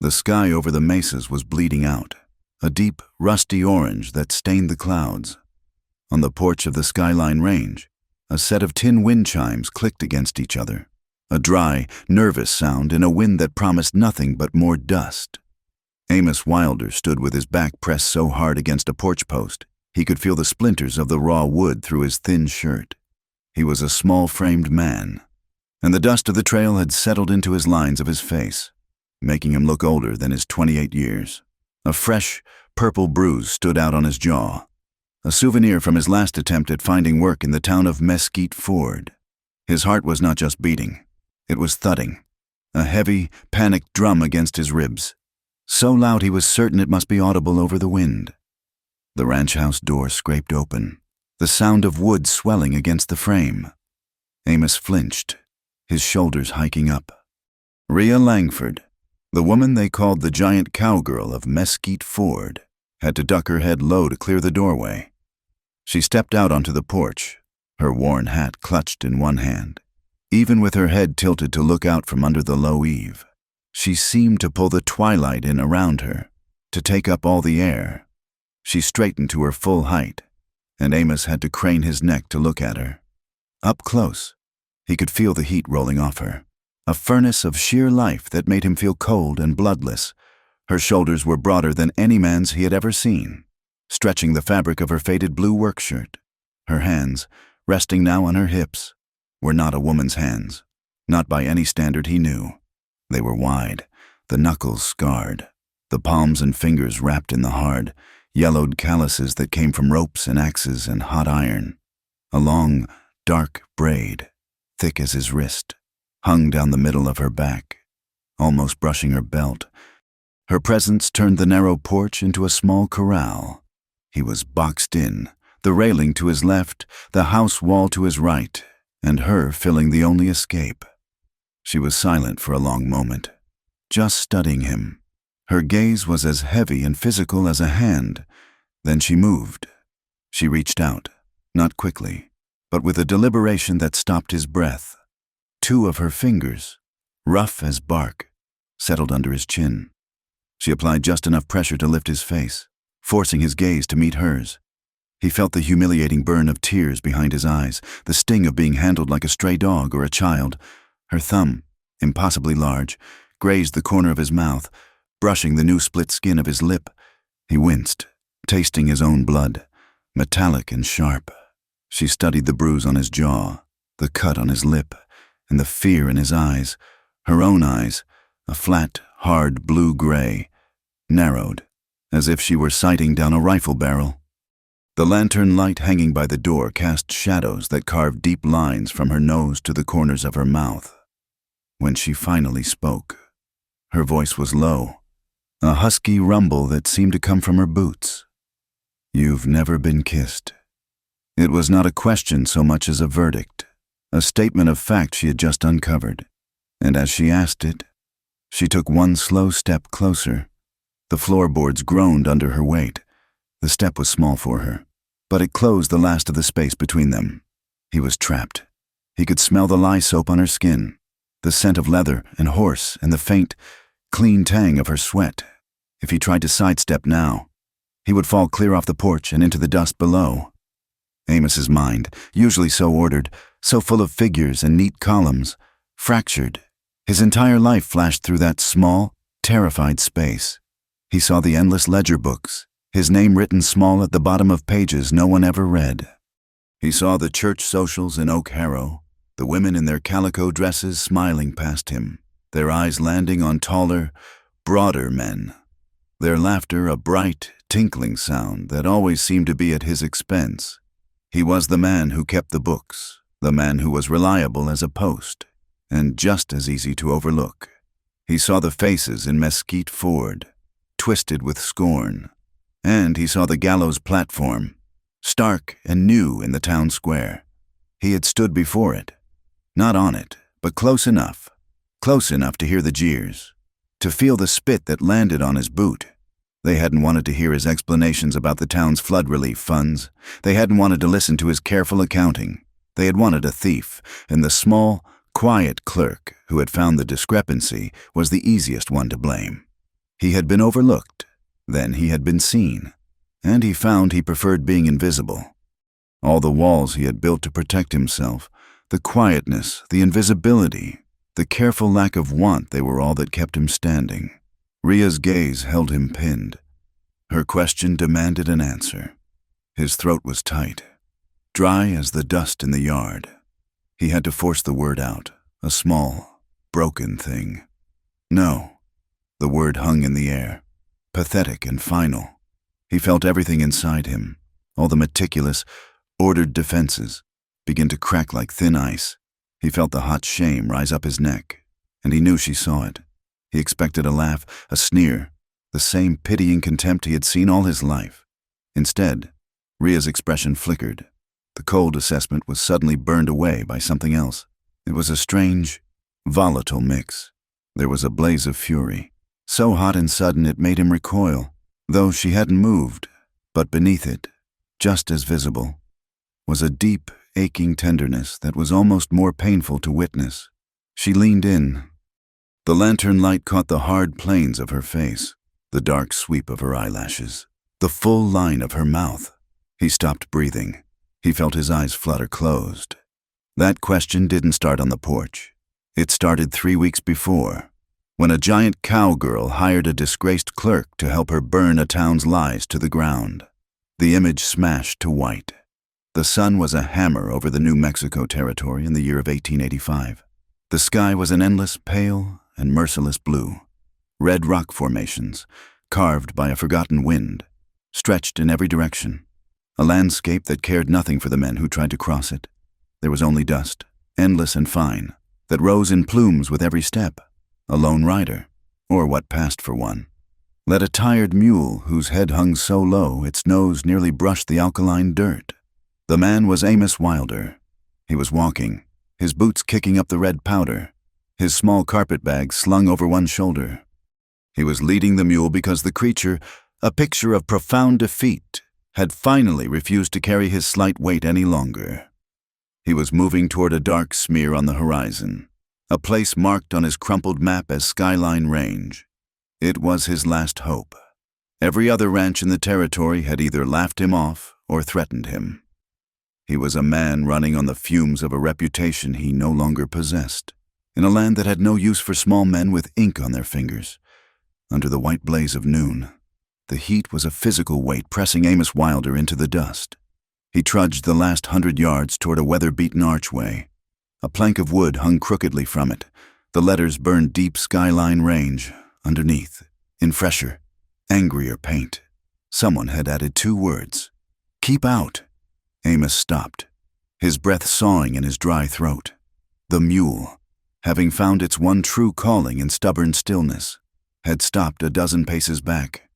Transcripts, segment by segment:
The sky over the mesas was bleeding out, a deep, rusty orange that stained the clouds. On the porch of the Skyline Range, a set of tin wind chimes clicked against each other, a dry, nervous sound in a wind that promised nothing but more dust. Amos Wilder stood with his back pressed so hard against a porch post, he could feel the splinters of the raw wood through his thin shirt. He was a small-framed man, and the dust of the trail had settled into his lines of his face, making him look older than his 28 years. A fresh, purple bruise stood out on his jaw, a souvenir from his last attempt at finding work in the town of Mesquite Ford. His heart was not just beating, it was thudding, a heavy, panicked drum against his ribs, so loud he was certain it must be audible over the wind. The ranch house door scraped open, the sound of wood swelling against the frame. Amos flinched, his shoulders hiking up. Rhea Langford, the woman they called the giant cowgirl of Mesquite Ford, had to duck her head low to clear the doorway. She stepped out onto the porch, her worn hat clutched in one hand. Even with her head tilted to look out from under the low eave, she seemed to pull the twilight in around her, to take up all the air. She straightened to her full height, and Amos had to crane his neck to look at her. Up close, he could feel the heat rolling off her, a furnace of sheer life that made him feel cold and bloodless. Her shoulders were broader than any man's he had ever seen, stretching the fabric of her faded blue work shirt. Her hands, resting now on her hips, were not a woman's hands, not by any standard he knew. They were wide, the knuckles scarred, the palms and fingers wrapped in the hard, yellowed calluses that came from ropes and axes and hot iron. A long, dark braid, thick as his wrist, hung down the middle of her back, almost brushing her belt. Her presence turned the narrow porch into a small corral. He was boxed in, the railing to his left, the house wall to his right, and her filling the only escape. She was silent for a long moment, just studying him. Her gaze was as heavy and physical as a hand. Then she moved. She reached out, not quickly, but with a deliberation that stopped his breath. Two of her fingers, rough as bark, settled under his chin. She applied just enough pressure to lift his face, forcing his gaze to meet hers. He felt the humiliating burn of tears behind his eyes, the sting of being handled like a stray dog or a child. Her thumb, impossibly large, grazed the corner of his mouth, brushing the new split skin of his lip. He winced, tasting his own blood, metallic and sharp. She studied the bruise on his jaw, the cut on his lip, and the fear in his eyes. Her own eyes, a flat, hard blue-gray, narrowed, as if she were sighting down a rifle barrel. The lantern light hanging by the door cast shadows that carved deep lines from her nose to the corners of her mouth. When she finally spoke, her voice was low, a husky rumble that seemed to come from her boots. "You've never been kissed." It was not a question so much as a verdict, a statement of fact she had just uncovered, and as she asked it, she took one slow step closer. The floorboards groaned under her weight. The step was small for her, but it closed the last of the space between them. He was trapped. He could smell the lye soap on her skin, the scent of leather and horse, and the faint, clean tang of her sweat. If he tried to sidestep now, he would fall clear off the porch and into the dust below. Amos's mind, usually so ordered, so full of figures and neat columns, fractured. His entire life flashed through that small, terrified space. He saw the endless ledger books, his name written small at the bottom of pages no one ever read. He saw the church socials in Oak Harrow, the women in their calico dresses smiling past him, their eyes landing on taller, broader men, their laughter a bright, tinkling sound that always seemed to be at his expense. He was the man who kept the books, the man who was reliable as a post, and just as easy to overlook. He saw the faces in Mesquite Ford, twisted with scorn, and he saw the gallows platform, stark and new in the town square. He had stood before it, not on it, but close enough to hear the jeers, to feel the spit that landed on his boot. They hadn't wanted to hear his explanations about the town's flood relief funds. They hadn't wanted to listen to his careful accounting. They had wanted a thief, and the small, quiet clerk who had found the discrepancy was the easiest one to blame. He had been overlooked, then he had been seen, and he found he preferred being invisible. All the walls he had built to protect himself, the quietness, the invisibility, the careful lack of want, they were all that kept him standing. Ria's gaze held him pinned. Her question demanded an answer. His throat was tight, dry as the dust in the yard. He had to force the word out, a small, broken thing. No. The word hung in the air, pathetic and final. He felt everything inside him, all the meticulous, ordered defenses, begin to crack like thin ice. He felt the hot shame rise up his neck, and he knew she saw it. He expected a laugh, a sneer, the same pitying contempt he had seen all his life. Instead, Ria's expression flickered. The cold assessment was suddenly burned away by something else. It was a strange, volatile mix. There was a blaze of fury, so hot and sudden it made him recoil, though she hadn't moved. But beneath it, just as visible, was a deep, aching tenderness that was almost more painful to witness. She leaned in. The lantern light caught the hard planes of her face, the dark sweep of her eyelashes, the full line of her mouth. He stopped breathing. He felt his eyes flutter closed. That question didn't start on the porch. It started 3 weeks before, when a giant cowgirl hired a disgraced clerk to help her burn a town's lies to the ground. The image smashed to white. The sun was a hammer over the New Mexico territory in the year of 1885. The sky was an endless pale and merciless blue. Red rock formations, carved by a forgotten wind, stretched in every direction. A landscape that cared nothing for the men who tried to cross it. There was only dust, endless and fine, that rose in plumes with every step. A lone rider, or what passed for one, led a tired mule whose head hung so low its nose nearly brushed the alkaline dirt. The man was Amos Wilder. He was walking, his boots kicking up the red powder, his small carpet bag slung over one shoulder. He was leading the mule because the creature, a picture of profound defeat, had finally refused to carry his slight weight any longer. He was moving toward a dark smear on the horizon, a place marked on his crumpled map as Skyline Range. It was his last hope. Every other ranch in the territory had either laughed him off or threatened him. He was a man running on the fumes of a reputation he no longer possessed, in a land that had no use for small men with ink on their fingers. Under the white blaze of noon, the heat was a physical weight pressing Amos Wilder into the dust. He trudged the last 100 yards toward a weather-beaten archway. A plank of wood hung crookedly from it. The letters burned deep Skyline Range. Underneath, in fresher, angrier paint, someone had added 2 words. Keep out. Amos stopped, his breath sawing in his dry throat. The mule, having found its one true calling in stubborn stillness, had stopped a dozen paces back.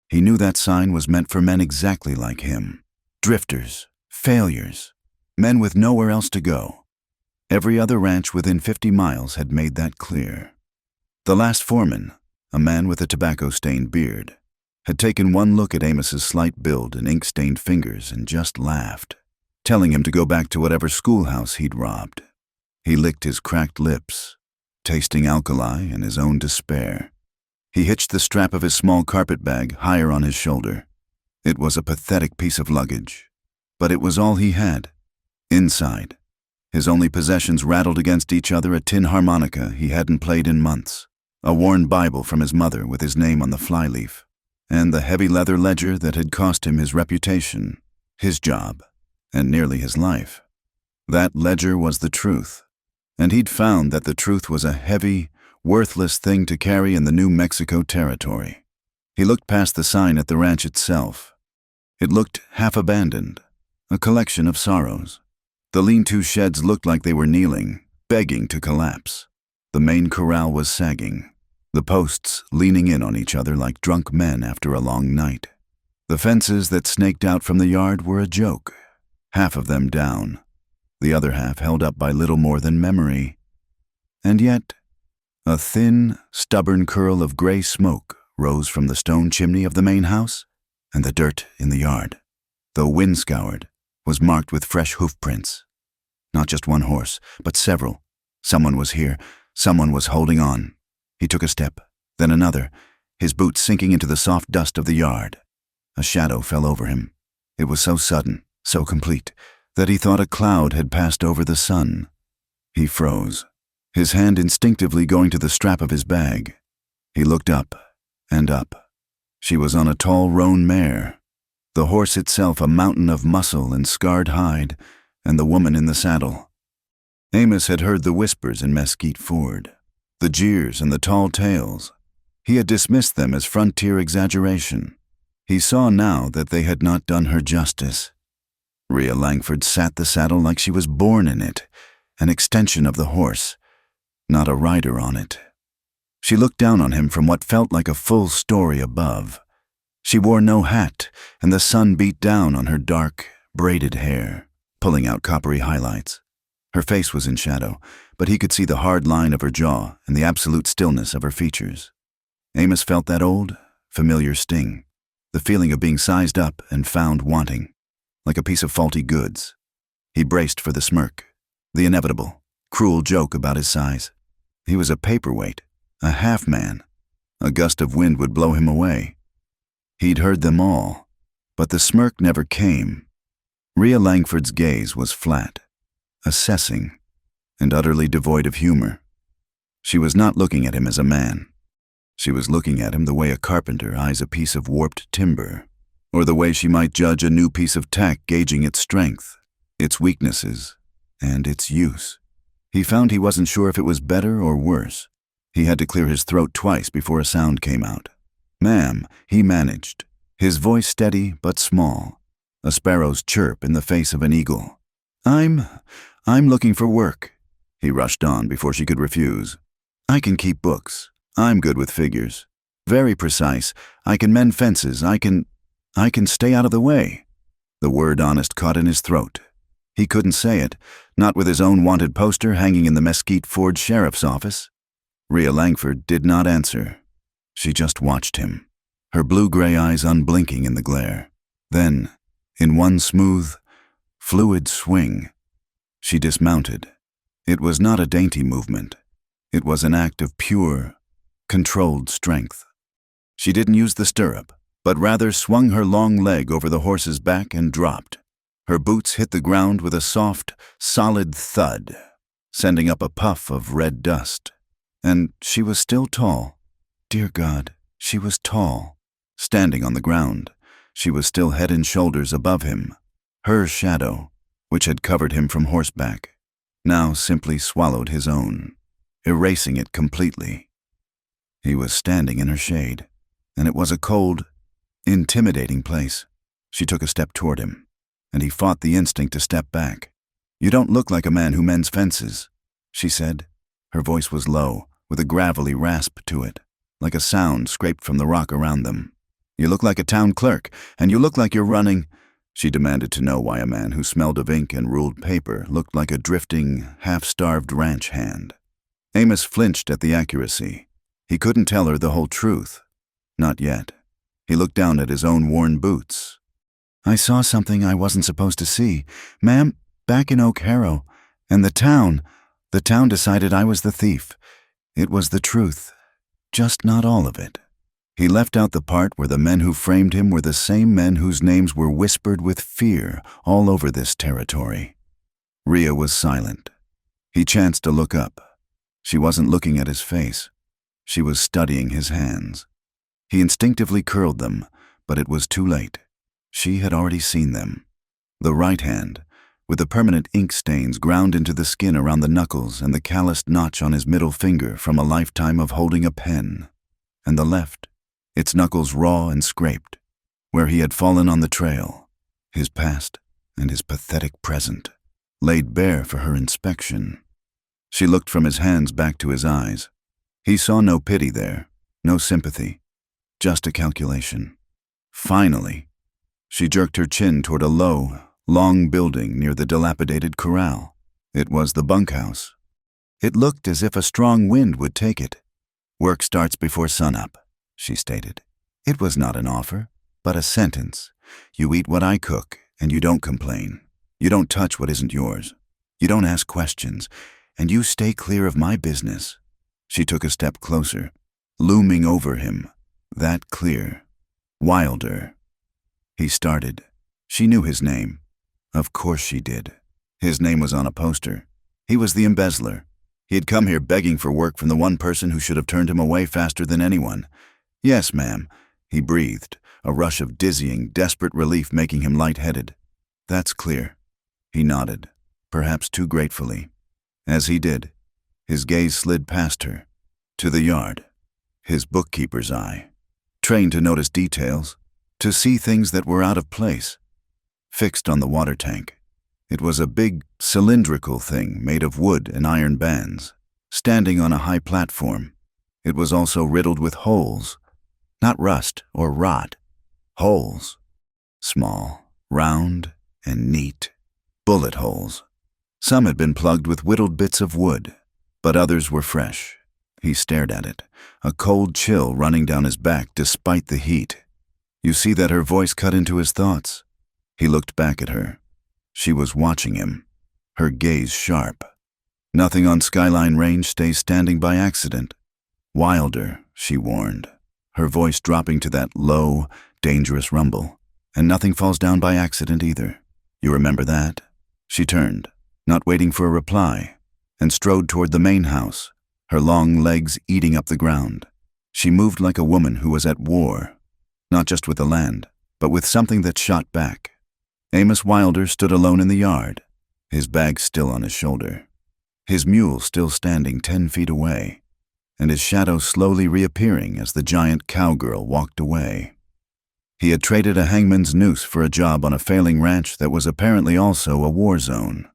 He knew that sign was meant for men exactly like him. Drifters, failures, men with nowhere else to go. Every other ranch within 50 miles had made that clear. The last foreman, a man with a tobacco-stained beard, had taken one look at Amos's slight build and ink-stained fingers and just laughed, telling him to go back to whatever schoolhouse he'd robbed. He licked his cracked lips, tasting alkali and his own despair. He hitched the strap of his small carpet bag higher on his shoulder. It was a pathetic piece of luggage, but it was all he had. Inside, his only possessions rattled against each other: a tin harmonica he hadn't played in months, a worn Bible from his mother with his name on the flyleaf, and the heavy leather ledger that had cost him his reputation, his job, and nearly his life. That ledger was the truth, and he'd found that the truth was a heavy, worthless thing to carry in the New Mexico territory. He looked past the sign at the ranch itself. It looked half-abandoned, a collection of sorrows. The lean-to sheds looked like they were kneeling, begging to collapse. The main corral was sagging, the posts leaning in on each other like drunk men after a long night. The fences that snaked out from the yard were a joke, half of them down, the other half held up by little more than memory. And yet, a thin, stubborn curl of gray smoke rose from the stone chimney of the main house, and the dirt in the yard, though wind-scoured, was marked with fresh hoof prints. Not just one horse, but several. Someone was here. Someone was holding on. He took a step, then another. his boots sinking into the soft dust of the yard. A shadow fell over him. It was so sudden, so complete, that he thought a cloud had passed over the sun. He froze, his hand instinctively going to the strap of his bag. He looked up and up. She was on a tall roan mare, the horse itself a mountain of muscle and scarred hide, and the woman in the saddle. Amos had heard the whispers in Mesquite Ford, the jeers and the tall tales. He had dismissed them as frontier exaggeration. He saw now that they had not done her justice. Rhea Langford sat the saddle like she was born in it, an extension of the horse, not a rider on it. She looked down on him from what felt like a full story above. She wore no hat, and the sun beat down on her dark, braided hair, pulling out coppery highlights. Her face was in shadow, but he could see the hard line of her jaw and the absolute stillness of her features. Amos felt that old, familiar sting, the feeling of being sized up and found wanting, like a piece of faulty goods. He braced for the smirk, the inevitable, cruel joke about his size. He was a paperweight, a half-man. A gust of wind would blow him away. He'd heard them all, but the smirk never came. Rhea Langford's gaze was flat, assessing, and utterly devoid of humor. She was not looking at him as a man. She was looking at him the way a carpenter eyes a piece of warped timber, or the way she might judge a new piece of tack, gauging its strength, its weaknesses, and its use. He found he wasn't sure if it was better or worse. He had to clear his throat twice before a sound came out. "Ma'am," he managed, his voice steady but small, a sparrow's chirp in the face of an eagle. I'm looking for work," he rushed on before she could refuse. "I can keep books. I'm good with figures. Very precise. I can mend fences. I can stay out of the way." The word honest caught in his throat. He couldn't say it, not with his own wanted poster hanging in the Mesquite Ford sheriff's office. Rhea Langford did not answer. She just watched him, her blue-gray eyes unblinking in the glare. Then, in one smooth, fluid swing, she dismounted. It was not a dainty movement. It was an act of pure, controlled strength. She didn't use the stirrup, but rather swung her long leg over the horse's back and dropped. Her boots hit the ground with a soft, solid thud, sending up a puff of red dust. And she was still tall. Dear God, she was tall. Standing on the ground, she was still head and shoulders above him. Her shadow, which had covered him from horseback, now simply swallowed his own, erasing it completely. He was standing in her shade, and it was a cold, intimidating place. She took a step toward him, and he fought the instinct to step back. "You don't look like a man who mends fences," she said. Her voice was low, with a gravelly rasp to it, like a sound scraped from the rock around them. "You look like a town clerk, and you look like you're running—" She demanded to know why a man who smelled of ink and ruled paper looked like a drifting, half-starved ranch hand. Amos flinched at the accuracy. He couldn't tell her the whole truth. Not yet. He looked down at his own worn boots. "I saw something I wasn't supposed to see. Ma'am, back in Oak Harrow, and the town decided I was the thief. It was the truth, just not all of it." He left out the part where the men who framed him were the same men whose names were whispered with fear all over this territory. Rhea was silent. He chanced to look up. She wasn't looking at his face. She was studying his hands. He instinctively curled them, but it was too late. She had already seen them. The right hand, with the permanent ink stains ground into the skin around the knuckles and the calloused notch on his middle finger from a lifetime of holding a pen. And the left, its knuckles raw and scraped, where he had fallen on the trail, his past and his pathetic present, laid bare for her inspection. She looked from his hands back to his eyes. He saw no pity there, no sympathy, just a calculation. Finally, she jerked her chin toward a low, long building near the dilapidated corral. It was the bunkhouse. It looked as if a strong wind would take it. "Work starts before sunup," she stated. It was not an offer, but a sentence. You eat what I cook, and you don't complain. You don't touch what isn't yours. You don't ask questions, and you stay clear of my business. She took a step closer, looming over him, that clear. Wilder. He started. She knew his name. Of course she did. His name was on a poster. He was the embezzler. He had come here begging for work from the one person who should have turned him away faster than anyone. "Yes, ma'am," he breathed, a rush of dizzying, desperate relief making him lightheaded. "That's clear." He nodded, perhaps too gratefully. As he did, his gaze slid past her, to the yard, his bookkeeper's eye, trained to notice details, to see things that were out of place, fixed on the water tank. It was a big, cylindrical thing made of wood and iron bands, standing on a high platform. It was also riddled with holes, not rust or rot, holes, small, round, and neat, bullet holes. Some had been plugged with whittled bits of wood, but others were fresh. He stared at it, a cold chill running down his back despite the heat. You see that her voice cut into his thoughts. He looked back at her. She was watching him, her gaze sharp. Nothing on Skyline Range stays standing by accident. Wilder, she warned, her voice dropping to that low, dangerous rumble. And nothing falls down by accident either. You remember that? She turned, not waiting for a reply, and strode toward the main house, her long legs eating up the ground. She moved like a woman who was at war, not just with the land, but with something that shot back. Amos Wilder stood alone in the yard, his bag still on his shoulder, his mule still standing 10 feet away, and his shadow slowly reappearing as the giant cowgirl walked away. He had traded a hangman's noose for a job on a failing ranch that was apparently also a war zone.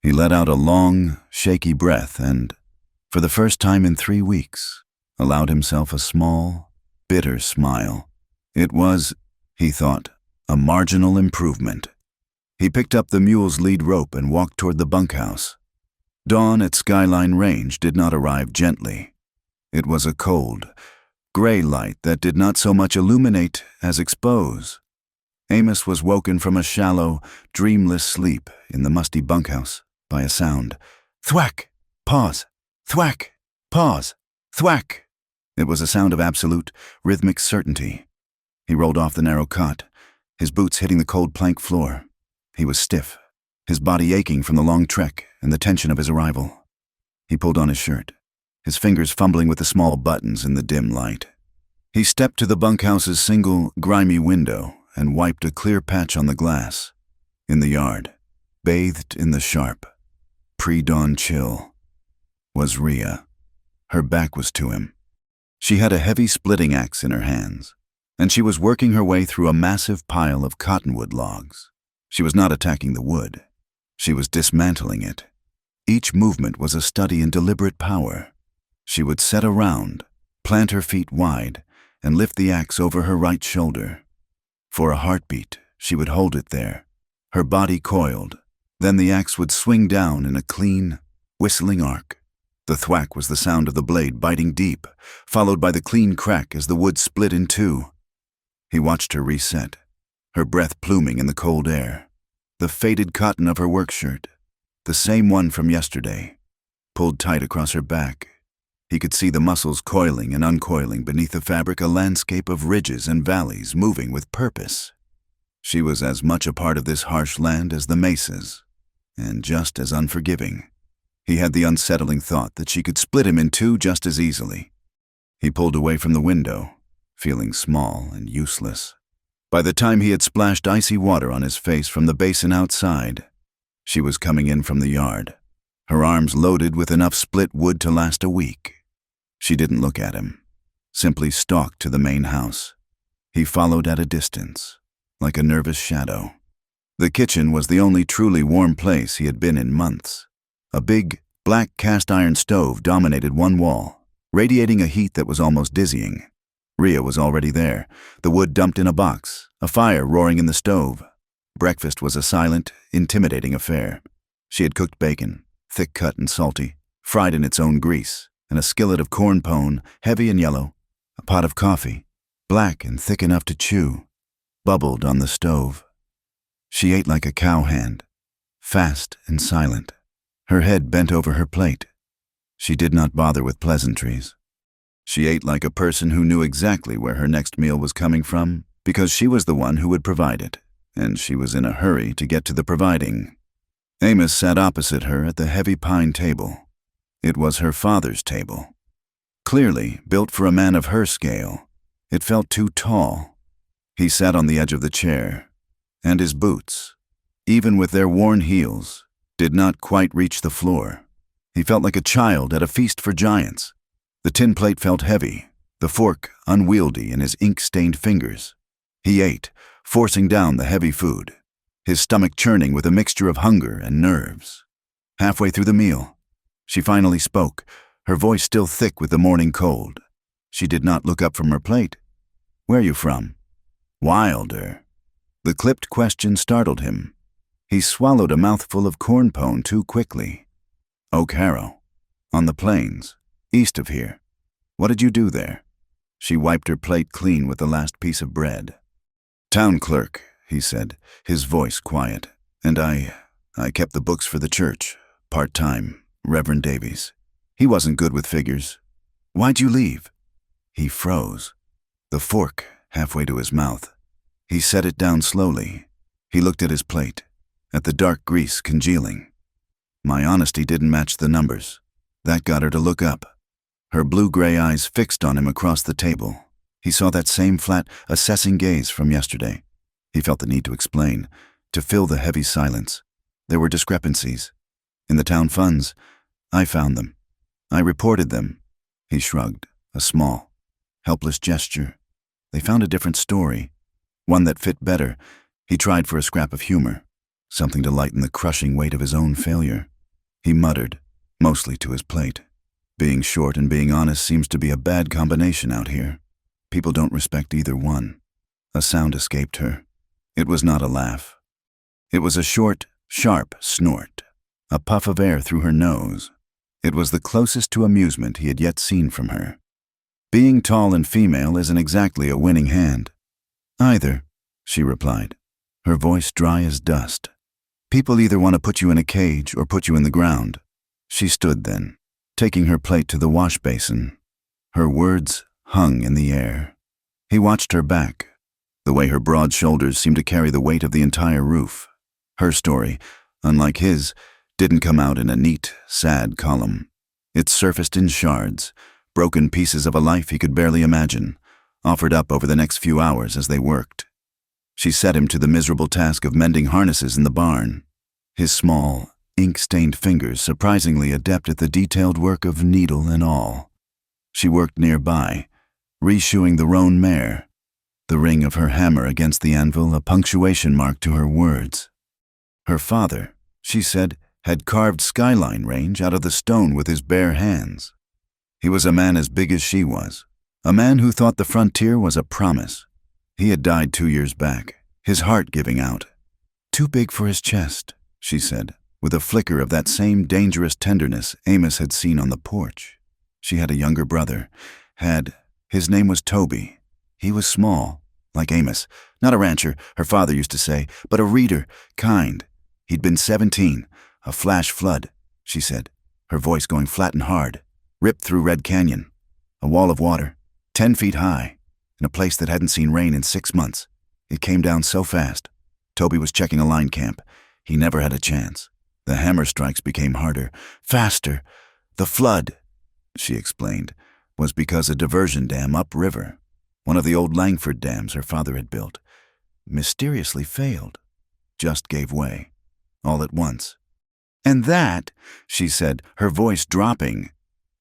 He let out a long, shaky breath and, for the first time in 3 weeks, allowed himself a small, bitter smile. It was, he thought, a marginal improvement. He picked up the mule's lead rope and walked toward the bunkhouse. Dawn at Skyline Range did not arrive gently. It was a cold, gray light that did not so much illuminate as expose. Amos was woken from a shallow, dreamless sleep in the musty bunkhouse by a sound. Thwack! Pause! Thwack! Pause! Thwack! It was a sound of absolute, rhythmic certainty. He rolled off the narrow cot, his boots hitting the cold plank floor. He was stiff, his body aching from the long trek and the tension of his arrival. He pulled on his shirt, his fingers fumbling with the small buttons in the dim light. He stepped to the bunkhouse's single, grimy window and wiped a clear patch on the glass. In the yard, bathed in the sharp, pre-dawn chill, was Rhea. Her back was to him. She had a heavy splitting axe in her hands, and she was working her way through a massive pile of cottonwood logs. She was not attacking the wood. She was dismantling it. Each movement was a study in deliberate power. She would set around, plant her feet wide, and lift the axe over her right shoulder. For a heartbeat, she would hold it there, her body coiled. Then the axe would swing down in a clean, whistling arc. The thwack was the sound of the blade biting deep, followed by the clean crack as the wood split in two. He watched her reset, her breath pluming in the cold air. The faded cotton of her work shirt, the same one from yesterday, pulled tight across her back. He could see the muscles coiling and uncoiling beneath the fabric, a landscape of ridges and valleys moving with purpose. She was as much a part of this harsh land as the mesas, and just as unforgiving. He had the unsettling thought that she could split him in two just as easily. He pulled away from the window, feeling small and useless. By the time he had splashed icy water on his face from the basin outside, she was coming in from the yard, her arms loaded with enough split wood to last a week. She didn't look at him, simply stalked to the main house. He followed at a distance, like a nervous shadow. The kitchen was the only truly warm place he had been in months. A big, black cast-iron stove dominated one wall, radiating a heat that was almost dizzying. Rhea was already there, the wood dumped in a box, a fire roaring in the stove. Breakfast was a silent, intimidating affair. She had cooked bacon, thick-cut and salty, fried in its own grease, and a skillet of corn pone, heavy and yellow, a pot of coffee, black and thick enough to chew, bubbled on the stove. She ate like a cowhand, fast and silent, her head bent over her plate. She did not bother with pleasantries. She ate like a person who knew exactly where her next meal was coming from, because she was the one who would provide it, and she was in a hurry to get to the providing. Amos sat opposite her at the heavy pine table. It was her father's table. Clearly built for a man of her scale, it felt too tall. He sat on the edge of the chair, and his boots, even with their worn heels, did not quite reach the floor. He felt like a child at a feast for giants. The tin plate felt heavy, the fork unwieldy in his ink-stained fingers. He ate, forcing down the heavy food, his stomach churning with a mixture of hunger and nerves. Halfway through the meal, she finally spoke, her voice still thick with the morning cold. She did not look up from her plate. "Where are you from?" "Wilder." The clipped question startled him. He swallowed a mouthful of corn pone too quickly. "Oak Harrow. On the plains, east of here. What did you do there?" She wiped her plate clean with the last piece of bread. "Town clerk," he said, his voice quiet. "And I kept the books for the church, part-time, Reverend Davies. He wasn't good with figures." "Why'd you leave?" He froze, the fork halfway to his mouth. He set it down slowly. He looked at his plate, at the dark grease congealing. My honesty didn't match the numbers. That got her to look up. Her blue-gray eyes fixed on him across the table. He saw that same flat, assessing gaze from yesterday. He felt the need to explain, to fill the heavy silence. There were discrepancies. In the town funds, I found them. I reported them. He shrugged, a small, helpless gesture. They found a different story, one that fit better. He tried for a scrap of humor, something to lighten the crushing weight of his own failure. He muttered, mostly to his plate. Being short and being honest seems to be a bad combination out here. People don't respect either one. A sound escaped her. It was not a laugh. It was a short, sharp snort, a puff of air through her nose. It was the closest to amusement he had yet seen from her. Being tall and female isn't exactly a winning hand. "Either," she replied, her voice dry as dust. "People either want to put you in a cage or put you in the ground." She stood then, taking her plate to the wash basin. Her words hung in the air. He watched her back, the way her broad shoulders seemed to carry the weight of the entire roof. Her story, unlike his, didn't come out in a neat, sad column. It surfaced in shards, broken pieces of a life he could barely imagine, offered up over the next few hours as they worked. She set him to the miserable task of mending harnesses in the barn, his small, ink-stained fingers surprisingly adept at the detailed work of needle and awl. She worked nearby, reshoeing the roan mare, the ring of her hammer against the anvil a punctuation mark to her words. Her father, she said, had carved Skyline Range out of the stone with his bare hands. He was a man as big as she was, a man who thought the frontier was a promise. He had died 2 years back, his heart giving out. "Too big for his chest," she said, with a flicker of that same dangerous tenderness Amos had seen on the porch. She had a younger brother, his name was Toby. He was small, like Amos, not a rancher, her father used to say, but a reader, kind. He'd been 17, a flash flood, she said, her voice going flat and hard, ripped through Red Canyon, a wall of water, 10 feet high, in a place that hadn't seen rain in 6 months. It came down so fast. Toby was checking a line camp. He never had a chance. The hammer strikes became harder, faster. The flood, she explained, was because a diversion dam upriver, one of the old Langford dams her father had built, mysteriously failed, just gave way, all at once. "And that," she said, her voice dropping,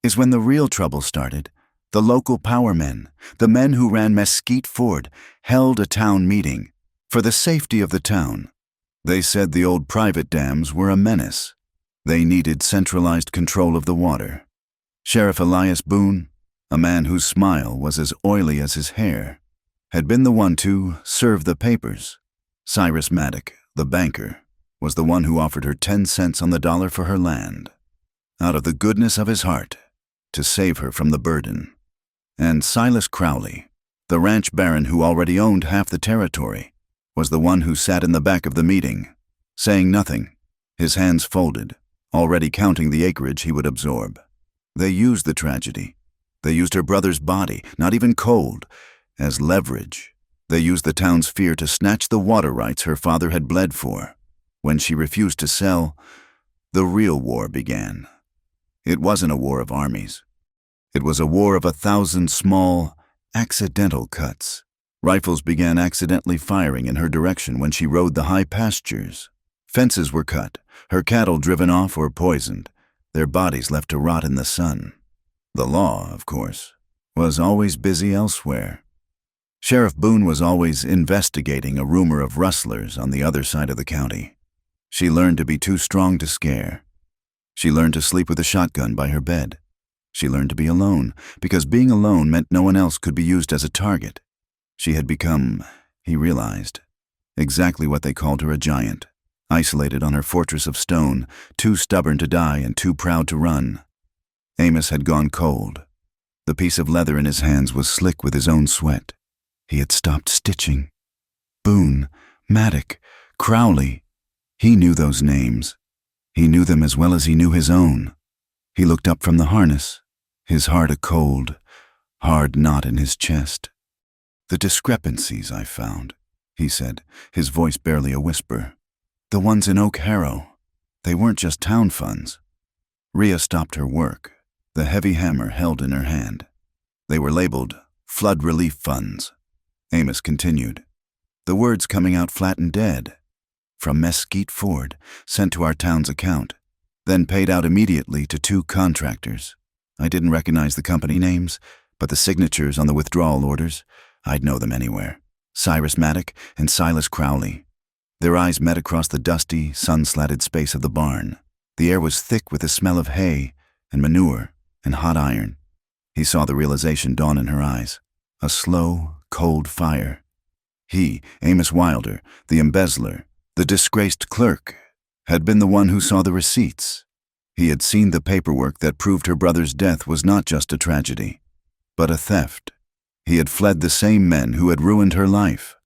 "is when the real trouble started. The local power men, the men who ran Mesquite Ford, held a town meeting for the safety of the town. They said the old private dams were a menace. They needed centralized control of the water. Sheriff Elias Boone, a man whose smile was as oily as his hair, had been the one to serve the papers. Cyrus Maddock, the banker, was the one who offered her 10 cents on the dollar for her land, out of the goodness of his heart, to save her from the burden. And Silas Crowley, the ranch baron who already owned half the territory, was the one who sat in the back of the meeting, saying nothing, his hands folded, already counting the acreage he would absorb. They used the tragedy, They used her brother's body, not even cold, as leverage. They used the town's fear to snatch the water rights her father had bled for. When she refused to sell, the real war began. It wasn't a war of armies. It was a war of 1,000 small, accidental cuts. Rifles began accidentally firing in her direction when she rode the high pastures. Fences were cut, her cattle driven off or poisoned, their bodies left to rot in the sun. The law, of course, was always busy elsewhere. Sheriff Boone was always investigating a rumor of rustlers on the other side of the county. She learned to be too strong to scare. She learned to sleep with a shotgun by her bed. She learned to be alone, because being alone meant no one else could be used as a target. She had become, he realized, exactly what they called her, a giant, isolated on her fortress of stone, too stubborn to die and too proud to run. Amos had gone cold. The piece of leather in his hands was slick with his own sweat. He had stopped stitching. Boone, Maddock, Crowley. He knew those names. He knew them as well as he knew his own. He looked up from the harness, his heart a cold, hard knot in his chest. "The discrepancies I found," he said, his voice barely a whisper. "The ones in Oak Harrow, they weren't just town funds." Rhea stopped her work, the heavy hammer held in her hand. "They were labeled flood relief funds." Amos continued, the words coming out flat and dead. "From Mesquite Ford, sent to our town's account, then paid out immediately to 2 contractors. I didn't recognize the company names, but the signatures on the withdrawal orders, I'd know them anywhere. Cyrus Maddock and Silas Crowley." Their eyes met across the dusty, sun-slatted space of the barn. The air was thick with the smell of hay and manure and hot iron. He saw the realization dawn in her eyes. A slow, cold fire. He, Amos Wilder, the embezzler, the disgraced clerk, had been the one who saw the receipts. He had seen the paperwork that proved her brother's death was not just a tragedy, but a theft. He had fled the same men who had ruined her life.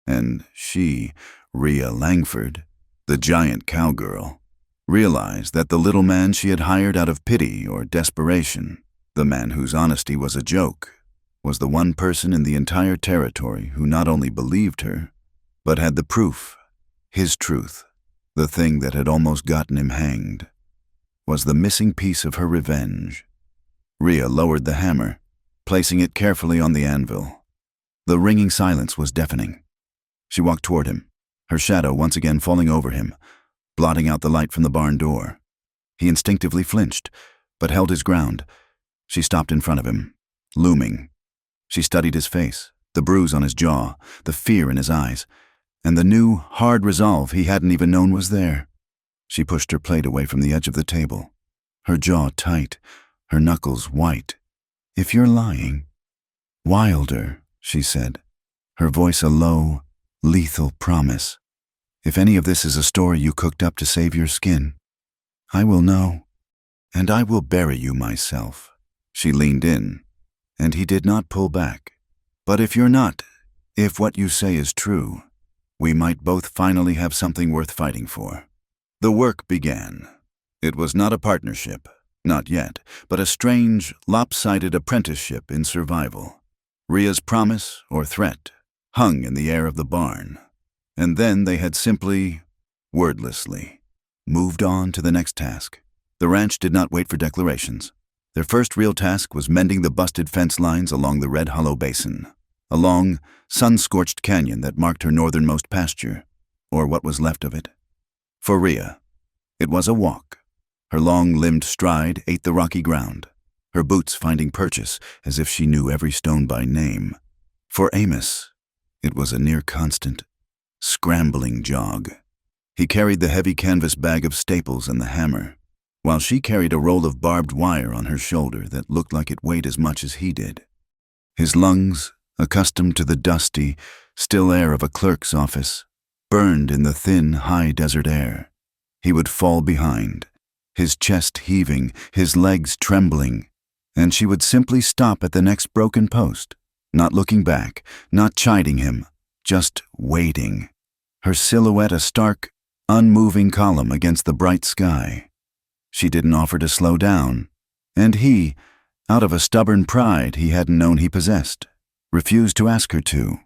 And she, Rhea Langford, the giant cowgirl, realized that the little man she had hired out of pity or desperation, the man whose honesty was a joke, was the one person in the entire territory who not only believed her, but had the proof, his truth, the thing that had almost gotten him hanged, was the missing piece of her revenge. Rhea lowered the hammer, placing it carefully on the anvil. The ringing silence was deafening. She walked toward him, her shadow once again falling over him, blotting out the light from the barn door. He instinctively flinched, but held his ground. She stopped in front of him, looming. She studied his face, the bruise on his jaw, the fear in his eyes, and the new, hard resolve he hadn't even known was there. She pushed her plate away from the edge of the table, her jaw tight, her knuckles white. "If you're lying—" "Wilder," she said, her voice a low, lethal promise. "If any of this is a story you cooked up to save your skin, I will know, and I will bury you myself." She leaned in, and he did not pull back. "But if you're not, if what you say is true, we might both finally have something worth fighting for." The work began. It was not a partnership, not yet, but a strange, lopsided apprenticeship in survival. Rhea's promise, or threat, hung in the air of the barn. And then they had simply, wordlessly, moved on to the next task. The ranch did not wait for declarations. Their first real task was mending the busted fence lines along the Red Hollow Basin, a long, sun-scorched canyon that marked her northernmost pasture, or what was left of it. For Rhea, it was a walk. Her long-limbed stride ate the rocky ground, her boots finding purchase as if she knew every stone by name. For Amos, it was a near-constant, scrambling jog. He carried the heavy canvas bag of staples and the hammer, while she carried a roll of barbed wire on her shoulder that looked like it weighed as much as he did. His lungs, accustomed to the dusty, still air of a clerk's office, burned in the thin, high desert air. He would fall behind, his chest heaving, his legs trembling, and she would simply stop at the next broken post, not looking back, not chiding him, just waiting, her silhouette a stark, unmoving column against the bright sky. She didn't offer to slow down, and he, Out of a stubborn pride he hadn't known he possessed, refused to ask her to.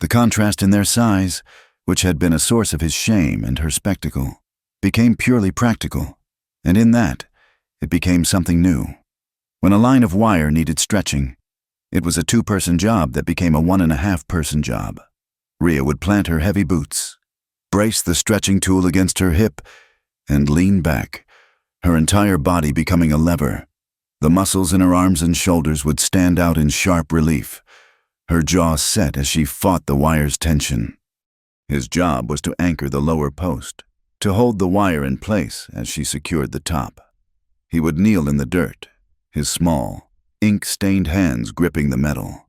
The contrast in their size, which had been a source of his shame and her spectacle, became purely practical, and in that, it became something new. When a line of wire needed stretching, it was a 2-person job that became a 1.5-person job. Rhea would plant her heavy boots, brace the stretching tool against her hip, and lean back, her entire body becoming a lever. The muscles in her arms and shoulders would stand out in sharp relief, her jaw set as she fought the wire's tension. His job was to anchor the lower post, to hold the wire in place as she secured the top. He would kneel in the dirt, his small, ink-stained hands gripping the metal,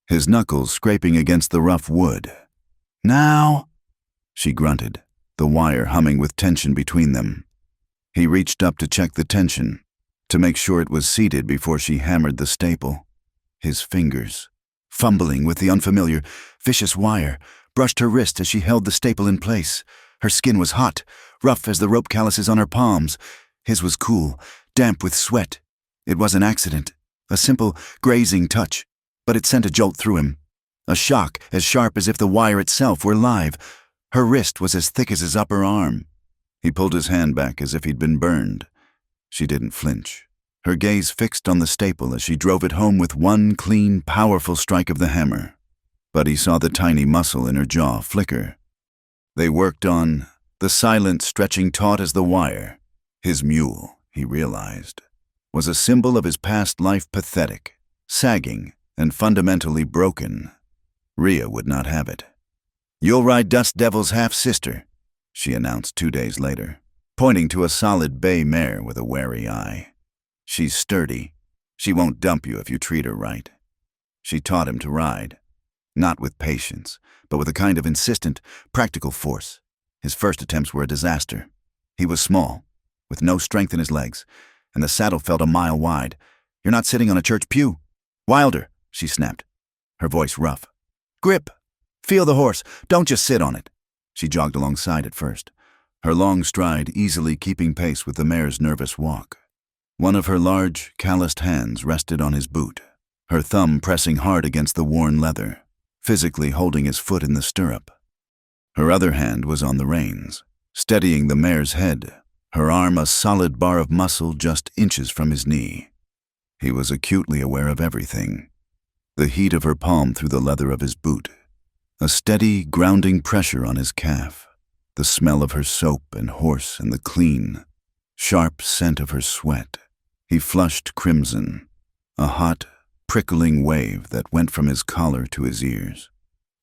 his knuckles scraping against the rough wood. "Now," she grunted, the wire humming with tension between them. He reached up to check the tension, to make sure it was seated before she hammered the staple. His fingers, fumbling with the unfamiliar, vicious wire, brushed her wrist as she held the staple in place. Her skin was hot, rough as the rope calluses on her palms. His was cool, damp with sweat. It was an accident, a simple, grazing touch, but it sent a jolt through him. A shock as sharp as if the wire itself were live. Her wrist was as thick as his upper arm. He pulled his hand back as if he'd been burned. She didn't flinch, her gaze fixed on the staple as she drove it home with one clean, powerful strike of the hammer. But he saw the tiny muscle in her jaw flicker. They worked on, the silent stretching taut as the wire. His mule, he realized, was a symbol of his past life, pathetic, sagging, and fundamentally broken. Rhea would not have it. "You'll ride Dust Devil's half-sister," she announced 2 days later, pointing to a solid bay mare with a wary eye. "She's sturdy. She won't dump you if you treat her right." She taught him to ride, not with patience, but with a kind of insistent, practical force. His first attempts were a disaster. He was small, with no strength in his legs, and the saddle felt a mile wide. "You're not sitting on a church pew." "Wilder," she snapped, her voice rough. "Grip. Feel the horse. Don't just sit on it." She jogged alongside at first, her long stride easily keeping pace with the mare's nervous walk. One of her large, calloused hands rested on his boot, her thumb pressing hard against the worn leather, physically holding his foot in the stirrup. Her other hand was on the reins, steadying the mare's head, her arm a solid bar of muscle just inches from his knee. He was acutely aware of everything. The heat of her palm through the leather of his boot, a steady, grounding pressure on his calf, the smell of her soap and horse and the clean, sharp scent of her sweat. He flushed crimson, a hot, prickling wave that went from his collar to his ears.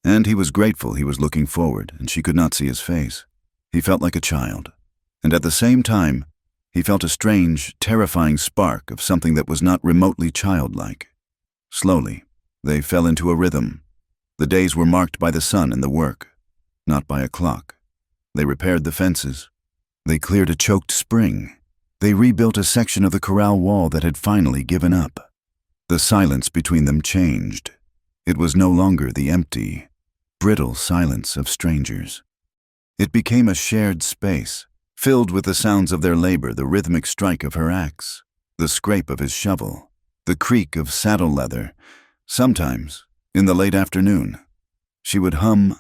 And he was grateful he was looking forward and she could not see his face. He felt like a child, and at the same time, he felt a strange, terrifying spark of something that was not remotely childlike. Slowly, they fell into a rhythm. The days were marked by the sun and the work, not by a clock. They repaired the fences. They cleared a choked spring. They rebuilt a section of the corral wall that had finally given up. The silence between them changed. It was no longer the empty, brittle silence of strangers. It became a shared space, filled with the sounds of their labor, the rhythmic strike of her axe, the scrape of his shovel, the creak of saddle leather. Sometimes, in the late afternoon, she would hum.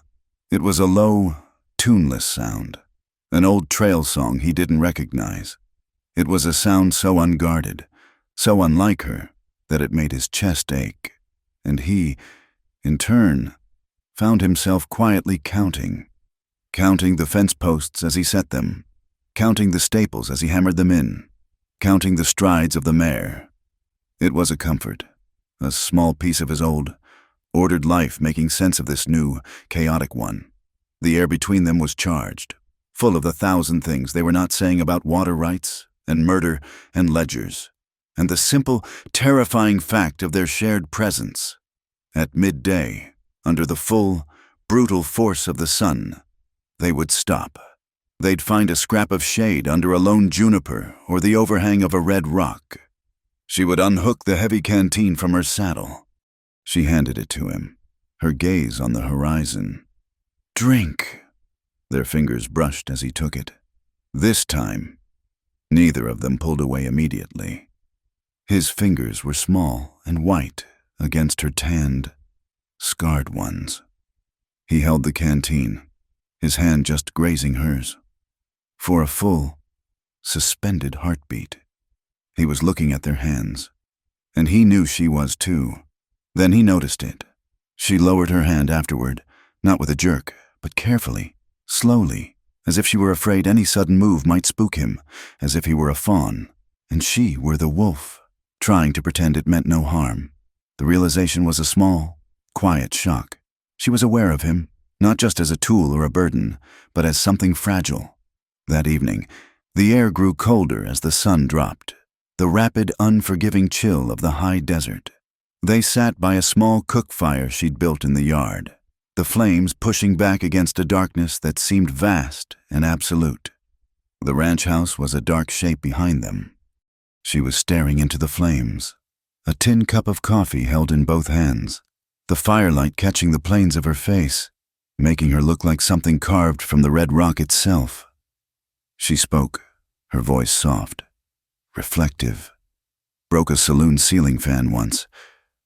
It was a low, tuneless sound, an old trail song he didn't recognize. It was a sound so unguarded, so unlike her, that it made his chest ache, and he, in turn, found himself quietly counting the fence posts as he set them, counting the staples as he hammered them in, counting the strides of the mare. It was a comfort, a small piece of his old, ordered life making sense of this new, chaotic one. The air between them was charged, full of the thousand things they were not saying about water rights and murder and ledgers, and the simple, terrifying fact of their shared presence. At midday, under the full, brutal force of the sun, they would stop. They'd find a scrap of shade under a lone juniper or the overhang of a red rock. She would unhook the heavy canteen from her saddle. She handed it to him, her gaze on the horizon. "Drink." Their fingers brushed as he took it. This time, neither of them pulled away immediately. His fingers were small and white against her tanned, scarred ones. He held the canteen, his hand just grazing hers. For a full, suspended heartbeat. He was looking at their hands, and he knew she was too. Then he noticed it. She lowered her hand afterward, not with a jerk, but carefully, slowly, as if she were afraid any sudden move might spook him, as if he were a fawn, and she were the wolf, trying to pretend it meant no harm. The realization was a small, quiet shock. She was aware of him, not just as a tool or a burden, but as something fragile. That evening, the air grew colder as the sun dropped, the rapid, unforgiving chill of the high desert. They sat by a small cook fire she'd built in the yard, the flames pushing back against a darkness that seemed vast and absolute. The ranch house was a dark shape behind them. She was staring into the flames, a tin cup of coffee held in both hands, the firelight catching the planes of her face, making her look like something carved from the red rock itself. She spoke, her voice soft, reflective. Broke a saloon ceiling fan once,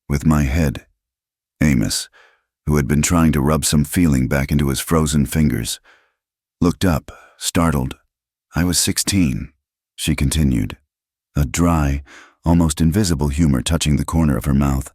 with my head. Amos, who had been trying to rub some feeling back into his frozen fingers, looked up, startled. I was 16, she continued, a dry, almost invisible humor touching the corner of her mouth.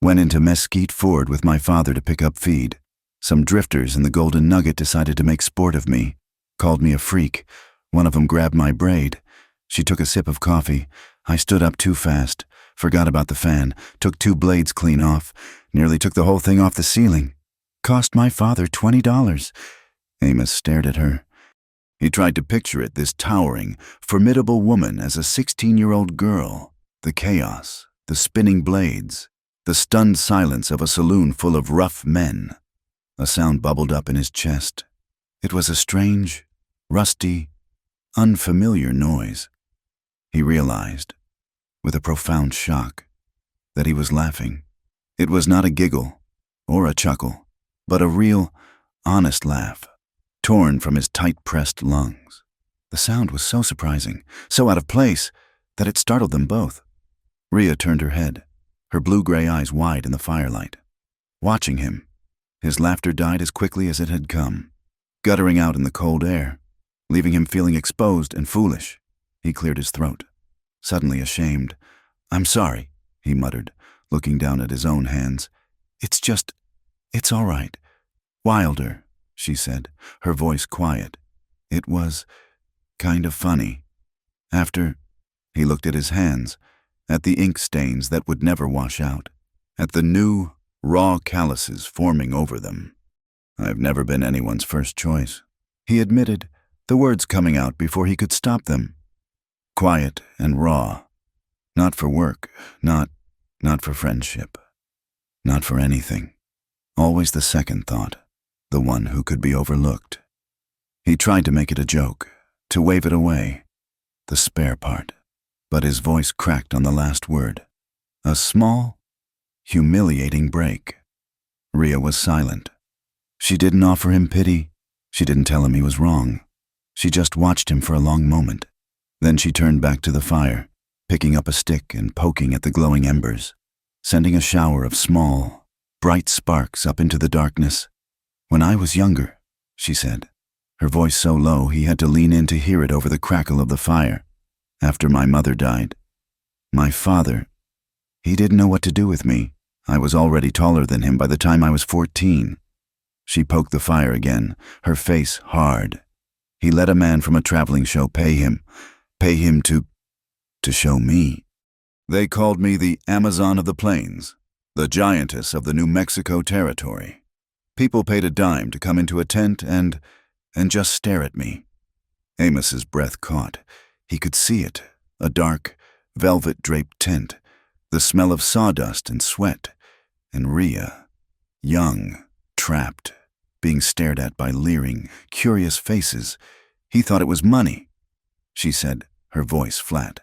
Went into Mesquite Ford with my father to pick up feed. Some drifters in the Golden Nugget decided to make sport of me, called me a freak. One of them grabbed my braid. She took a sip of coffee. I stood up too fast, forgot about the fan, took 2 blades clean off, nearly took the whole thing off the ceiling. Cost my father $20. Amos stared at her. He tried to picture it, this towering, formidable woman as a 16-year-old girl, the chaos, the spinning blades, the stunned silence of a saloon full of rough men. A sound bubbled up in his chest. It was a strange, rusty, unfamiliar noise. He realized, with a profound shock, that he was laughing. It was not a giggle or a chuckle, but a real, honest laugh, torn from his tight-pressed lungs. The sound was so surprising, so out of place, that it startled them both. Rhea turned her head, her blue-gray eyes wide in the firelight. Watching him, his laughter died as quickly as it had come, guttering out in the cold air, leaving him feeling exposed and foolish. He cleared his throat, suddenly ashamed. "I'm sorry," he muttered, looking down at his own hands. It's all right." "Wilder," she said, her voice quiet. "It was kind of funny. After..." He looked at his hands, at the ink stains that would never wash out, at the new, raw calluses forming over them. "I've never been anyone's first choice," he admitted, the words coming out before he could stop them. Quiet and raw. Not for work, not for friendship, not for anything. Always the second thought, the one who could be overlooked. He tried to make it a joke, to wave it away, the spare part, but his voice cracked on the last word. A small, humiliating break. Rhea was silent. She didn't offer him pity. She didn't tell him he was wrong. She just watched him for a long moment. Then she turned back to the fire, picking up a stick and poking at the glowing embers, sending a shower of small, bright sparks up into the darkness. "When I was younger," she said, her voice so low he had to lean in to hear it over the crackle of the fire. "After my mother died, my father, he didn't know what to do with me. I was already taller than him by the time I was 14. She poked the fire again, her face hard. He let a man from a traveling show pay him to show me. They called me the Amazon of the Plains, the giantess of the New Mexico territory. People paid a dime to come into a tent and just stare at me." Amos's breath caught. He could see it, a dark, velvet-draped tent, the smell of sawdust and sweat, and Rhea, young, trapped, being stared at by leering, curious faces. He thought it was money. She said, her voice flat.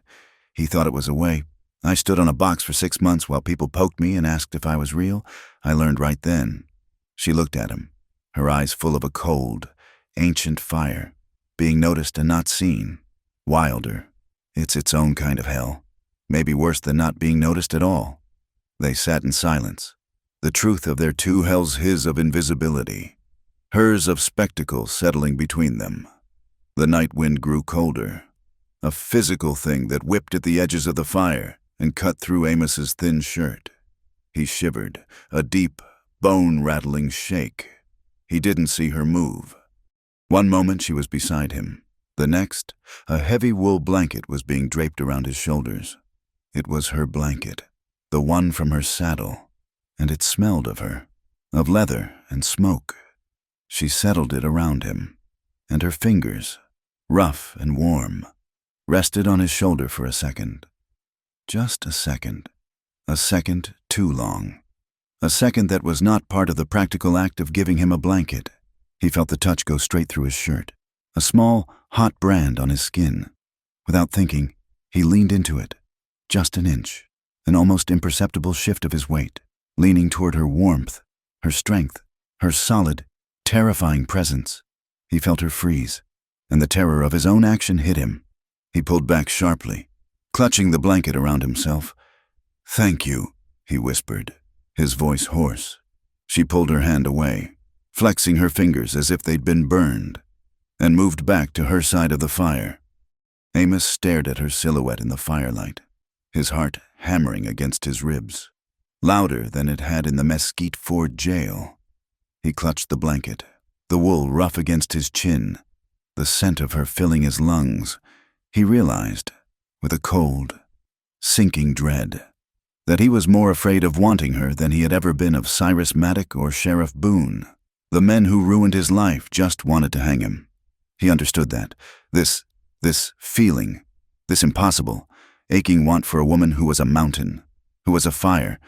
"He thought it was a way. I stood on a box for 6 months while people poked me and asked if I was real. I learned right then." She looked at him, her eyes full of a cold, ancient fire, being noticed and not seen. "Wilder. It's its own kind of hell. maybe worse than not being noticed at all. They sat in silence, the truth of their two hells, his of invisibility, hers of spectacle settling between them. The night wind grew colder, a physical thing that whipped at the edges of the fire and cut through Amos's thin shirt. He shivered, a deep, bone-rattling shake. He didn't see her move. One moment she was beside him. The next, a heavy wool blanket was being draped around his shoulders. It was her blanket, the one from her saddle, and it smelled of her, of leather and smoke. She settled it around him, and her fingers, rough and warm, rested on his shoulder for a second. Just a second too long. A second that was not part of the practical act of giving him a blanket. He felt the touch go straight through his shirt, a small, hot brand on his skin. Without thinking, he leaned into it, just an inch, an almost imperceptible shift of his weight, leaning toward her warmth, her strength, her solid, terrifying presence. He felt her freeze, and the terror of his own action hit him. He pulled back sharply, clutching the blanket around himself. "Thank you," he whispered, his voice hoarse. She pulled her hand away, flexing her fingers as if they'd been burned, and moved back to her side of the fire. Amos stared at her silhouette in the firelight, his heart hammering against his ribs, louder than it had in the Mesquite Ford jail. He clutched the blanket, the wool rough against his chin, the scent of her filling his lungs. He realized, with a cold, sinking dread, that he was more afraid of wanting her than he had ever been of Cyrus Maddock or Sheriff Boone. The men who ruined his life just wanted to hang him. He understood that. This feeling, this impossible, aching want for a woman who was a mountain, who was a fire,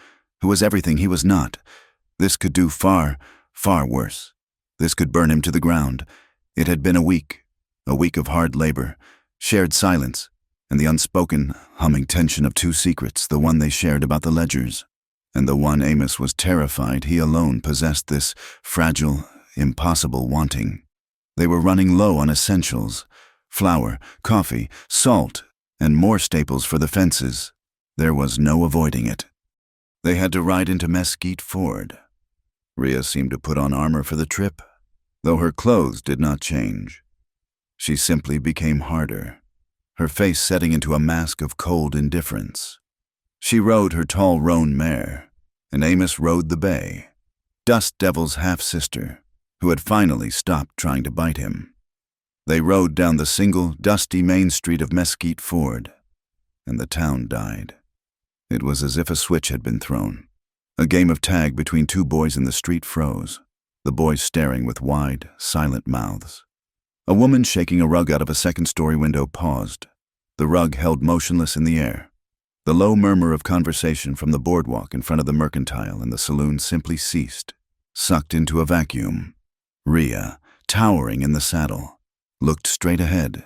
who was everything he was not. This could do far, far worse. This could burn him to the ground. It had been a week of hard labor, shared silence, and the unspoken, humming tension of two secrets, the one they shared about the ledgers, and the one Amos was terrified he alone possessed this fragile, impossible wanting. They were running low on essentials, flour, coffee, salt, and more staples for the fences. There was no avoiding it. They had to ride into Mesquite Ford. Rhea seemed to put on armor for the trip, though her clothes did not change. She simply became harder, her face setting into a mask of cold indifference. She rode her tall roan mare, and Amos rode the bay, Dust Devil's half-sister, who had finally stopped trying to bite him. They rode down the single, dusty main street of Mesquite Ford, and the town died. It was as if a switch had been thrown. A game of tag between two boys in the street froze, the boys staring with wide, silent mouths. A woman shaking a rug out of a second-story window paused, the rug held motionless in the air. The low murmur of conversation from the boardwalk in front of the Mercantile and the saloon simply ceased, sucked into a vacuum. Rhea, towering in the saddle, looked straight ahead,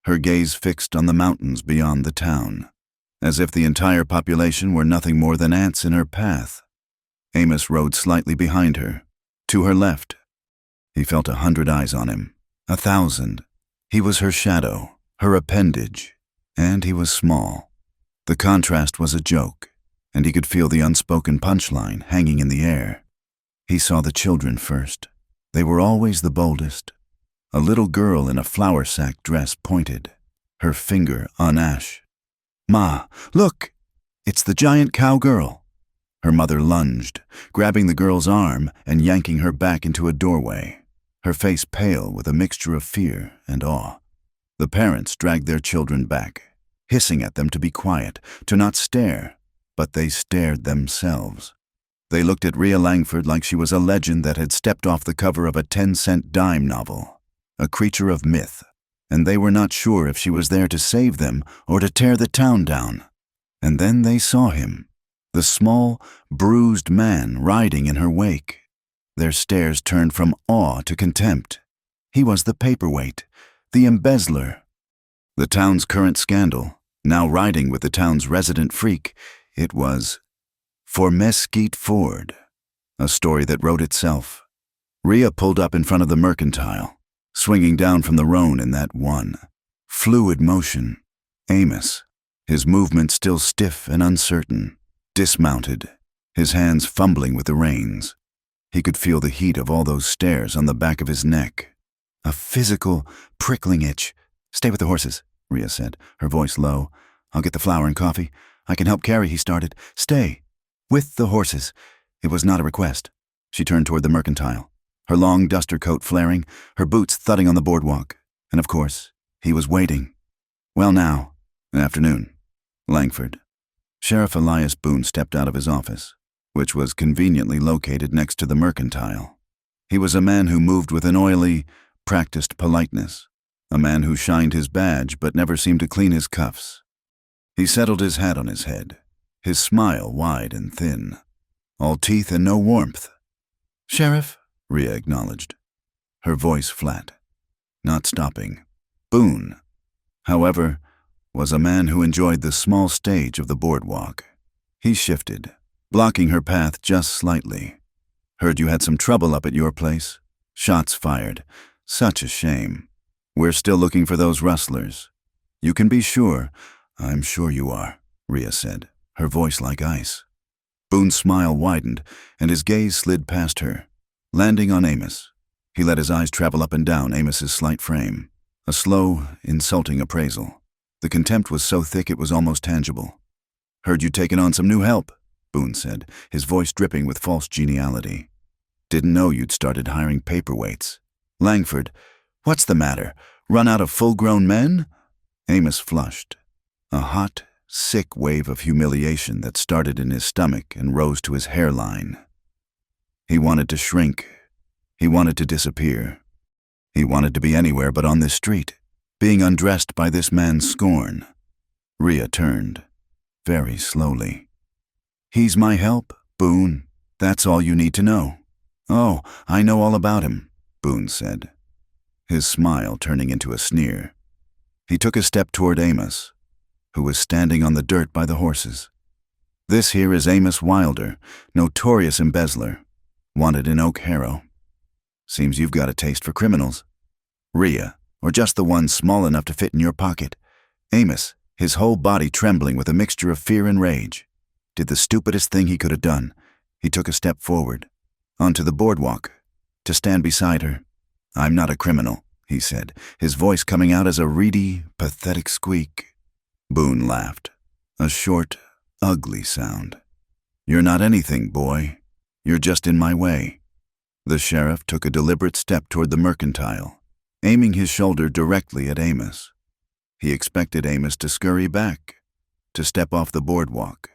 her gaze fixed on the mountains beyond the town, as if the entire population were nothing more than ants in her path. Amos rode slightly behind her, to her left. He felt 100 eyes on him, 1,000. He was her shadow, her appendage, and he was small. The contrast was a joke, and he could feel the unspoken punchline hanging in the air. He saw the children first. They were always the boldest. A little girl in a flour sack dress pointed, her finger on ash. "Ma, look! It's the giant cowgirl!" Her mother lunged, grabbing the girl's arm and yanking her back into a doorway, her face pale with a mixture of fear and awe. The parents dragged their children back, hissing at them to be quiet, to not stare, but they stared themselves. They looked at Rhea Langford like she was a legend that had stepped off the cover of a 10-cent dime novel, a creature of myth, and they were not sure if she was there to save them or to tear the town down. And then they saw him, the small, bruised man riding in her wake. Their stares turned from awe to contempt. He was the paperweight, the embezzler. The town's current scandal, now riding with the town's resident freak, it was for Mesquite Ford, a story that wrote itself. Rhea pulled up in front of the Mercantile, swinging down from the roan in that one fluid motion. Amos, his movement still stiff and uncertain, dismounted, his hands fumbling with the reins. He could feel the heat of all those stares on the back of his neck. A physical, prickling itch. "Stay with the horses," Rhea said, her voice low. "I'll get the flour and coffee. I can help carry," he started. "Stay. With the horses." It was not a request. She turned toward the mercantile, her long duster coat flaring, her boots thudding on the boardwalk. And of course, he was waiting. "Well now, afternoon. Langford." Sheriff Elias Boone stepped out of his office, which was conveniently located next to the mercantile. He was a man who moved with an oily, practiced politeness, a man who shined his badge but never seemed to clean his cuffs. He settled his hat on his head, his smile wide and thin, all teeth and no warmth. "Sheriff," Rhea acknowledged, her voice flat, not stopping. Boone, however, was a man who enjoyed the small stage of the boardwalk. He shifted, blocking her path just slightly. "Heard you had some trouble up at your place. Shots fired. Such a shame. We're still looking for those rustlers." "You can be sure." "I'm sure you are," Rhea said, her voice like ice. Boone's smile widened, and his gaze slid past her, landing on Amos. He let his eyes travel up and down Amos's slight frame, a slow, insulting appraisal. The contempt was so thick it was almost tangible. "Heard you'd taken on some new help," Boone said, his voice dripping with false geniality. "Didn't know you'd started hiring paperweights." "Langford, what's the matter? Run out of full-grown men?" Amos flushed. A hot, sick wave of humiliation that started in his stomach and rose to his hairline. He wanted to shrink. He wanted to disappear. He wanted to be anywhere but on this street, being undressed by this man's scorn. Rhea turned, very slowly. "He's my help, Boone. That's all you need to know." "Oh, I know all about him," Boone said, his smile turning into a sneer. He took a step toward Amos, who was standing on the dirt by the horses. "This here is Amos Wilder, notorious embezzler, wanted in Oak Harrow. Seems you've got a taste for criminals. Rhea, or just the one small enough to fit in your pocket." Amos, his whole body trembling with a mixture of fear and rage, did the stupidest thing he could have done. He took a step forward, onto the boardwalk, to stand beside her. "I'm not a criminal," he said, his voice coming out as a reedy, pathetic squeak. Boone laughed, a short, ugly sound. "You're not anything, boy. You're just in my way." The sheriff took a deliberate step toward the mercantile, aiming his shoulder directly at Amos. He expected Amos to scurry back, to step off the boardwalk.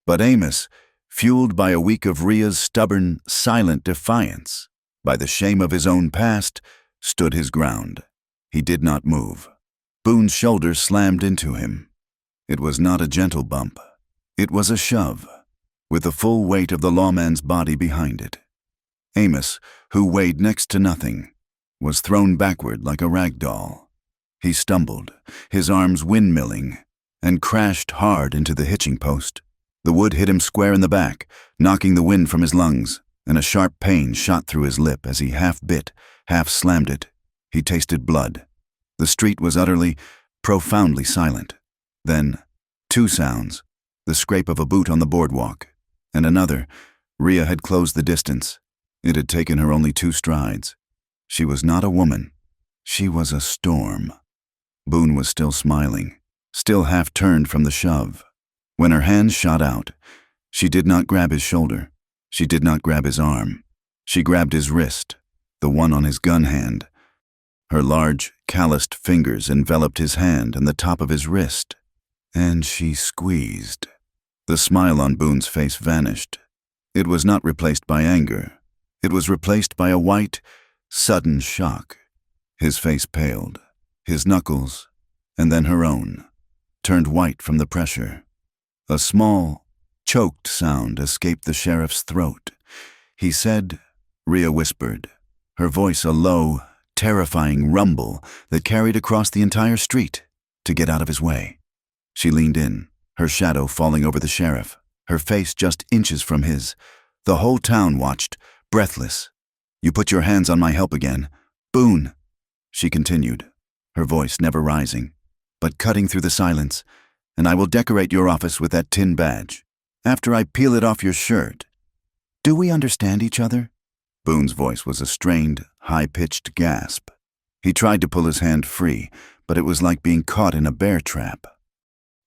But Amos, fueled by a week of Rhea's stubborn, silent defiance, by the shame of his own past, stood his ground. He did not move. Boone's shoulder slammed into him. It was not a gentle bump. It was a shove, with the full weight of the lawman's body behind it. Amos, who weighed next to nothing, was thrown backward like a rag doll. He stumbled, his arms windmilling, and crashed hard into the hitching post. The wood hit him square in the back, knocking the wind from his lungs, and a sharp pain shot through his lip as he half bit, half slammed it. He tasted blood. The street was utterly, profoundly silent. Then, two sounds, the scrape of a boot on the boardwalk, and another. Rhea had closed the distance. It had taken her only 2 strides. She was not a woman. She was a storm. Boone was still smiling, still half turned from the shove. When her hands shot out, she did not grab his shoulder. She did not grab his arm. She grabbed his wrist, the one on his gun hand. Her large, calloused fingers enveloped his hand and the top of his wrist, and she squeezed. The smile on Boone's face vanished. It was not replaced by anger. It was replaced by a white, sudden shock. His face paled, his knuckles, and then her own, turned white from the pressure. A small, choked sound escaped the sheriff's throat. "He said," Rhea whispered, her voice a low, terrifying rumble that carried across the entire street, "to get out of his way." She leaned in, her shadow falling over the sheriff, her face just inches from his. The whole town watched, breathless. "You put your hands on my help again. Boone," she continued, her voice never rising, but cutting through the silence, and I will decorate your office with that tin badge. After I peel it off your shirt. Do we understand each other?" Boone's voice was a strained, high-pitched gasp. He tried to pull his hand free, but it was like being caught in a bear trap.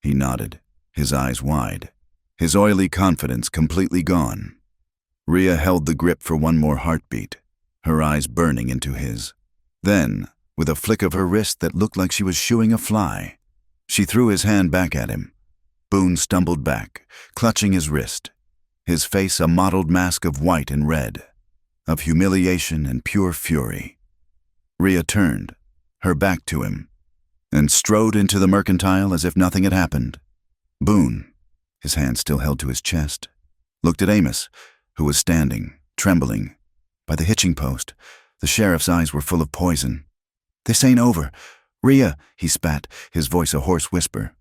He nodded, his eyes wide, his oily confidence completely gone. Rhea held the grip for one more heartbeat, her eyes burning into his. Then, with a flick of her wrist that looked like she was shooing a fly, she threw his hand back at him. Boone stumbled back, clutching his wrist, his face a mottled mask of white and red, of humiliation and pure fury. Rhea turned, her back to him, and strode into the mercantile as if nothing had happened. Boone, his hand still held to his chest, looked at Amos, who was standing, trembling, by the hitching post. The sheriff's eyes were full of poison. "This ain't over. Rhea," he spat, his voice a hoarse whisper,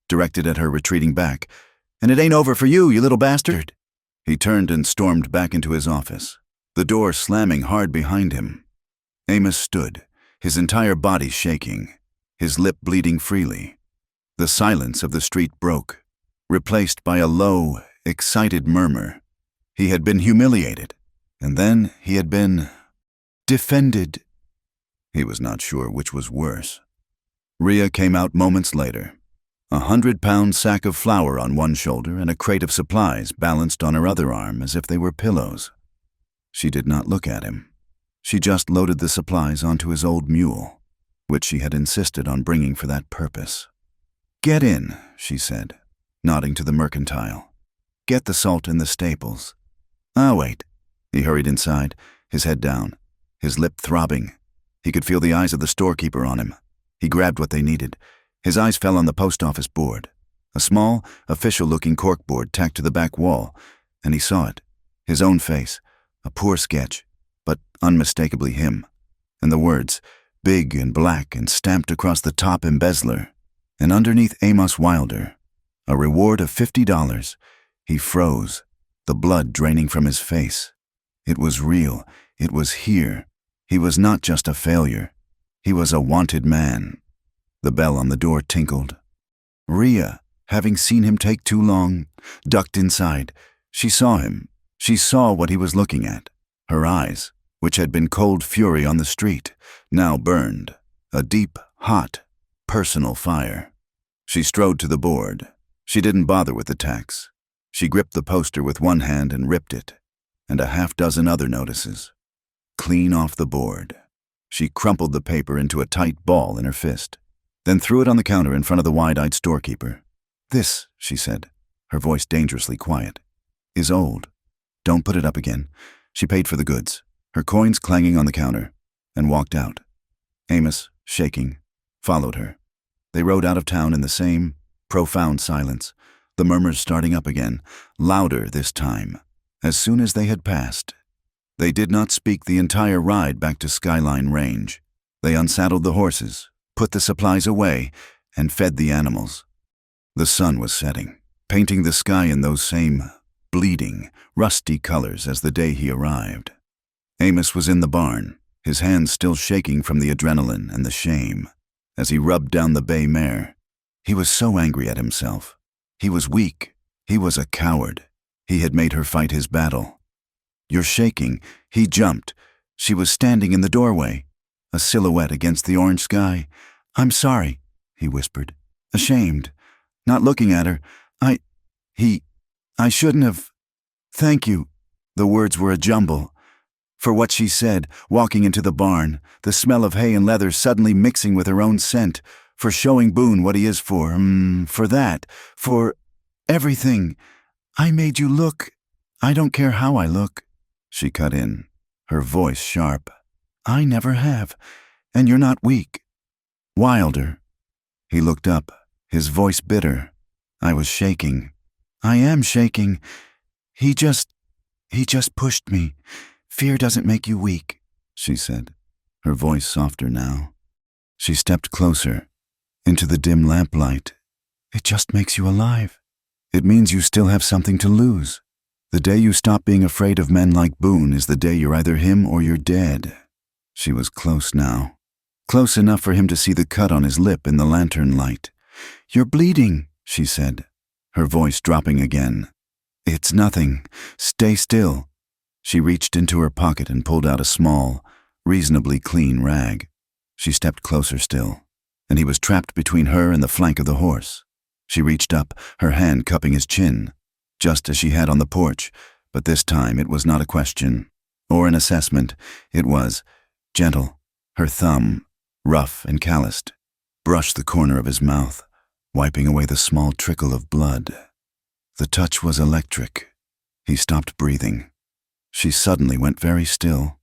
directed at her retreating back. "And it ain't over for you, you little bastard." He turned and stormed back into his office, the door slamming hard behind him. Amos stood, his entire body shaking, his lip bleeding freely. The silence of the street broke, replaced by a low, excited murmur. He had been humiliated, and then he had been defended. He was not sure which was worse. Rhea came out moments later, a 100-pound sack of flour on one shoulder and a crate of supplies balanced on her other arm as if they were pillows. She did not look at him. She just loaded the supplies onto his old mule, which she had insisted on bringing for that purpose. "Get in," she said, nodding to the mercantile. "Get the salt and the staples." "I'll wait." He hurried inside, his head down, his lip throbbing. He could feel the eyes of the storekeeper on him. He grabbed what they needed. His eyes fell on the post office board, a small, official-looking corkboard tacked to the back wall, and he saw it, his own face, a poor sketch, but unmistakably him, and the words, big and black and stamped across the top embezzler, and underneath Amos Wilder, a reward of $50. He froze, the blood draining from his face. It was real. It was here. He was not just a failure. He was a wanted man. The bell on the door tinkled. Rhea, having seen him take too long, ducked inside. She saw him. She saw what he was looking at. Her eyes, which had been cold fury on the street, now burned, a deep, hot, personal fire. She strode to the board. She didn't bother with the tacks. She gripped the poster with one hand and ripped it, and a half-dozen other notices. Clean off the board. She crumpled the paper into a tight ball in her fist, then threw it on the counter in front of the wide-eyed storekeeper. "This," she said, her voice dangerously quiet, "is old. Don't put it up again." She paid for the goods, her coins clanging on the counter, and walked out. Amos, shaking, followed her. They rode out of town in the same profound silence, the murmurs starting up again, louder this time, as soon as they had passed. They did not speak the entire ride back to Skyline Range. They unsaddled the horses, put the supplies away, and fed the animals. The sun was setting, painting the sky in those same bleeding, rusty colors as the day he arrived. Amos was in the barn, his hands still shaking from the adrenaline and the shame, as he rubbed down the bay mare. He was so angry at himself. He was weak. He was a coward. He had made her fight his battle. "You're shaking." He jumped. She was standing in the doorway, a silhouette against the orange sky. "I'm sorry," he whispered, ashamed, not looking at her. I shouldn't have. Thank you." The words were a jumble. For what she said, walking into the barn, the smell of hay and leather suddenly mixing with her own scent, for showing Boone what he is for that, for everything. "I made you look. I don't care how I look," she cut in, her voice sharp. "I never have, and you're not weak." "Wilder." He looked up, his voice bitter. "I was shaking. I am shaking. He just pushed me. Fear doesn't make you weak," she said, her voice softer now. She stepped closer, into the dim lamplight. "It just makes you alive. It means you still have something to lose. The day you stop being afraid of men like Boone is the day you're either him or you're dead." She was close now, close enough for him to see the cut on his lip in the lantern light. "You're bleeding," she said, her voice dropping again. It's nothing. Stay still. She reached into her pocket and pulled out a small, reasonably clean rag. She stepped closer still, and he was trapped between her and the flank of the horse. She reached up, her hand cupping his chin, just as she had on the porch, but this time it was not a question or an assessment. It was gentle. Her thumb, rough and calloused, brushed the corner of his mouth, wiping away the small trickle of blood. The touch was electric. He stopped breathing. She suddenly went very still.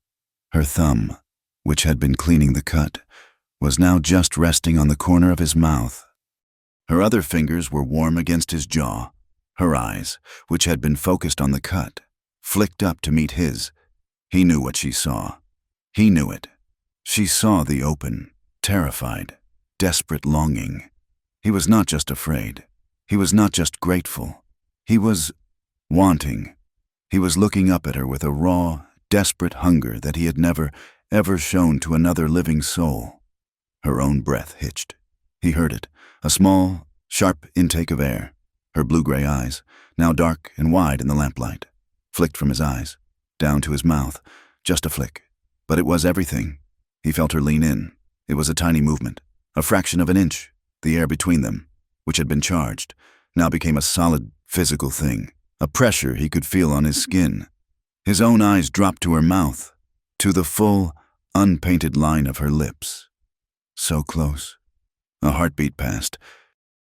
Her thumb, which had been cleaning the cut, was now just resting on the corner of his mouth. Her other fingers were warm against his jaw. Her eyes, which had been focused on the cut, flicked up to meet his. He knew what she saw. He knew it. She saw the open, terrified, desperate longing. He was not just afraid. He was not just grateful. He was wanting. He was looking up at her with a raw, desperate hunger that he had never, ever shown to another living soul. Her own breath hitched. He heard it, a small, sharp intake of air. Her blue-gray eyes, now dark and wide in the lamplight, flicked from his eyes, down to his mouth, just a flick. But it was everything. He felt her lean in. It was a tiny movement, a fraction of an inch. The air between them, which had been charged, now became a solid, physical thing, a pressure he could feel on his skin. His own eyes dropped to her mouth, to the full, unpainted line of her lips. So close. A heartbeat passed.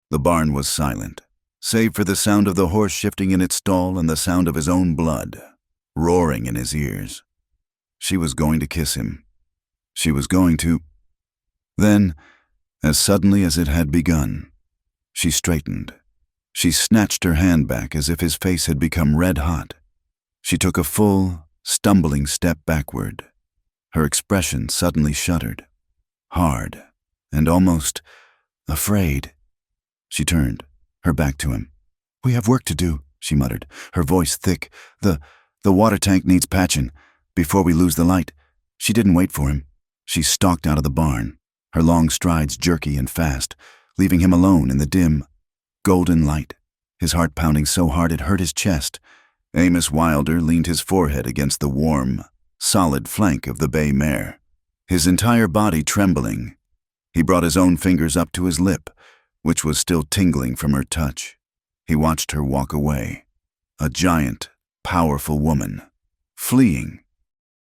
The barn was silent, save for the sound of the horse shifting in its stall and the sound of his own blood, roaring in his ears. She was going to kiss him. She was going to... Then, as suddenly as it had begun, she straightened. She snatched her hand back as if his face had become red hot. She took a full, stumbling step backward. Her expression suddenly shuddered, hard and almost afraid. She turned, her back to him. "We have work to do," she muttered, her voice thick. The water tank needs patchin' before we lose the light." She didn't wait for him. She stalked out of the barn, her long strides jerky and fast, leaving him alone in the dim, golden light, his heart pounding so hard it hurt his chest. Amos Wilder leaned his forehead against the warm, solid flank of the bay mare, his entire body trembling. He brought his own fingers up to his lip, which was still tingling from her touch. He watched her walk away, a giant, powerful woman, fleeing,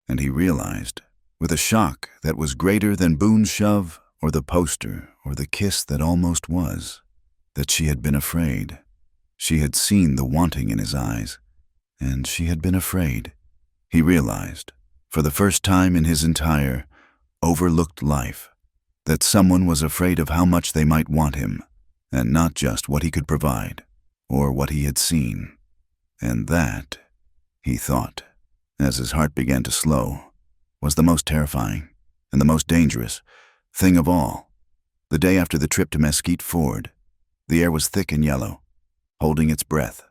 and he realized, with a shock that was greater than Boone's shove or the poster or the kiss that almost was, that she had been afraid. She had seen the wanting in his eyes, and she had been afraid. He realized, for the first time in his entire, overlooked life, that someone was afraid of how much they might want him, and not just what he could provide, or what he had seen. And that, he thought, as his heart began to slow, was the most terrifying and the most dangerous thing of all. The day after the trip to Mesquite Ford, the air was thick and yellow, holding its breath.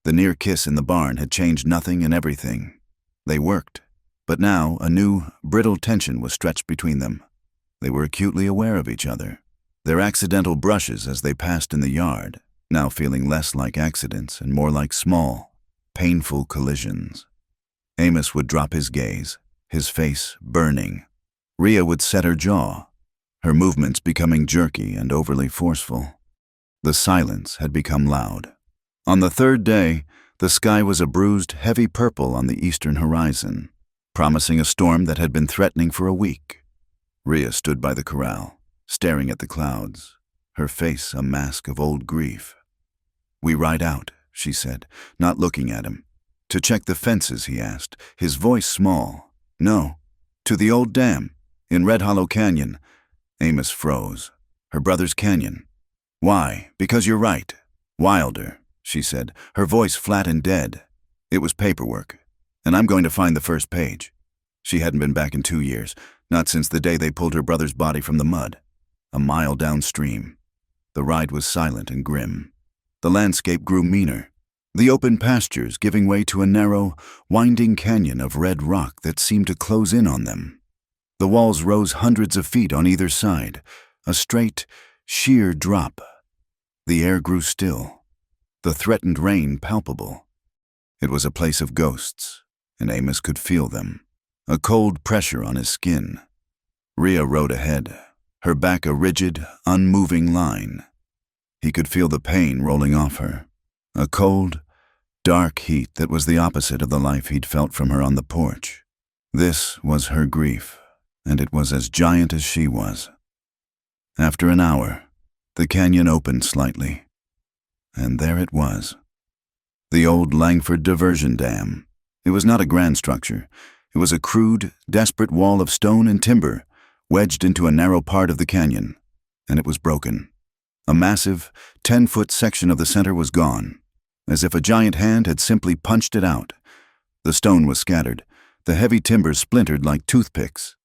The near kiss in the barn had changed nothing and everything. They worked, but now a new, brittle tension was stretched between them. They were acutely aware of each other, their accidental brushes as they passed in the yard, now feeling less like accidents and more like small, painful collisions. Amos would drop his gaze, his face burning. Rhea would set her jaw, her movements becoming jerky and overly forceful. The silence had become loud. On the third day, the sky was a bruised, heavy purple on the eastern horizon, promising a storm that had been threatening for a week. Rhea stood by the corral, staring at the clouds, her face a mask of old grief. "We ride out," she said, not looking at him. "To check the fences," he asked, his voice small. "No, to the old dam, in Red Hollow Canyon." Amos froze. "Her brother's canyon." "Why? Because you're right. Wilder," she said, her voice flat and dead. "It was paperwork, and I'm going to find the first page." She hadn't been back in 2 years, not since the day they pulled her brother's body from the mud. A mile downstream. The ride was silent and grim. The landscape grew meaner, the open pastures giving way to a narrow, winding canyon of red rock that seemed to close in on them. The walls rose hundreds of feet on either side, a straight, sheer drop. The air grew still, the threatened rain palpable. It was a place of ghosts, and Amos could feel them, a cold pressure on his skin. Rhea rode ahead, her back a rigid, unmoving line. He could feel the pain rolling off her, a cold, dark heat that was the opposite of the life he'd felt from her on the porch. This was her grief, and it was as giant as she was. After an hour, the canyon opened slightly, and there it was. The old Langford Diversion Dam. It was not a grand structure. It was a crude, desperate wall of stone and timber, wedged into a narrow part of the canyon, and it was broken. A massive, 10-foot section of the center was gone, as if a giant hand had simply punched it out. The stone was scattered, the heavy timbers splintered like toothpicks.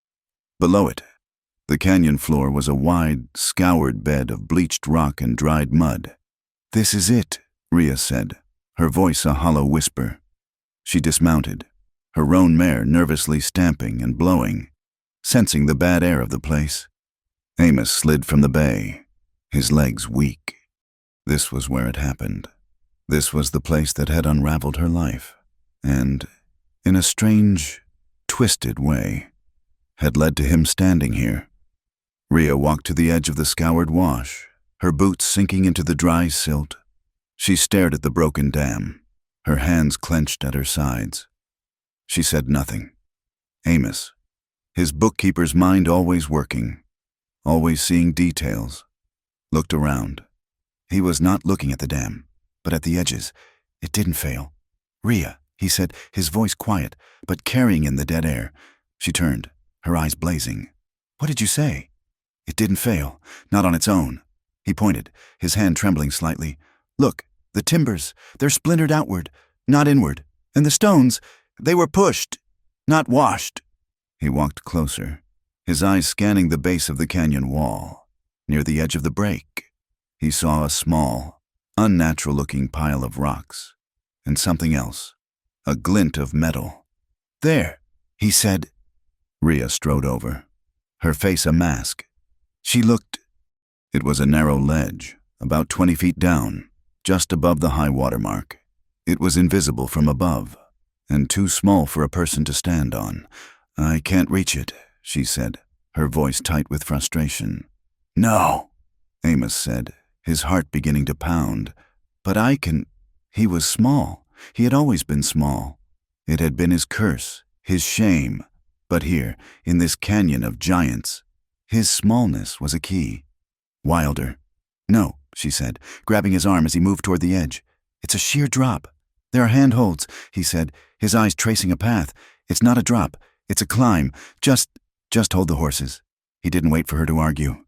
Below it, the canyon floor was a wide, scoured bed of bleached rock and dried mud. "This is it," Rhea said, her voice a hollow whisper. She dismounted, her roan mare nervously stamping and blowing, sensing the bad air of the place. Amos slid from the bay, his legs weak. This was where it happened. This was the place that had unraveled her life, and, in a strange, twisted way, had led to him standing here. Rhea walked to the edge of the scoured wash, her boots sinking into the dry silt. She stared at the broken dam, her hands clenched at her sides. She said nothing. Amos, his bookkeeper's mind always working, always seeing details, looked around. He was not looking at the dam, but at the edges. It didn't fail. "Rhea," he said, his voice quiet, but carrying in the dead air. She turned, her eyes blazing. "What did you say?" "It didn't fail, not on its own." He pointed, his hand trembling slightly. "Look, the timbers, they're splintered outward, not inward. And the stones, they were pushed, not washed." He walked closer, his eyes scanning the base of the canyon wall. Near the edge of the break, he saw a small, unnatural-looking pile of rocks, and something else, a glint of metal. "There," he said. Rhea strode over, her face a mask. She looked. It was a narrow ledge, about 20 feet down, just above the high water mark. It was invisible from above, and too small for a person to stand on. "I can't reach it," she said, her voice tight with frustration. "No," Amos said, his heart beginning to pound. "But I can." He was small. He had always been small. It had been his curse, his shame. But here, in this canyon of giants, his smallness was a key. "Wilder." "No," she said, grabbing his arm as he moved toward the edge. "It's a sheer drop. There are handholds," he said, his eyes tracing a path. "It's not a drop. It's a climb. Just hold the horses." He didn't wait for her to argue.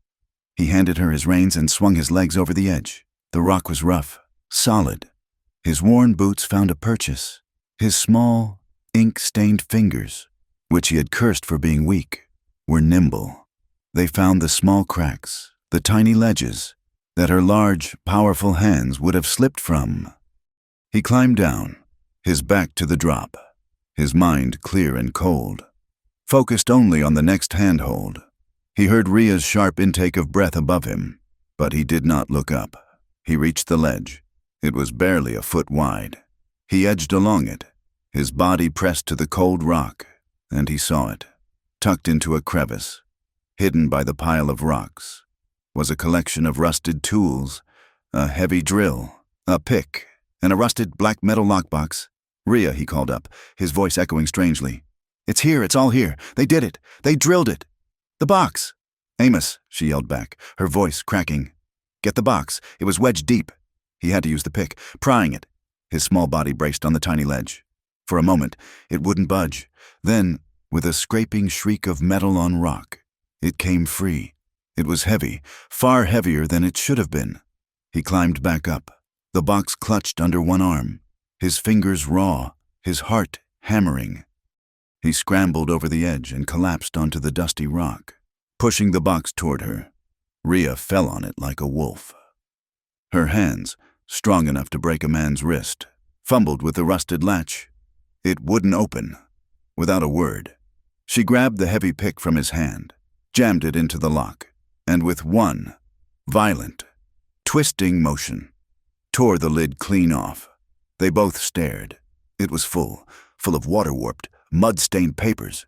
He handed her his reins and swung his legs over the edge. The rock was rough, solid. His worn boots found a purchase. His small, ink-stained fingers, which he had cursed for being weak, were nimble. They found the small cracks, the tiny ledges, that her large, powerful hands would have slipped from. He climbed down, his back to the drop, his mind clear and cold, focused only on the next handhold. He heard Rhea's sharp intake of breath above him, but he did not look up. He reached the ledge. It was barely a foot wide. He edged along it, his body pressed to the cold rock, and he saw it. Tucked into a crevice, hidden by the pile of rocks, was a collection of rusted tools, a heavy drill, a pick, and a rusted black metal lockbox. "Rhea," he called up, his voice echoing strangely. "It's here, it's all here. They did it. They drilled it. The box." "Amos," she yelled back, her voice cracking. "Get the box. It was wedged deep." He had to use the pick, prying it. His small body braced on the tiny ledge. For a moment, it wouldn't budge. Then, with a scraping shriek of metal on rock, it came free. It was heavy, far heavier than it should have been. He climbed back up, the box clutched under one arm, his fingers raw, his heart hammering. He scrambled over the edge and collapsed onto the dusty rock, pushing the box toward her. Rhea fell on it like a wolf. Her hands, strong enough to break a man's wrist, fumbled with the rusted latch. It wouldn't open. Without a word, she grabbed the heavy pick from his hand, jammed it into the lock, and with one violent, twisting motion, tore the lid clean off. They both stared. It was full of water-warped, mud-stained papers.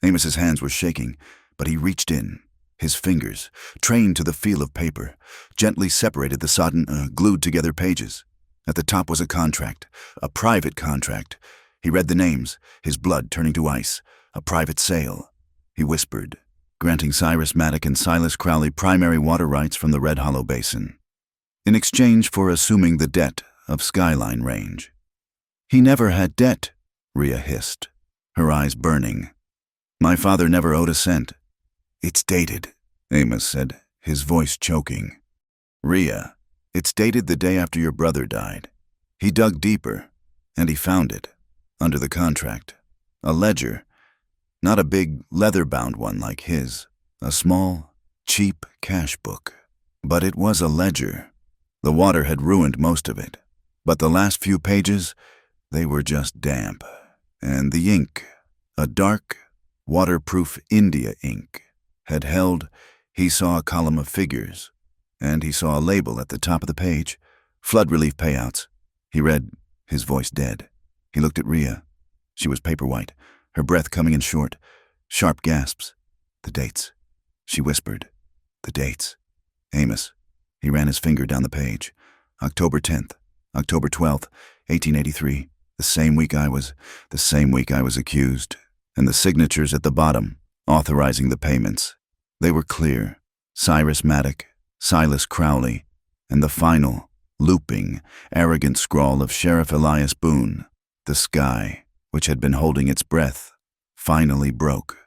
Amos's hands were shaking, but he reached in. His fingers, trained to the feel of paper, gently separated the sodden, glued-together pages. At the top was a contract, a private contract. He read the names, his blood turning to ice. A private sale. He whispered, granting Cyrus Maddock and Silas Crowley primary water rights from the Red Hollow Basin, in exchange for assuming the debt of Skyline Range. "He never had debt," Rhea hissed, her eyes burning. "My father never owed a cent." "It's dated," Amos said, his voice choking. "Rhea, it's dated the day after your brother died. He dug deeper, and he found it, under the contract. A ledger, not a big leather-bound one like his, a small, cheap cash book. But it was a ledger. The water had ruined most of it, but the last few pages, they were just damp. And the ink, a dark, waterproof India ink, had held. He saw a column of figures, and he saw a label at the top of the page, flood relief payouts. He read, his voice dead. He looked at Rhea. She was paper white, her breath coming in short, sharp gasps. "The dates," she whispered. "The dates." "Amos." He ran his finger down the page. "October 10th, October 12th, 1883. The same week I was accused. And the signatures at the bottom, authorizing the payments. They were clear. Cyrus Maddock, Silas Crowley, and the final, looping, arrogant scrawl of Sheriff Elias Boone. The sky, which had been holding its breath, finally broke.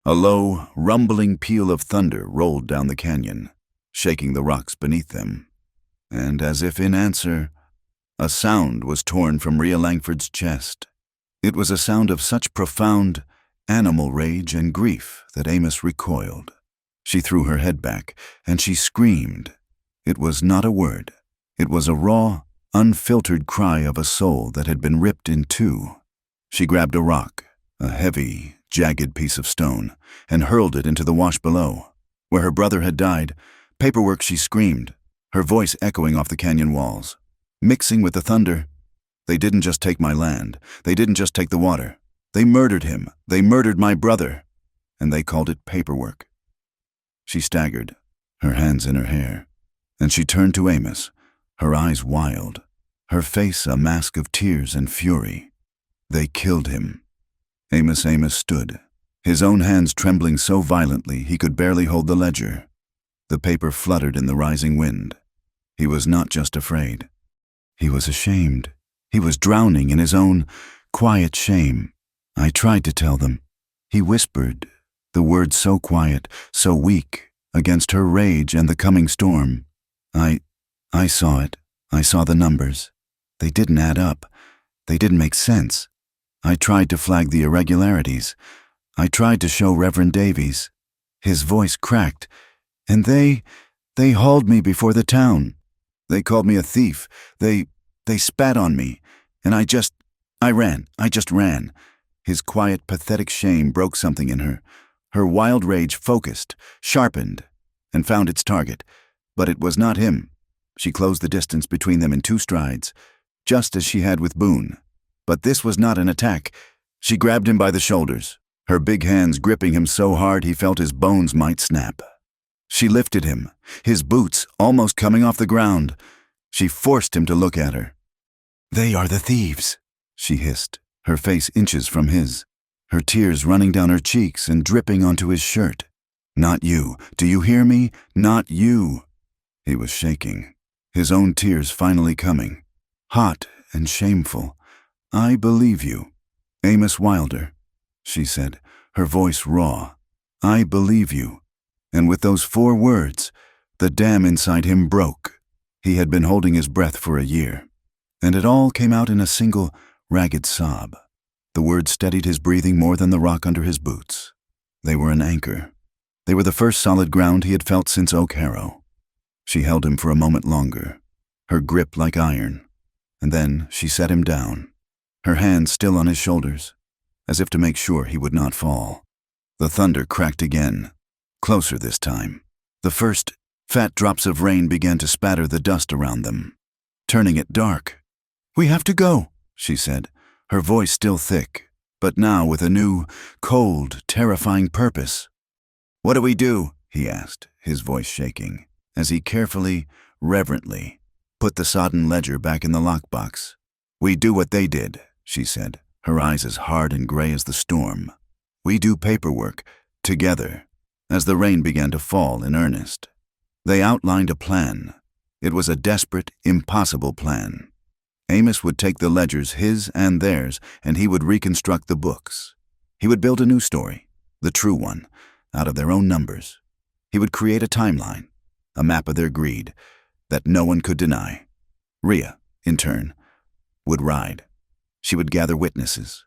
A low, rumbling peal of thunder rolled down the canyon, shaking the rocks beneath them. And as if in answer, a sound was torn from Rhea Langford's chest. It was a sound of such profound, animal rage and grief that Amos recoiled. She threw her head back, and she screamed. It was not a word. It was a raw, unfiltered cry of a soul that had been ripped in two. She grabbed a rock, a heavy, jagged piece of stone, and hurled it into the wash below. Where her brother had died, paperwork, she screamed, her voice echoing off the canyon walls. Mixing with the thunder, "They didn't just take my land. They didn't just take the water. They murdered him. They murdered my brother. And they called it paperwork." She staggered, her hands in her hair, and she turned to Amos, her eyes wild, her face a mask of tears and fury. "They killed him." Amos stood, his own hands trembling so violently he could barely hold the ledger. The paper fluttered in the rising wind. He was not just afraid. He was ashamed. He was drowning in his own quiet shame. "I tried to tell them," he whispered, the words so quiet, so weak, against her rage and the coming storm. I saw it. I saw the numbers. They didn't add up. They didn't make sense. I tried to flag the irregularities. I tried to show Reverend Davies." His voice cracked. "And they hauled me before the town. They called me a thief. They spat on me. And I just ran. His quiet, pathetic shame broke something in her. Her wild rage focused, sharpened, and found its target. But it was not him. She closed the distance between them in 2 strides, just as she had with Boone. But this was not an attack. She grabbed him by the shoulders, her big hands gripping him so hard he felt his bones might snap. She lifted him, his boots almost coming off the ground. She forced him to look at her. "They are the thieves," she hissed, her face inches from his, her tears running down her cheeks and dripping onto his shirt. "Not you. Do you hear me? Not you." He was shaking, his own tears finally coming, hot and shameful. "I believe you. Amos Wilder," she said, her voice raw. "I believe you." And with those 4 words, the dam inside him broke. He had been holding his breath for a year, and it all came out in a single, ragged sob. The words steadied his breathing more than the rock under his boots. They were an anchor. They were the first solid ground he had felt since Oak Harrow. She held him for a moment longer, her grip like iron, and then she set him down, her hands still on his shoulders, as if to make sure he would not fall. The thunder cracked again, closer this time. The first Fat drops of rain began to spatter the dust around them, turning it dark. "We have to go," she said, her voice still thick, but now with a new, cold, terrifying purpose. "What do we do?" he asked, his voice shaking, as he carefully, reverently, put the sodden ledger back in the lockbox. "We do what they did," she said, her eyes as hard and gray as the storm. "We do paperwork, together." As the rain began to fall in earnest, they outlined a plan. It was a desperate, impossible plan. Amos would take the ledgers, his and theirs, and he would reconstruct the books. He would build a new story, the true one, out of their own numbers. He would create a timeline, a map of their greed that no one could deny. Rhea, in turn, would ride. She would gather witnesses.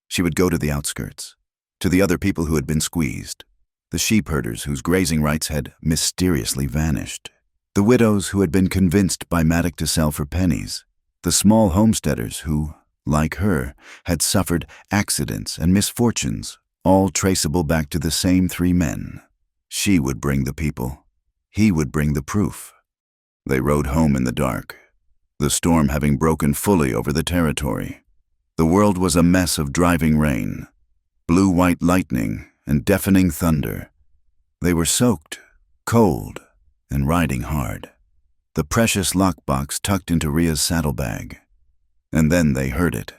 She would go to the outskirts, to the other people who had been squeezed, the sheep herders whose grazing rights had mysteriously vanished, the widows who had been convinced by Maddock to sell for pennies, the small homesteaders who, like her, had suffered accidents and misfortunes, all traceable back to the same three men. She would bring the people. He would bring the proof. They rode home in the dark, the storm having broken fully over the territory. The world was a mess of driving rain, blue-white lightning, and deafening thunder. They were soaked, cold, and riding hard, the precious lockbox tucked into Rhea's saddlebag. And then they heard it,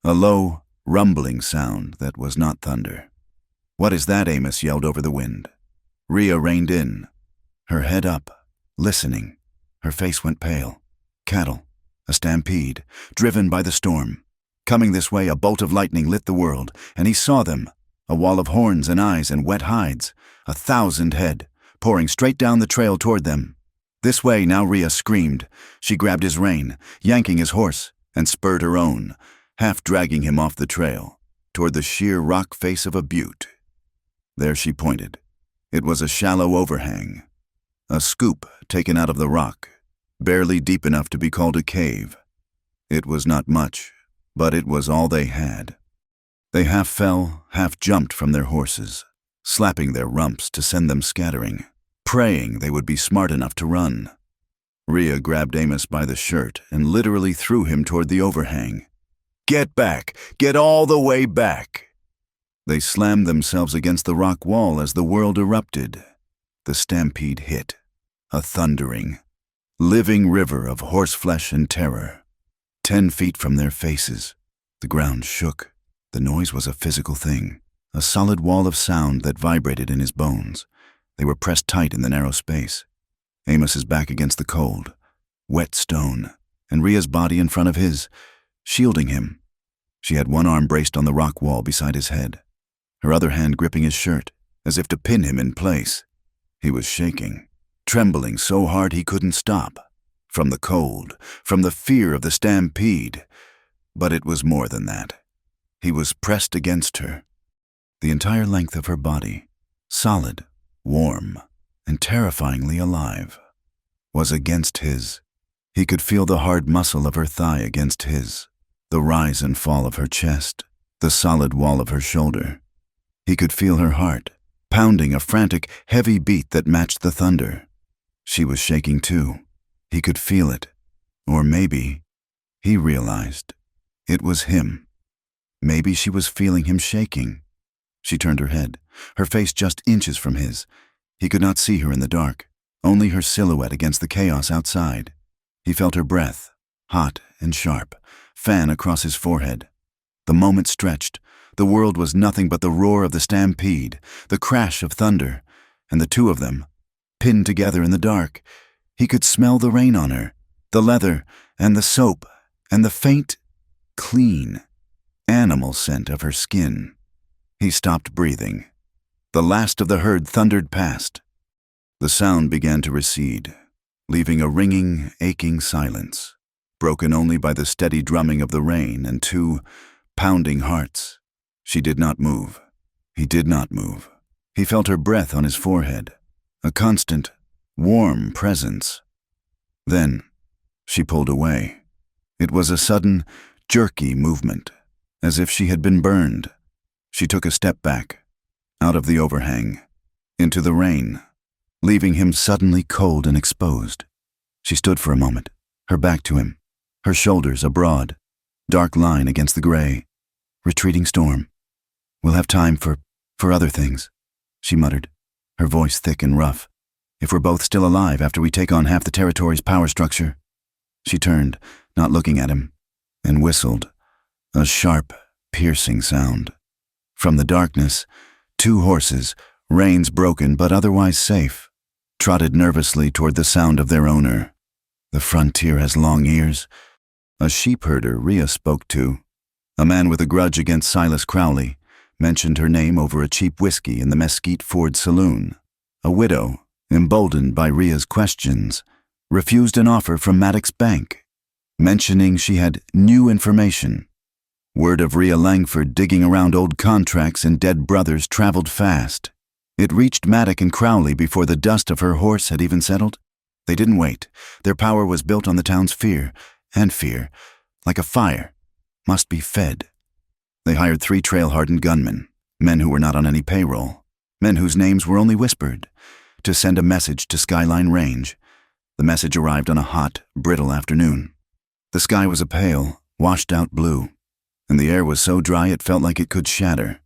a low, rumbling sound that was not thunder. "What is that?" Amos yelled over the wind. Rhea reined in, her head up, listening. Her face went pale. Cattle, a stampede, driven by the storm. Coming this way, a bolt of lightning lit the world, and he saw them, a wall of horns and eyes and wet hides, 1,000 head, pouring straight down the trail toward them. "This way now," Rhea screamed. She grabbed his rein, yanking his horse, and spurred her own, half dragging him off the trail, toward the sheer rock face of a butte. There she pointed. It was a shallow overhang, a scoop taken out of the rock, barely deep enough to be called a cave. It was not much, but it was all they had. They half fell, half jumped from their horses, slapping their rumps to send them scattering, praying they would be smart enough to run. Rhea grabbed Amos by the shirt and literally threw him toward the overhang. "Get back! Get all the way back!" They slammed themselves against the rock wall as the world erupted. The stampede hit, a thundering, living river of horseflesh and terror. 10 feet from their faces, the ground shook. The noise was a physical thing, a solid wall of sound that vibrated in his bones. They were pressed tight in the narrow space. Amos's back against the cold, wet stone, and Rhea's body in front of his, shielding him. She had one arm braced on the rock wall beside his head, her other hand gripping his shirt, as if to pin him in place. He was shaking, trembling so hard he couldn't stop, from the cold, from the fear of the stampede. But it was more than that. He was pressed against her. The entire length of her body, solid, warm, and terrifyingly alive, was against his. He could feel the hard muscle of her thigh against his, the rise and fall of her chest, the solid wall of her shoulder. He could feel her heart, pounding a frantic, heavy beat that matched the thunder. She was shaking too. He could feel it. Or maybe, he realized, it was him. Maybe she was feeling him shaking. She turned her head, her face just inches from his. He could not see her in the dark, only her silhouette against the chaos outside. He felt her breath, hot and sharp, fan across his forehead. The moment stretched. The world was nothing but the roar of the stampede, the crash of thunder, and the two of them, pinned together in the dark. He could smell the rain on her, the leather, and the soap, and the faint, clean, animal scent of her skin. He stopped breathing. The last of the herd thundered past. The sound began to recede, leaving a ringing, aching silence, broken only by the steady drumming of the rain and 2 pounding hearts. She did not move. He did not move. He felt her breath on his forehead, a constant, warm presence. Then, she pulled away. It was a sudden, jerky movement, as if she had been burned. She took a step back, out of the overhang, into the rain, leaving him suddenly cold and exposed. She stood for a moment, her back to him, her shoulders a broad, dark line against the gray. Retreating storm. We'll have time for other things, she muttered, her voice thick and rough. If we're both still alive after we take on half the territory's power structure. She turned, not looking at him, and whistled, a sharp, piercing sound. From the darkness, two horses, reins broken but otherwise safe, trotted nervously toward the sound of their owner. The frontier has long ears. A sheepherder Rhea spoke to, a man with a grudge against Silas Crowley, mentioned her name over a cheap whiskey in the Mesquite Ford saloon. A widow, emboldened by Rhea's questions, refused an offer from Maddox Bank, mentioning she had new information. Word of Rhea Langford digging around old contracts and dead brothers traveled fast. It reached Maddox and Crowley before the dust of her horse had even settled. They didn't wait. Their power was built on the town's fear, and fear, like a fire, must be fed. They hired 3 trail-hardened gunmen, men who were not on any payroll, men whose names were only whispered, to send a message to Skyline Range. The message arrived on a hot, brittle afternoon. The sky was a pale, washed-out blue, and the air was so dry it felt like it could shatter.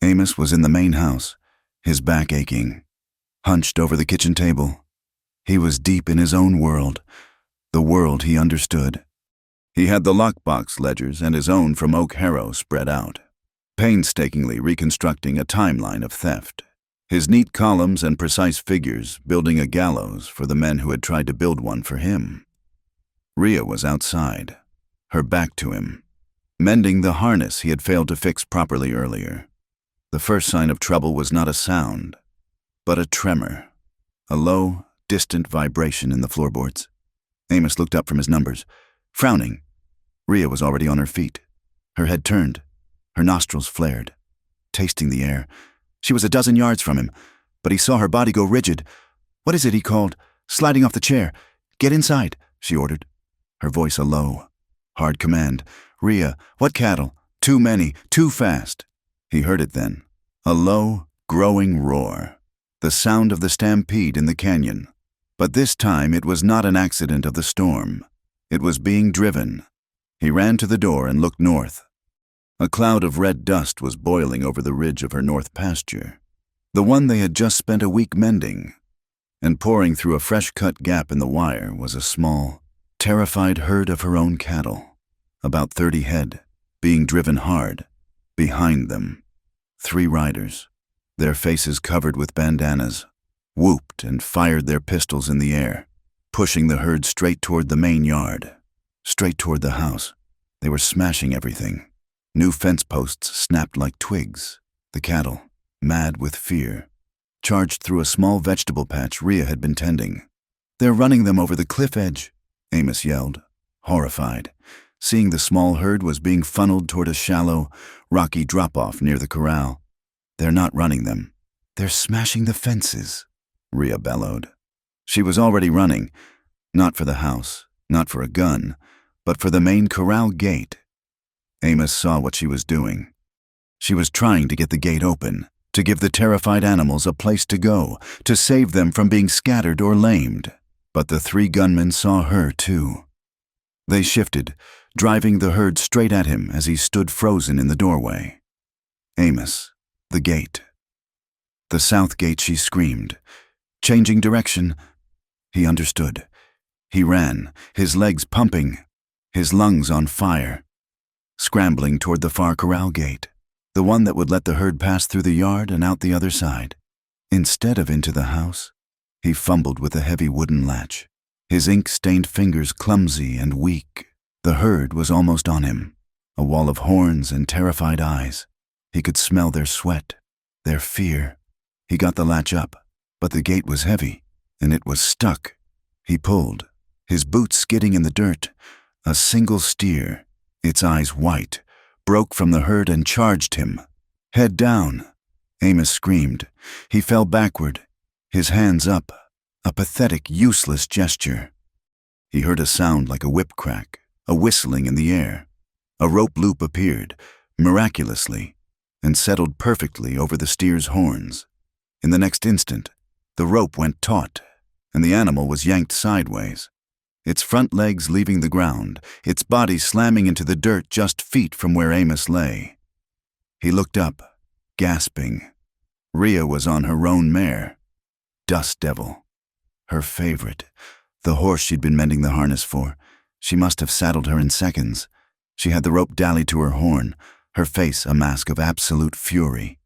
Amos was in the main house, his back aching, hunched over the kitchen table. He was deep in his own world, the world he understood. He had the lockbox ledgers and his own from Oak Harrow spread out, painstakingly reconstructing a timeline of theft. His neat columns and precise figures building a gallows for the men who had tried to build one for him. Rhea was outside, her back to him, mending the harness he had failed to fix properly earlier. The first sign of trouble was not a sound, but a tremor, a low, distant vibration in the floorboards. Amos looked up from his numbers, frowning. Rhea was already on her feet, her head turned, her nostrils flared, tasting the air. She was a dozen yards from him, but he saw her body go rigid. "What is it?" he called, sliding off the chair. "Get inside," she ordered, her voice a low, hard command. "Rhea, what cattle? Too many, too fast." He heard it then, a low, growing roar, the sound of the stampede in the canyon. But this time it was not an accident of the storm. It was being driven. He ran to the door and looked north. A cloud of red dust was boiling over the ridge of her north pasture, the one they had just spent a week mending, and pouring through a fresh-cut gap in the wire was a small, terrified herd of her own cattle, about 30 head, being driven hard. Behind them, 3 riders, their faces covered with bandanas, whooped and fired their pistols in the air, pushing the herd straight toward the main yard, straight toward the house. They were smashing everything. New fence posts snapped like twigs. The cattle, mad with fear, charged through a small vegetable patch Rhea had been tending. "They're running them over the cliff edge," Amos yelled, horrified, seeing the small herd was being funneled toward a shallow, rocky drop-off near the corral. "They're not running them. They're smashing the fences," Rhea bellowed. She was already running, not for the house, not for a gun, but for the main corral gate. Amos saw what she was doing. She was trying to get the gate open, to give the terrified animals a place to go, to save them from being scattered or lamed. But the 3 gunmen saw her, too. They shifted, driving the herd straight at him as he stood frozen in the doorway. "Amos, the gate." "The south gate," she screamed. Changing direction. He understood. He ran, his legs pumping, his lungs on fire, scrambling toward the far corral gate, the one that would let the herd pass through the yard and out the other side. Instead of into the house, he fumbled with a heavy wooden latch, his ink-stained fingers clumsy and weak. The herd was almost on him, a wall of horns and terrified eyes. He could smell their sweat, their fear. He got the latch up, but the gate was heavy, and it was stuck. He pulled, his boots skidding in the dirt. A single steer, its eyes white, broke from the herd and charged him. "Head down!" Amos screamed. He fell backward, his hands up, a pathetic, useless gesture. He heard a sound like a whip crack, a whistling in the air. A rope loop appeared, miraculously, and settled perfectly over the steer's horns. In the next instant, The rope went taut, and the animal was yanked sideways, its front legs leaving the ground, its body slamming into the dirt just feet from where Amos lay. He looked up, gasping. Rhea was on her roan mare, Dust Devil, her favorite, the horse she'd been mending the harness for. She must have saddled her in seconds. She had the rope dallied to her horn, her face a mask of absolute fury,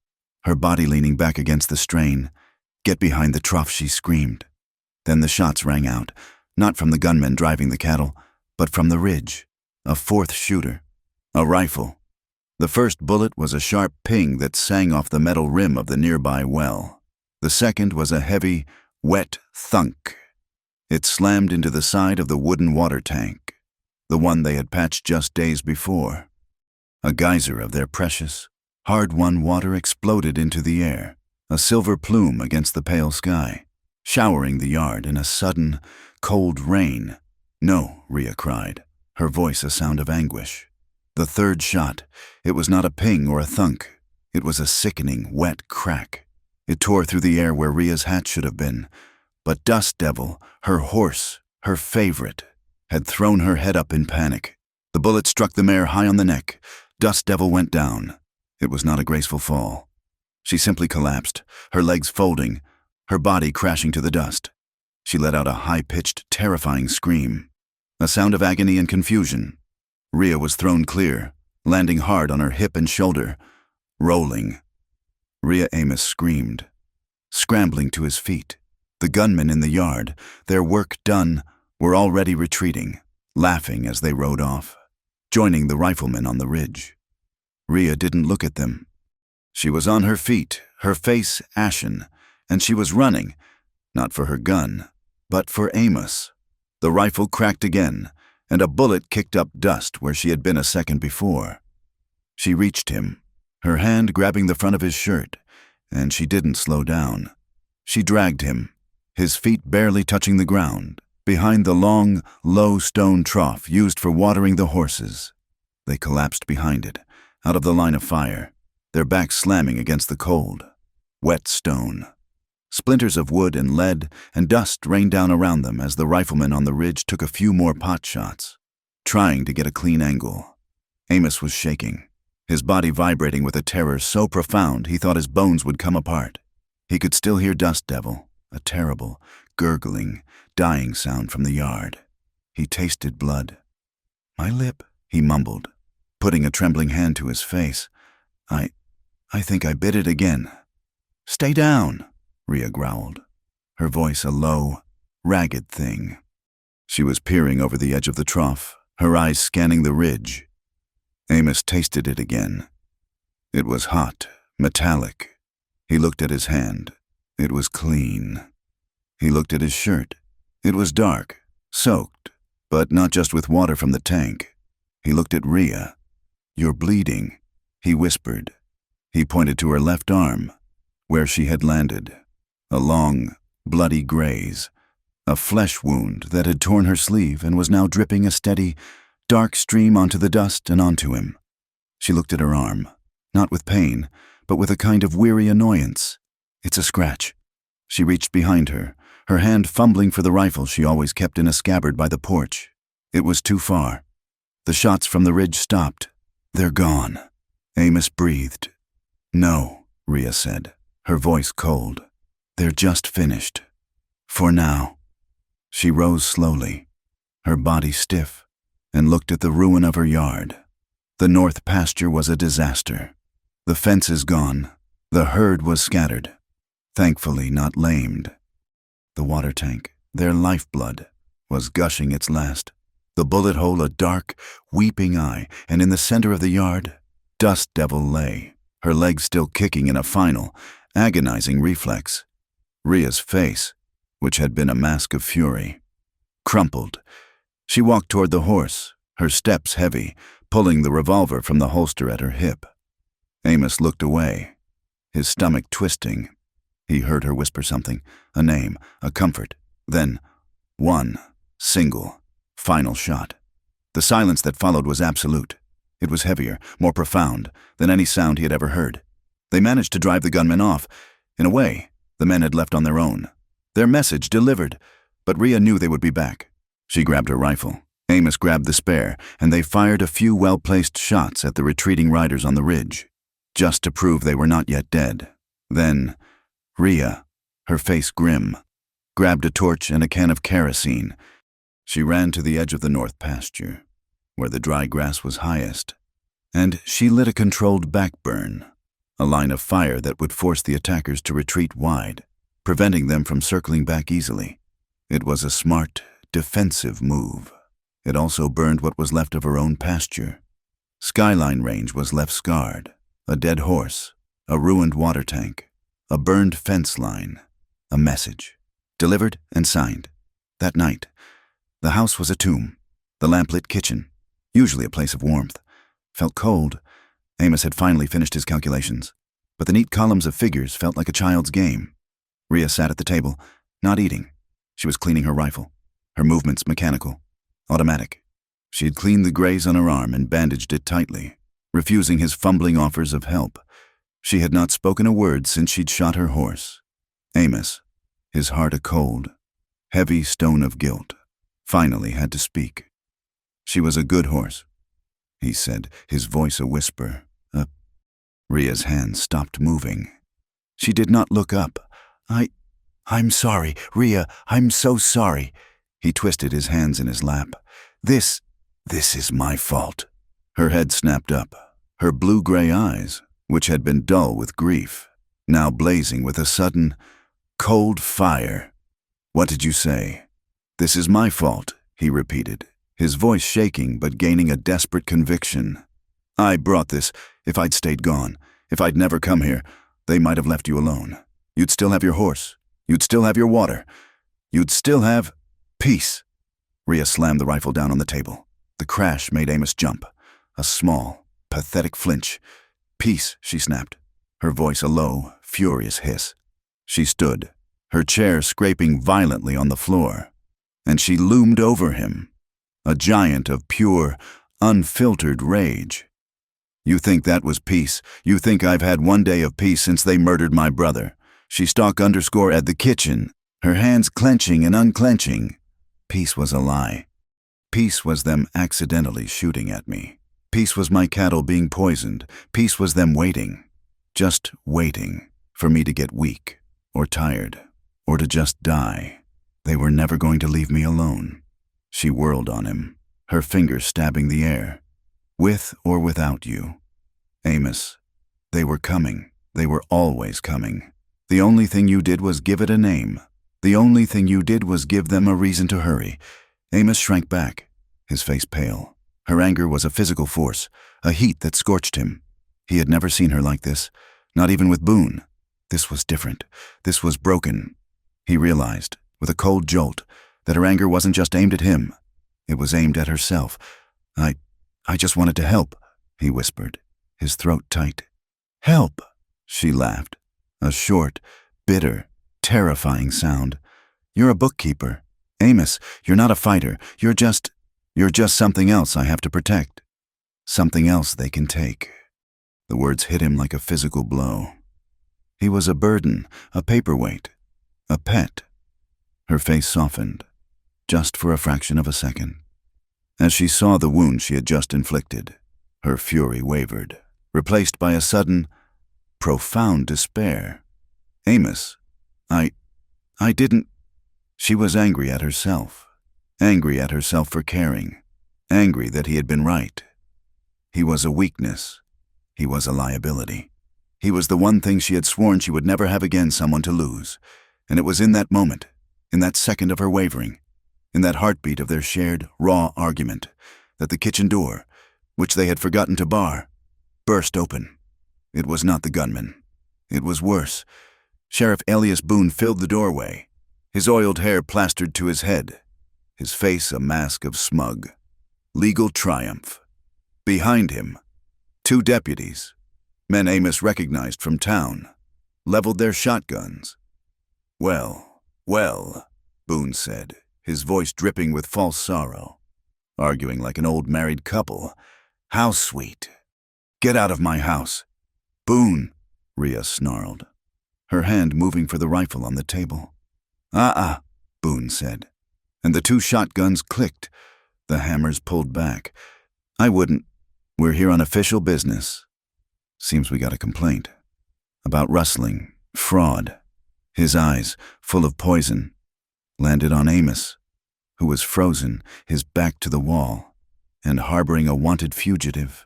her body leaning back against the strain. "Get behind the trough," she screamed. Then the shots rang out, not from the gunmen driving the cattle, but from the ridge. A fourth shooter. A rifle. The first bullet was a sharp ping that sang off the metal rim of the nearby well. The second was a heavy, wet thunk. It slammed into the side of the wooden water tank, the one they had patched just days before. A geyser of their precious, hard-won water exploded into the air, a silver plume against the pale sky, showering the yard in a sudden, cold rain. "No," Rhea cried, her voice a sound of anguish. The third shot, it was not a ping or a thunk. It was a sickening, wet crack. It tore through the air where Rhea's hat should have been. But Dust Devil, her horse, her favorite, had thrown her head up in panic. The bullet struck the mare high on the neck. Dust Devil went down. It was not a graceful fall. She simply collapsed, her legs folding, her body crashing to the dust. She let out a high-pitched, terrifying scream, a sound of agony and confusion. Rhea was thrown clear, landing hard on her hip and shoulder, rolling. Rhea Amos screamed, scrambling to his feet. The gunmen in the yard, their work done, were already retreating, laughing as they rode off, joining the riflemen on the ridge. Rhea didn't look at them. She was on her feet, her face ashen, and she was running, not for her gun, but for Amos. The rifle cracked again, and a bullet kicked up dust where she had been a second before. She reached him, her hand grabbing the front of his shirt, and she didn't slow down. She dragged him, his feet barely touching the ground, behind the long, low stone trough used for watering the horses. They collapsed behind it, out of the line of fire, their backs slamming against the cold, wet stone. Splinters of wood and lead and dust rained down around them as the riflemen on the ridge took a few more pot shots, trying to get a clean angle. Amos was shaking, his body vibrating with a terror so profound he thought his bones would come apart. He could still hear Dust Devil, a terrible, gurgling, dying sound from the yard. He tasted blood. "My lip," he mumbled, putting a trembling hand to his face. I think I bit it again." "Stay down," Rhea growled, her voice a low, ragged thing. She was peering over the edge of the trough, her eyes scanning the ridge. Amos tasted it again. It was hot, metallic. He looked at his hand. It was clean. He looked at his shirt. It was dark, soaked, but not just with water from the tank. He looked at Rhea. "You're bleeding," he whispered. He pointed to her left arm, where she had landed. A long, bloody graze, a flesh wound that had torn her sleeve and was now dripping a steady, dark stream onto the dust and onto him. She looked at her arm, not with pain, but with a kind of weary annoyance. "It's a scratch." She reached behind her, her hand fumbling for the rifle she always kept in a scabbard by the porch. It was too far. The shots from the ridge stopped. "They're gone." Amos breathed. "No," Rhea said, her voice cold. "They're just finished. For now." She rose slowly, her body stiff, and looked at the ruin of her yard. The north pasture was a disaster. The fences gone, the herd was scattered, thankfully not lamed. The water tank, their lifeblood, was gushing its last. The bullet hole a dark, weeping eye, and in the center of the yard, Dust Devil lay, her legs still kicking in a final, agonizing reflex. Rhea's face, which had been a mask of fury, crumpled. She walked toward the horse, her steps heavy, pulling the revolver from the holster at her hip. Amos looked away, his stomach twisting. He heard her whisper something, a name, a comfort, then one, single, final shot. The silence that followed was absolute. It was heavier, more profound, than any sound he had ever heard. They managed to drive the gunmen off. In a way, the men had left on their own. Their message delivered, but Rhea knew they would be back. She grabbed her rifle. Amos grabbed the spare, and they fired a few well-placed shots at the retreating riders on the ridge, just to prove they were not yet dead. Then, Rhea, her face grim, grabbed a torch and a can of kerosene. She ran to the edge of the north pasture, where the dry grass was highest, and she lit a controlled backburn, a line of fire that would force the attackers to retreat wide, preventing them from circling back easily. It was a smart, defensive move. It also burned what was left of her own pasture. Skyline Range was left scarred, a dead horse, a ruined water tank, a burned fence line, a message, delivered and signed. That night, the house was a tomb. The lamplit kitchen, usually a place of warmth, felt cold. Amos had finally finished his calculations, but the neat columns of figures felt like a child's game. Rhea sat at the table, not eating. She was cleaning her rifle, her movements mechanical, automatic. She had cleaned the graze on her arm and bandaged it tightly, refusing his fumbling offers of help. She had not spoken a word since she'd shot her horse. Amos, his heart a cold, heavy stone of guilt, finally had to speak. "She was a good horse," he said, his voice a whisper. Rhea's hands stopped moving. She did not look up. I'm sorry, Rhea, I'm so sorry." He twisted his hands in his lap. This is my fault." Her head snapped up, her blue-gray eyes, which had been dull with grief, now blazing with a sudden, cold fire. "What did you say?" "This is my fault," he repeated, his voice shaking but gaining a desperate conviction. "I brought this. If I'd stayed gone, if I'd never come here, they might have left you alone. You'd still have your horse. You'd still have your water. You'd still have peace." Rhea slammed the rifle down on the table. The crash made Amos jump. A small, pathetic flinch. "Peace," she snapped, her voice a low, furious hiss. She stood, her chair scraping violently on the floor, and she loomed over him, a giant of pure, unfiltered rage. "You think that was peace? You think I've had one day of peace since they murdered my brother?" She stalked at the kitchen, her hands clenching and unclenching. Peace was a lie. Peace was them accidentally shooting at me. Peace was my cattle being poisoned. Peace was them waiting, just waiting, for me to get weak, or tired, or to just die. They were never going to leave me alone. She whirled on him, her fingers stabbing the air. "With or without you, Amos, they were coming. They were always coming. The only thing you did was give it a name. The only thing you did was give them a reason to hurry." Amos shrank back, his face pale. Her anger was a physical force, a heat that scorched him. He had never seen her like this, not even with Boone. This was different. This was broken. He realized, with a cold jolt, that her anger wasn't just aimed at him. It was aimed at herself. I just wanted to help," he whispered, his throat tight. "Help," she laughed, a short, bitter, terrifying sound. "You're a bookkeeper. Amos, you're not a fighter. You're just something else I have to protect. Something else they can take." The words hit him like a physical blow. He was a burden, a paperweight, a pet. Her face softened, just for a fraction of a second. As she saw the wound she had just inflicted, her fury wavered, replaced by a sudden, profound despair. "Amos, I didn't..." She was angry at herself for caring, angry that he had been right. He was a weakness. He was a liability. He was the one thing she had sworn she would never have again someone to lose. And it was in that moment, in that second of her wavering, in that heartbeat of their shared, raw argument, that the kitchen door, which they had forgotten to bar, burst open. It was not the gunman. It was worse. Sheriff Elias Boone filled the doorway, his oiled hair plastered to his head, his face a mask of smug, legal triumph. Behind him, 2 deputies, men Amos recognized from town, leveled their shotguns. Well, Boone said, his voice dripping with false sorrow, arguing like an old married couple. "How sweet. Get out of my house." "Boone," Rhea snarled, her hand moving for the rifle on the table. "Ah, Boone said, and the two shotguns clicked. The hammers pulled back. "I wouldn't. We're here on official business. Seems we got a complaint. About rustling, fraud." His eyes, full of poison, landed on Amos, who was frozen, his back to the wall, and harboring a wanted fugitive.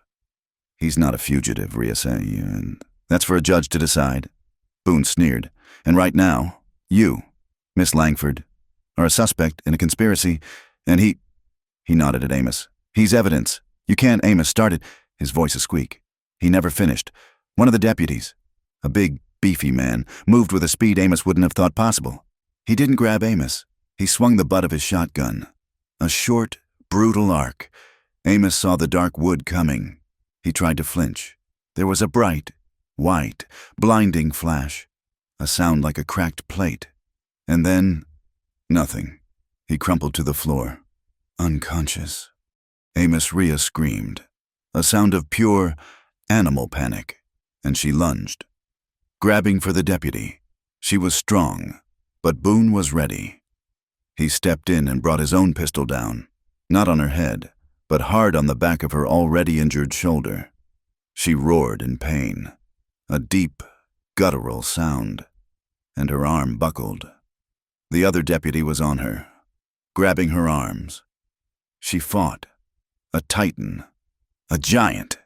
"He's not a fugitive," Rhea said, "and that's for a judge to decide." Boone sneered. "And right now, you, Miss Langford, are a suspect in a conspiracy, and he nodded at Amos. "He's evidence. You can't." Amos started, his voice a squeak. He never finished. One of the deputies, a big, beefy man, moved with a speed Amos wouldn't have thought possible. He didn't grab Amos. He swung the butt of his shotgun. A short, brutal arc. Amos saw the dark wood coming. He tried to flinch. There was a bright, white, blinding flash. A sound like a cracked plate. And then, nothing. He crumpled to the floor. Unconscious. Amos Rhea screamed. A sound of pure, animal panic. And she lunged, grabbing for the deputy. She was strong, but Boone was ready. He stepped in and brought his own pistol down, not on her head, but hard on the back of her already injured shoulder. She roared in pain, a deep, guttural sound, and her arm buckled. The other deputy was on her, grabbing her arms. She fought, a titan, a giant,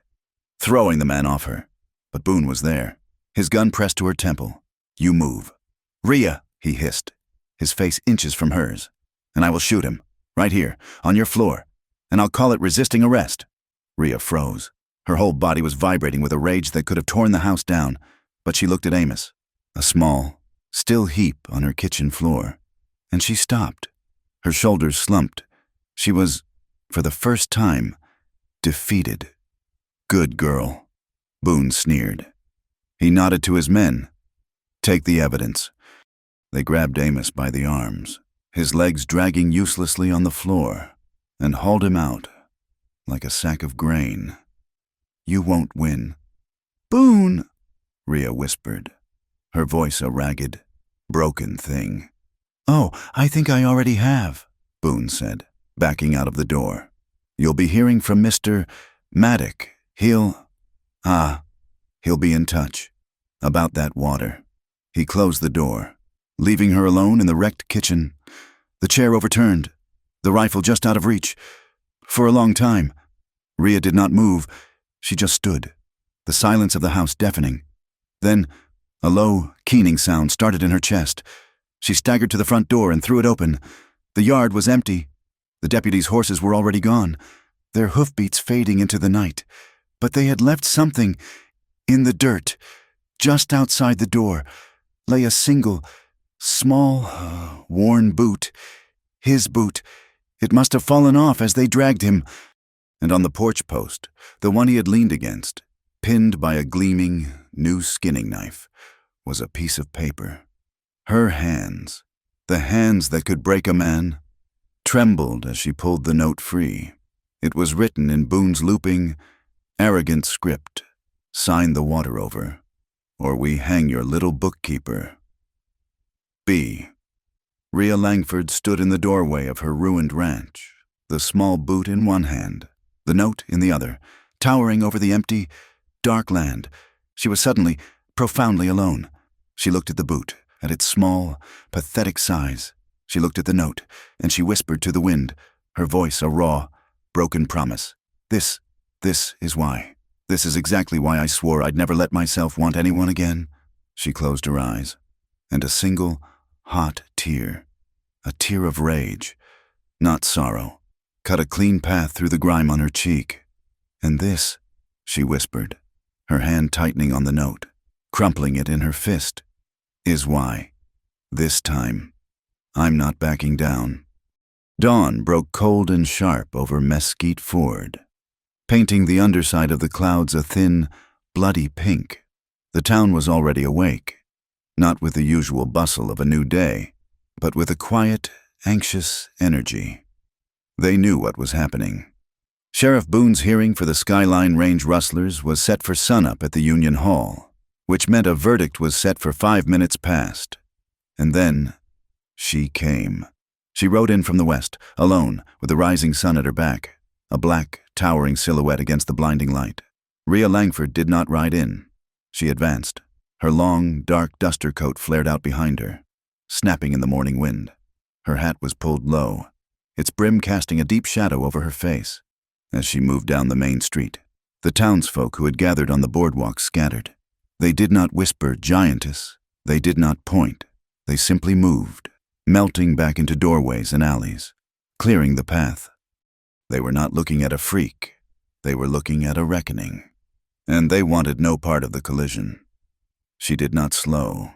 throwing the man off her. But Boone was there, his gun pressed to her temple. "You move." "Rhea," he hissed, his face inches from hers. "And I will shoot him, right here, on your floor, and I'll call it resisting arrest." Rhea froze. Her whole body was vibrating with a rage that could have torn the house down, but she looked at Amos, a small, still heap on her kitchen floor, and she stopped. Her shoulders slumped. She was, for the first time, defeated. "Good girl," Boone sneered. He nodded to his men. "Take the evidence." They grabbed Amos by the arms, his legs dragging uselessly on the floor, and hauled him out like a sack of grain. "You won't win." "Boone," Rhea whispered, her voice a ragged, broken thing. "Oh, I think I already have," Boone said, backing out of the door. "You'll be hearing from Mr. Maddock. He'll be in touch. About that water." He closed the door, leaving her alone in the wrecked kitchen. The chair overturned, the rifle just out of reach. For a long time, Rhea did not move. She just stood, the silence of the house deafening. Then, a low, keening sound started in her chest. She staggered to the front door and threw it open. The yard was empty. The deputies' horses were already gone, their hoofbeats fading into the night. But they had left something in the dirt. Just outside the door lay a single, small, worn boot. His boot. It must have fallen off as they dragged him. And on the porch post, the one he had leaned against, pinned by a gleaming, new skinning knife, was a piece of paper. Her hands, the hands that could break a man, trembled as she pulled the note free. It was written in Boone's looping, arrogant script. "Sign the water over, or we hang your little bookkeeper. B." Rhea Langford stood in the doorway of her ruined ranch, the small boot in one hand, the note in the other, towering over the empty, dark land. She was suddenly, profoundly alone. She looked at the boot, at its small, pathetic size. She looked at the note, and she whispered to the wind, her voice a raw, broken promise. This is why. This is exactly why I swore I'd never let myself want anyone again." She closed her eyes, and a single, hot tear, a tear of rage, not sorrow, cut a clean path through the grime on her cheek. "And this," she whispered, her hand tightening on the note, crumpling it in her fist, "is why. This time, I'm not backing down." Dawn broke cold and sharp over Mesquite Ford, painting the underside of the clouds a thin, bloody pink. The town was already awake, not with the usual bustle of a new day, but with a quiet, anxious energy. They knew what was happening. Sheriff Boone's hearing for the Skyline Range rustlers was set for sunup at the Union Hall, which meant a verdict was set for 5 minutes past. And then, She came. She rode in from the west, alone, with the rising sun at her back, a black, towering silhouette against the blinding light. Rhea Langford did not ride in. She advanced. Her long, dark duster coat flared out behind her, snapping in the morning wind. Her hat was pulled low, its brim casting a deep shadow over her face. As she moved down the main street, the townsfolk who had gathered on the boardwalk scattered. They did not whisper giantess. They did not point. They simply moved, melting back into doorways and alleys, clearing the path. They were not looking at a freak. They were looking at a reckoning. And they wanted no part of the collision. She did not slow.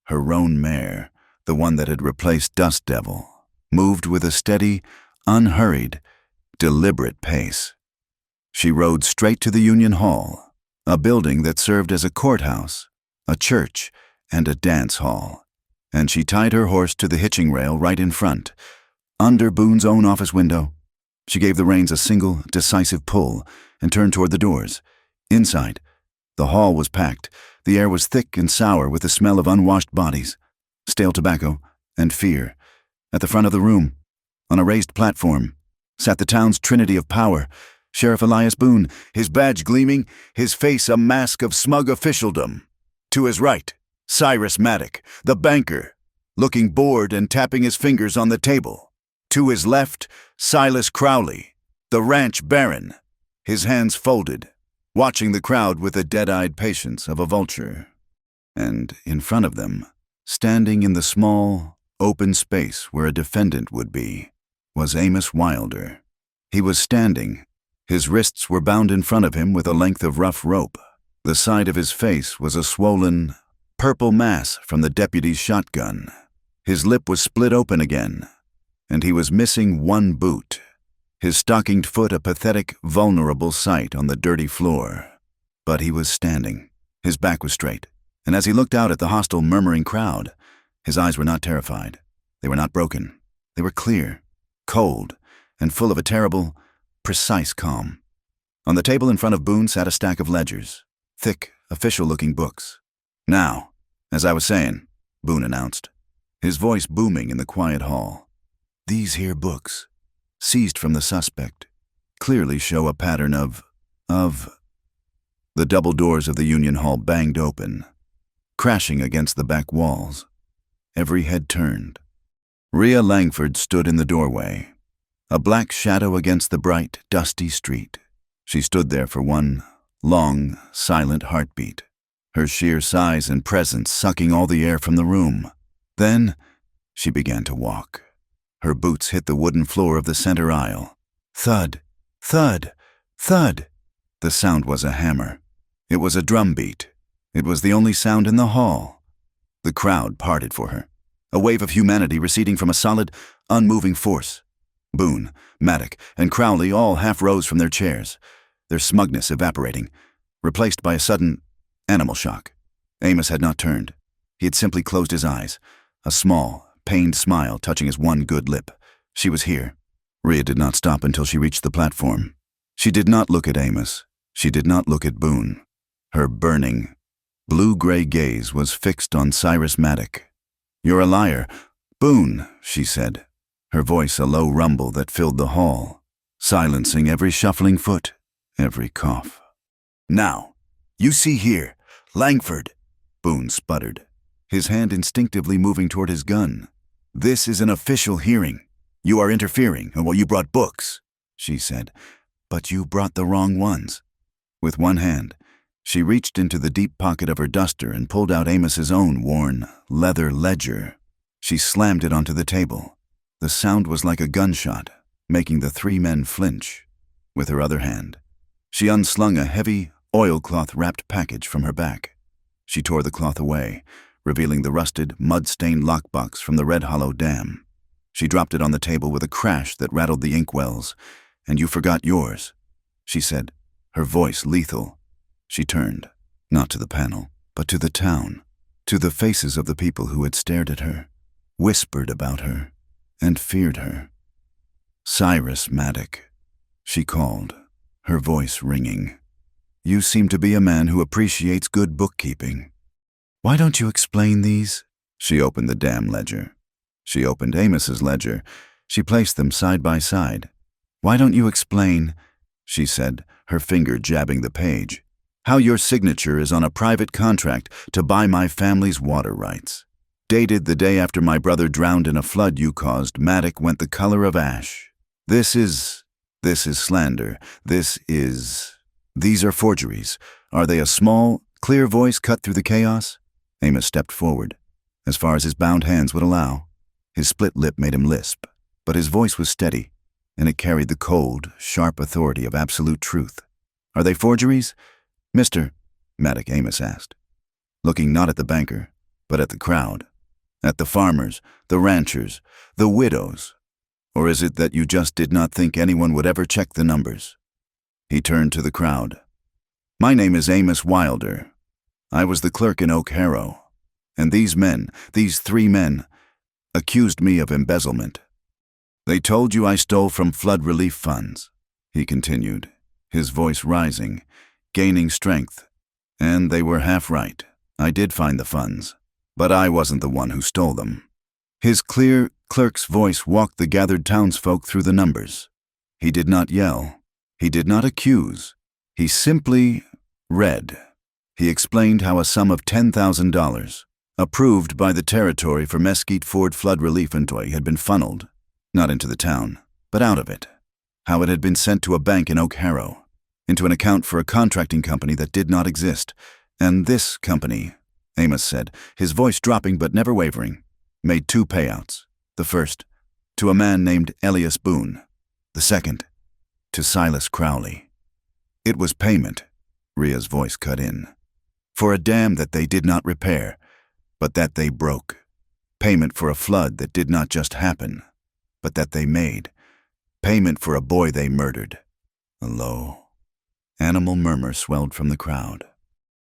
Her roan mare, the one that had replaced Dust Devil, moved with a steady, unhurried, deliberate pace. She rode straight to the Union Hall, a building that served as a courthouse, a church, and a dance hall. And she tied her horse to the hitching rail right in front, under Boone's own office window. She gave the reins a single, decisive pull and turned toward the doors. Inside, the hall was packed. The air was thick and sour with the smell of unwashed bodies, stale tobacco, and fear. At the front of the room, on a raised platform, sat the town's trinity of power, Sheriff Elias Boone, his badge gleaming, his face a mask of smug officialdom. To his right, Cyrus Maddock, the banker, looking bored and tapping his fingers on the table. To his left, Silas Crowley, the ranch baron, his hands folded, watching the crowd with the dead-eyed patience of a vulture. And in front of them, standing in the small, open space where a defendant would be, was Amos Wilder. He was standing. His wrists were bound in front of him with a length of rough rope. The side of his face was a swollen, purple mass from the deputy's shotgun. His lip was split open again, and he was missing one boot, his stockinged foot a pathetic, vulnerable sight on the dirty floor. But he was standing. His back was straight, and as he looked out at the hostile, murmuring crowd, his eyes were not terrified. They were not broken. They were clear, cold, and full of a terrible, precise calm. On the table in front of Boone sat a stack of ledgers, thick, official-looking books. "Now, as I was saying," Boone announced, his voice booming in the quiet hall, "these here books, seized from the suspect, clearly show a pattern of... The double doors of the Union Hall banged open, crashing against the back walls. Every head turned. Rhea Langford stood in the doorway, a black shadow against the bright, dusty street. She stood there for one long, silent heartbeat, her sheer size and presence sucking all the air from the room. Then she began to walk. Her boots hit the wooden floor of the center aisle. Thud, thud, thud. The sound was a hammer. It was a drum beat. It was the only sound in the hall. The crowd parted for her, a wave of humanity receding from a solid, unmoving force. Boone, Maddock, and Crowley all half rose from their chairs, their smugness evaporating, replaced by a sudden animal shock. Amos had not turned. He had simply closed his eyes, a small, pained smile touching his one good lip. She was here. Rhea did not stop until she reached the platform. She did not look at Amos. She did not look at Boone. Her burning, blue-gray gaze was fixed on Cyrus Maddock. "You're a liar, Boone," she said, her voice a low rumble that filled the hall, silencing every shuffling foot, every cough. "Now, you see here, Langford," Boone sputtered, his hand instinctively moving toward his gun. "This is an official hearing. You are interfering, and you brought books," she said, "but you brought the wrong ones." With one hand, she reached into the deep pocket of her duster and pulled out Amos's own worn, leather ledger. She slammed it onto the table. The sound was like a gunshot, making the three men flinch. With her other hand, she unslung a heavy, oilcloth-wrapped package from her back. She tore the cloth away, revealing the rusted, mud-stained lockbox from the Red Hollow Dam. She dropped it on the table with a crash that rattled the inkwells. "And you forgot yours," she said, her voice lethal. She turned, not to the panel, but to the town, to the faces of the people who had stared at her, whispered about her, and feared her. "Cyrus Maddock," she called, her voice ringing. "You seem to be a man who appreciates good bookkeeping. Why don't you explain these?" She opened the damn ledger. She opened Amos's ledger. She placed them side by side. "Why don't you explain," she said, her finger jabbing the page, "how your signature is on a private contract to buy my family's water rights? Dated the day after my brother drowned in a flood you caused, Maddock went the color of ash. This is slander. These are forgeries. Are they?" A small, clear voice cut through the chaos. Amos stepped forward, as far as his bound hands would allow. His split lip made him lisp, but his voice was steady, and it carried the cold, sharp authority of absolute truth. "Are they forgeries, Mr. Maddock?" Amos asked, looking not at the banker, but at the crowd, at the farmers, the ranchers, the widows. "Or is it that you just did not think anyone would ever check the numbers?" He turned to the crowd. "My name is Amos Wilder. I was the clerk in Oak Harrow, and these 3 men, accused me of embezzlement. They told you I stole from flood relief funds," he continued, his voice rising, gaining strength. "And they were half right. I did find the funds, but I wasn't the one who stole them." His clear clerk's voice walked the gathered townsfolk through the numbers. He did not yell. He did not accuse. He simply read. He explained how a sum of $10,000, approved by the territory for Mesquite Ford flood relief inventory, had been funneled, not into the town, but out of it. How it had been sent to a bank in Oak Harrow, into an account for a contracting company that did not exist. And this company, Amos said, his voice dropping but never wavering, made 2 payouts. The first, to a man named Elias Boone. The second, to Silas Crowley. "It was payment," Rhea's voice cut in, "for a dam that they did not repair, but that they broke. Payment for a flood that did not just happen, but that they made. Payment for a boy they murdered." A low, animal murmur swelled from the crowd.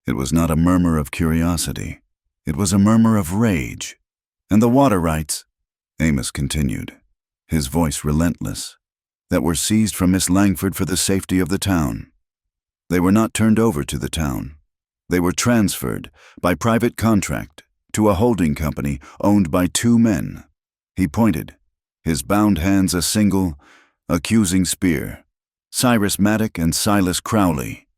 It was not a murmur of curiosity. It was a murmur of rage. "And the water rights," Amos continued, his voice relentless, "that were seized from Miss Langford for the safety of the town. They were not turned over to the town. They were transferred, by private contract, to a holding company owned by 2 men. He pointed, his bound hands a single, accusing spear. "Cyrus Maddock and Silas Crowley."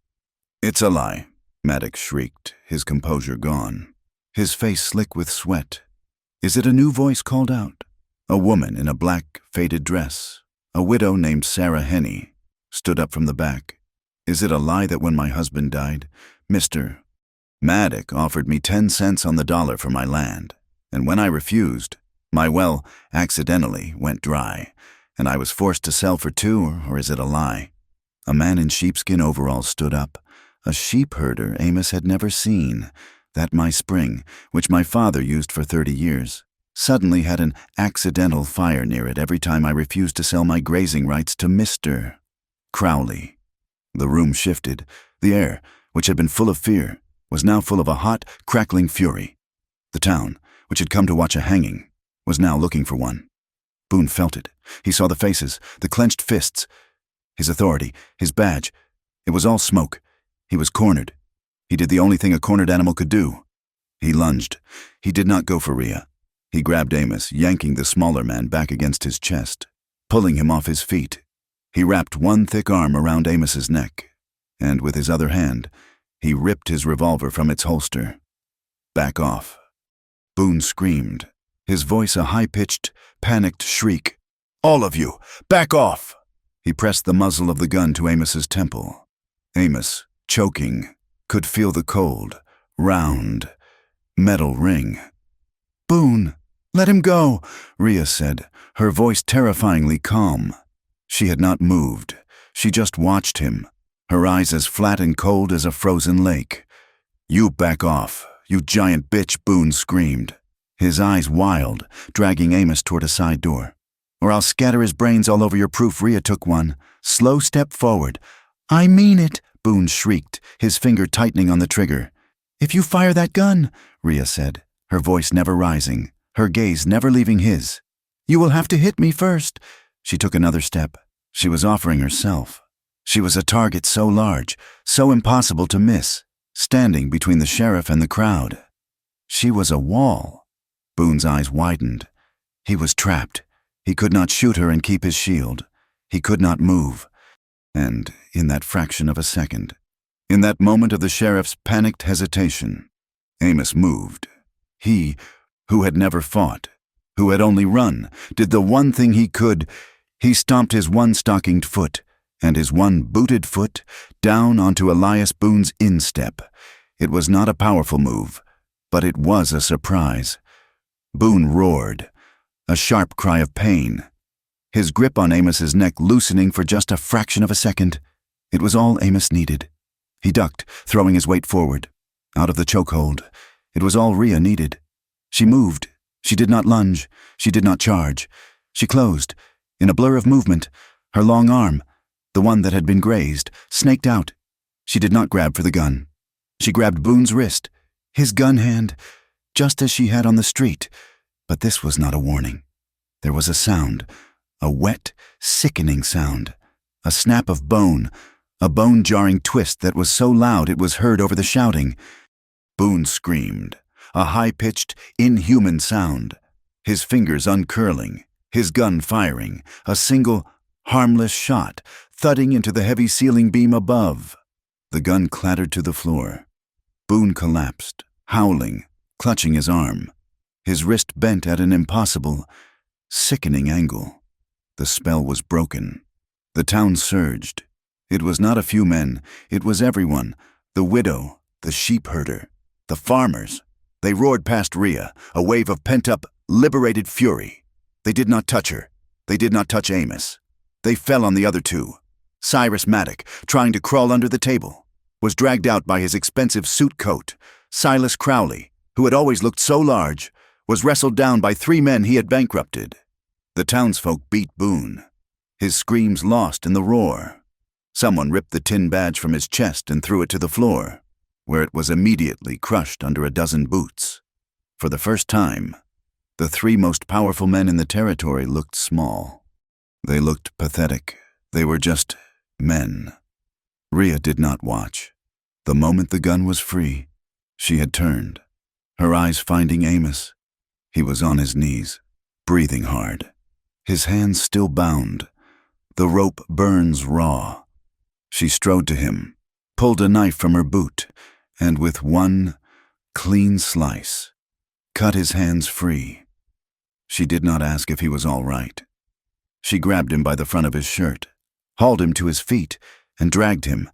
"It's a lie," Maddock shrieked, his composure gone, his face slick with sweat. "Is it a new voice called out?" A woman in a black, faded dress, a widow named Sarah Henney, stood up from the back. "Is it a lie that when my husband died, Mr. Maddock offered me 10 cents on the dollar for my land, and when I refused, my well accidentally went dry, and I was forced to sell for 2, or is it a lie?" A man in sheepskin overalls stood up, a sheep herder Amos had never seen. That my spring, which my father used for 30 years, suddenly had an accidental fire near it every time I refused to sell my grazing rights to Mr. Crowley. The room shifted. The air, which had been full of fear, was now full of a hot, crackling fury. The town, which had come to watch a hanging, was now looking for one. Boone felt it. He saw the faces, the clenched fists, his authority, his badge. It was all smoke. He was cornered. He did the only thing a cornered animal could do. He lunged. He did not go for Rhea. He grabbed Amos, yanking the smaller man back against his chest, pulling him off his feet. He wrapped one thick arm around Amos's neck, and with his other hand, he ripped his revolver from its holster. "Back off." Boone screamed, his voice a high-pitched, panicked shriek. "All of you, back off!" He pressed the muzzle of the gun to Amos's temple. Amos, choking, could feel the cold, round, metal ring. "Boone, let him go," Rhea said, her voice terrifyingly calm. She had not moved. She just watched him, her eyes as flat and cold as a frozen lake. "You back off, you giant bitch," Boone screamed, his eyes wild, dragging Amos toward a side door. "Or I'll scatter his brains all over your proof." Rhea took one slow step forward. "I mean it," Boone shrieked, his finger tightening on the trigger. "If you fire that gun," Rhea said, her voice never rising, her gaze never leaving his, "you will have to hit me first." She took another step. She was offering herself. She was a target so large, so impossible to miss, standing between the sheriff and the crowd. She was a wall. Boone's eyes widened. He was trapped. He could not shoot her and keep his shield. He could not move. And in that fraction of a second, in that moment of the sheriff's panicked hesitation, Amos moved. He, who had never fought, who had only run, did the one thing he could. He stomped his one stockinged foot and his one booted foot down onto Elias Boone's instep. It was not a powerful move, but it was a surprise. Boone roared, a sharp cry of pain, his grip on Amos's neck loosening for just a fraction of a second. It was all Amos needed. He ducked, throwing his weight forward. Out of the chokehold. It was all Rhea needed. She moved. She did not lunge. She did not charge. She closed. In a blur of movement, her long arm, the one that had been grazed, snaked out. She did not grab for the gun. She grabbed Boone's wrist, his gun hand, just as she had on the street. But this was not a warning. There was a sound, a wet, sickening sound, a snap of bone, a bone-jarring twist that was so loud it was heard over the shouting. Boone screamed, a high-pitched, inhuman sound, his fingers uncurling, his gun firing, a single, harmless shot, thudding into the heavy ceiling beam above. The gun clattered to the floor. Boone collapsed, howling, clutching his arm, his wrist bent at an impossible, sickening angle. The spell was broken. The town surged. It was not a few men, it was everyone, the widow, the sheep herder, the farmers. They roared past Rhea, a wave of pent-up, liberated fury. They did not touch her. They did not touch Amos. They fell on the other two. Cyrus Maddock, trying to crawl under the table, was dragged out by his expensive suit coat. Silas Crowley, who had always looked so large, was wrestled down by 3 men he had bankrupted. The townsfolk beat Boone, his screams lost in the roar. Someone ripped the tin badge from his chest and threw it to the floor, where it was immediately crushed under a dozen boots. For the first time, the 3 most powerful men in the territory looked small. They looked pathetic. They were just men. Rhea did not watch. The moment the gun was free, she had turned, her eyes finding Amos. He was on his knees, breathing hard, his hands still bound. The rope burns raw. She strode to him, pulled a knife from her boot, and with one clean slice, cut his hands free. She did not ask if he was all right. She grabbed him by the front of his shirt, hauled him to his feet, and dragged him,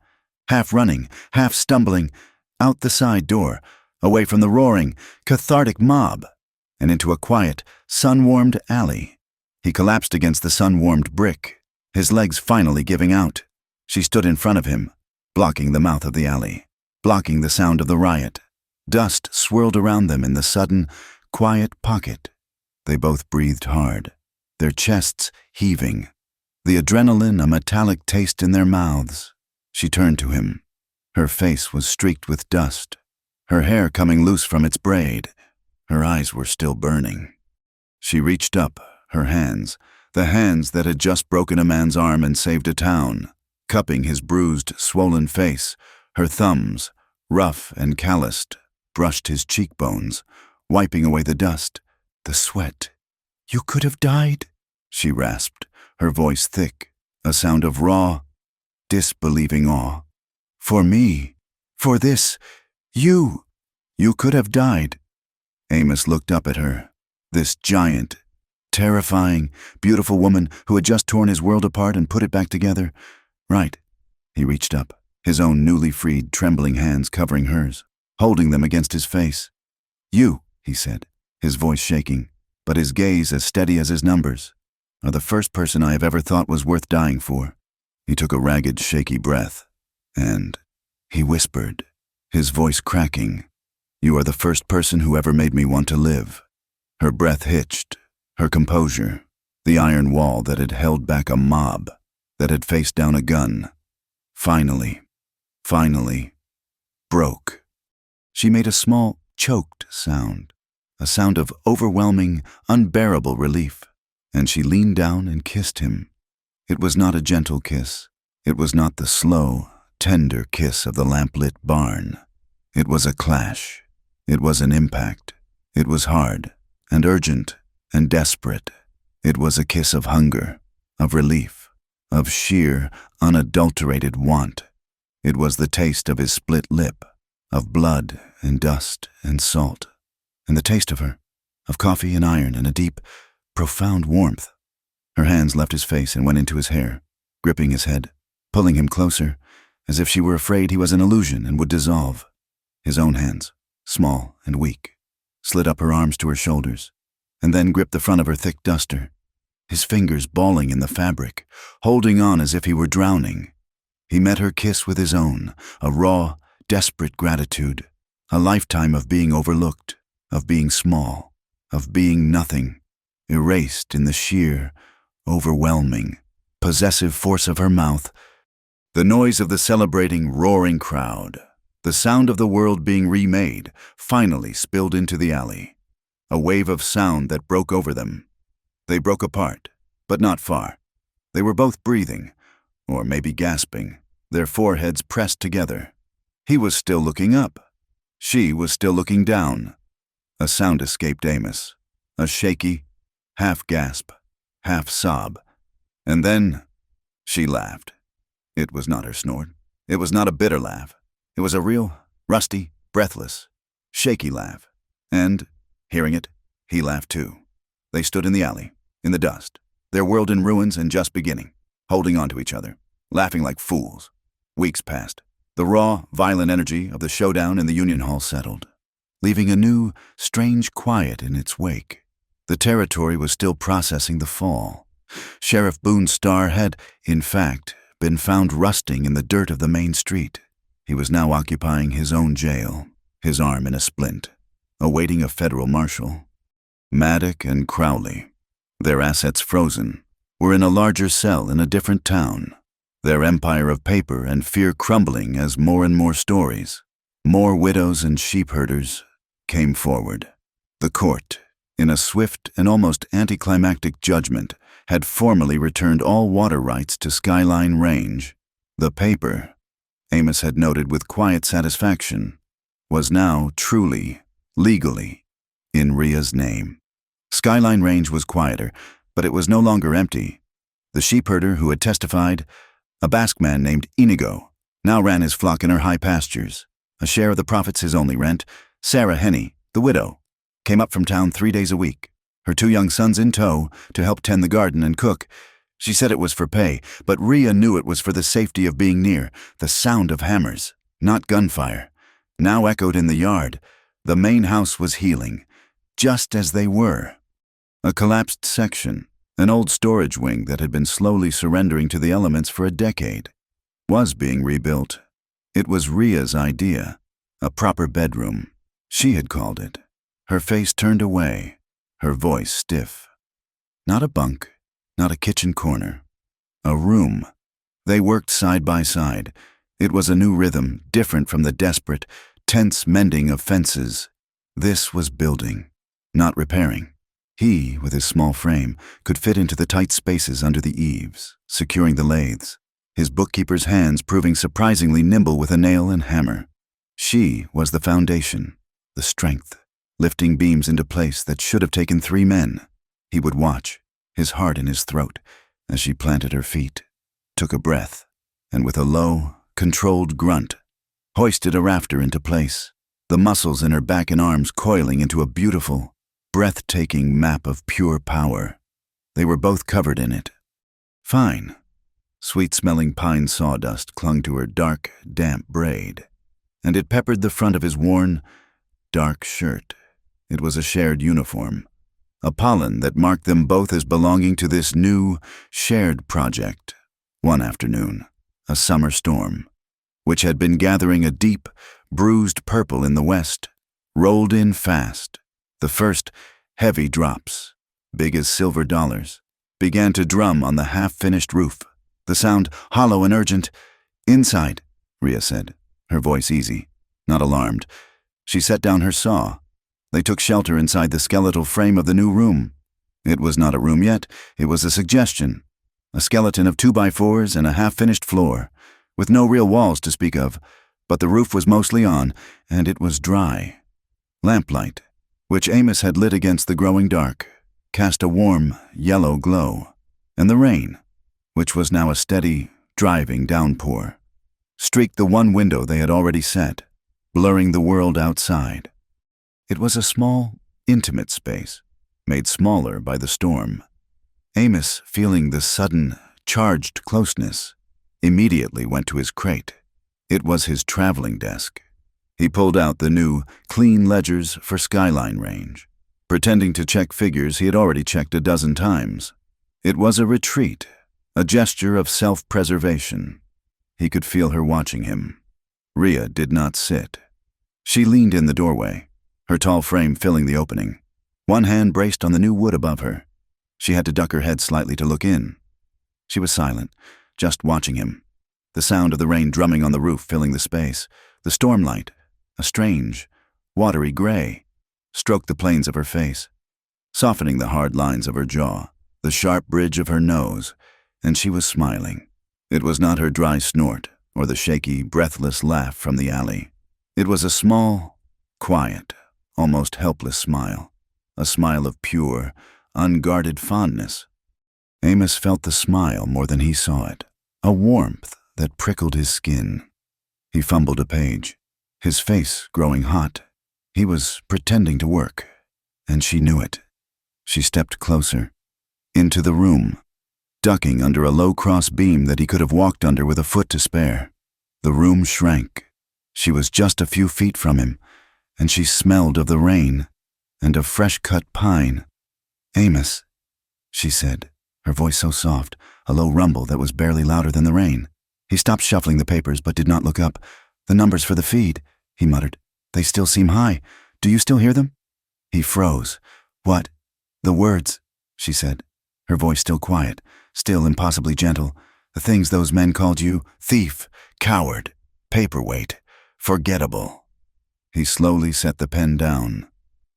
half running, half stumbling, out the side door, away from the roaring, cathartic mob, and into a quiet, sun-warmed alley. He collapsed against the sun-warmed brick, his legs finally giving out. She stood in front of him, blocking the mouth of the alley, blocking the sound of the riot. Dust swirled around them in the sudden, quiet pocket. They both breathed hard, their chests heaving, the adrenaline a metallic taste in their mouths. She turned to him. Her face was streaked with dust, her hair coming loose from its braid. Her eyes were still burning. She reached up, her hands, the hands that had just broken a man's arm and saved a town, cupping his bruised, swollen face. Her thumbs, rough and calloused, brushed his cheekbones, wiping away the dust, the sweat. "You could have died," she rasped, her voice thick, a sound of raw, disbelieving awe. "For me, for this, you could have died." Amos looked up at her, this giant, terrifying, beautiful woman who had just torn his world apart and put it back together. Right. He reached up, his own newly freed, trembling hands covering hers, holding them against his face. "You," he said, his voice shaking, but his gaze as steady as his numbers, "are the first person I have ever thought was worth dying for." He took a ragged, shaky breath, and he whispered, his voice cracking, "You are the first person who ever made me want to live." Her breath hitched, her composure, the iron wall that had held back a mob, that had faced down a gun, finally, broke. She made a small, choked sound, a sound of overwhelming, unbearable relief, and she leaned down and kissed him. It was not a gentle kiss. It was not the slow, tender kiss of the lamplit barn. It was a clash. It was an impact. It was hard and urgent and desperate. It was a kiss of hunger, of relief, of sheer, unadulterated want. It was the taste of his split lip, of blood and dust and salt, and the taste of her, of coffee and iron and a deep, profound warmth. Her hands left his face and went into his hair, gripping his head, pulling him closer, as if she were afraid he was an illusion and would dissolve. His own hands, small and weak, slid up her arms to her shoulders, and then gripped the front of her thick duster, his fingers balling in the fabric, holding on as if he were drowning. He met her kiss with his own, a raw, desperate gratitude, a lifetime of being overlooked, of being small, of being nothing, erased in the sheer, overwhelming, possessive force of her mouth, the noise of the celebrating, roaring crowd, the sound of the world being remade, finally spilled into the alley, a wave of sound that broke over them. They broke apart, but not far. They were both breathing, or maybe gasping, their foreheads pressed together. He was still looking up. She was still looking down. A sound escaped Amos, a shaky, half-gasp, half-sob. And then she laughed. It was not her snort. It was not a bitter laugh. It was a real, rusty, breathless, shaky laugh. And, hearing it, he laughed too. They stood in the alley, in the dust, their world in ruins and just beginning, holding on to each other, laughing like fools. Weeks passed. The raw, violent energy of the showdown in the Union Hall settled, leaving a new, strange quiet in its wake. The territory was still processing the fall. Sheriff Boone's star had, in fact, been found rusting in the dirt of the main street. He was now occupying his own jail, his arm in a splint, awaiting a federal marshal. Maddock and Crowley, their assets frozen, were in a larger cell in a different town, their empire of paper and fear crumbling as more and more stories, more widows and sheep-herders, came forward. The court, in a swift and almost anticlimactic judgment, had formally returned all water rights to Skyline Range. The paper, Amos had noted with quiet satisfaction, was now truly, legally, in Rhea's name. Skyline Range was quieter, but it was no longer empty. The sheepherder who had testified, a Basque man named Inigo, now ran his flock in her high pastures. A share of the profits his only rent, Sarah Henney, the widow, came up from town 3 days a week, her 2 young sons in tow, to help tend the garden and cook. She said it was for pay, but Rhea knew it was for the safety of being near. The sound of hammers, not gunfire, now echoed in the yard. The main house was healing, just as they were. A collapsed section, an old storage wing that had been slowly surrendering to the elements for a decade, was being rebuilt. It was Rhea's idea, a proper bedroom. She had called it. Her face turned away, her voice stiff. Not a bunk, not a kitchen corner. A room. They worked side by side. It was a new rhythm, different from the desperate, tense mending of fences. This was building, not repairing. He, with his small frame, could fit into the tight spaces under the eaves, securing the lathes, his bookkeeper's hands proving surprisingly nimble with a nail and hammer. She was the foundation, the strength, lifting beams into place that should have taken 3 men. He would watch, his heart in his throat, as she planted her feet, took a breath, and with a low, controlled grunt, hoisted a rafter into place, the muscles in her back and arms coiling into a beautiful, breathtaking map of pure power. They were both covered in it. Fine. Sweet-smelling pine sawdust clung to her dark, damp braid, and it peppered the front of his worn, dark shirt. It was a shared uniform, a pollen that marked them both as belonging to this new, shared project. One afternoon, a summer storm, which had been gathering a deep, bruised purple in the west, rolled in fast. The first heavy drops, big as silver dollars, began to drum on the half-finished roof. The sound hollow and urgent. "Inside," Rhea said, her voice easy, not alarmed. She set down her saw. They took shelter inside the skeletal frame of the new room. It was not a room yet, it was a suggestion. A skeleton of 2x4s and a half-finished floor, with no real walls to speak of, but the roof was mostly on, and it was dry. Lamplight, which Amos had lit against the growing dark, cast a warm, yellow glow, and the rain, which was now a steady, driving downpour, streaked the one window they had already set, blurring the world outside. It was a small, intimate space, made smaller by the storm. Amos, feeling the sudden, charged closeness, immediately went to his crate. It was his traveling desk. He pulled out the new, clean ledgers for Skyline Range, pretending to check figures he had already checked a dozen times. It was a retreat, a gesture of self-preservation. He could feel her watching him. Rhea did not sit. She leaned in the doorway, her tall frame filling the opening. One hand braced on the new wood above her. She had to duck her head slightly to look in. She was silent, just watching him. The sound of the rain drumming on the roof filling the space. The stormlight, a strange, watery gray, stroked the planes of her face, softening the hard lines of her jaw, the sharp bridge of her nose, and she was smiling. It was not her dry snort or the shaky, breathless laugh from the alley. It was a small, quiet, almost helpless smile, a smile of pure, unguarded fondness. Amos felt the smile more than he saw it, a warmth that prickled his skin. He fumbled a page, his face growing hot. He was pretending to work, and she knew it. She stepped closer, into the room, ducking under a low cross beam that he could have walked under with a foot to spare. The room shrank. She was just a few feet from him, and she smelled of the rain and of fresh-cut pine. "Amos," she said, her voice so soft, a low rumble that was barely louder than the rain. He stopped shuffling the papers but did not look up. "The numbers for the feed," he muttered. "They still seem high. Do you still hear them?" He froze. "What?" "The words," she said, her voice still quiet, still impossibly gentle. "The things those men called you: thief, coward, paperweight, forgettable." He slowly set the pen down.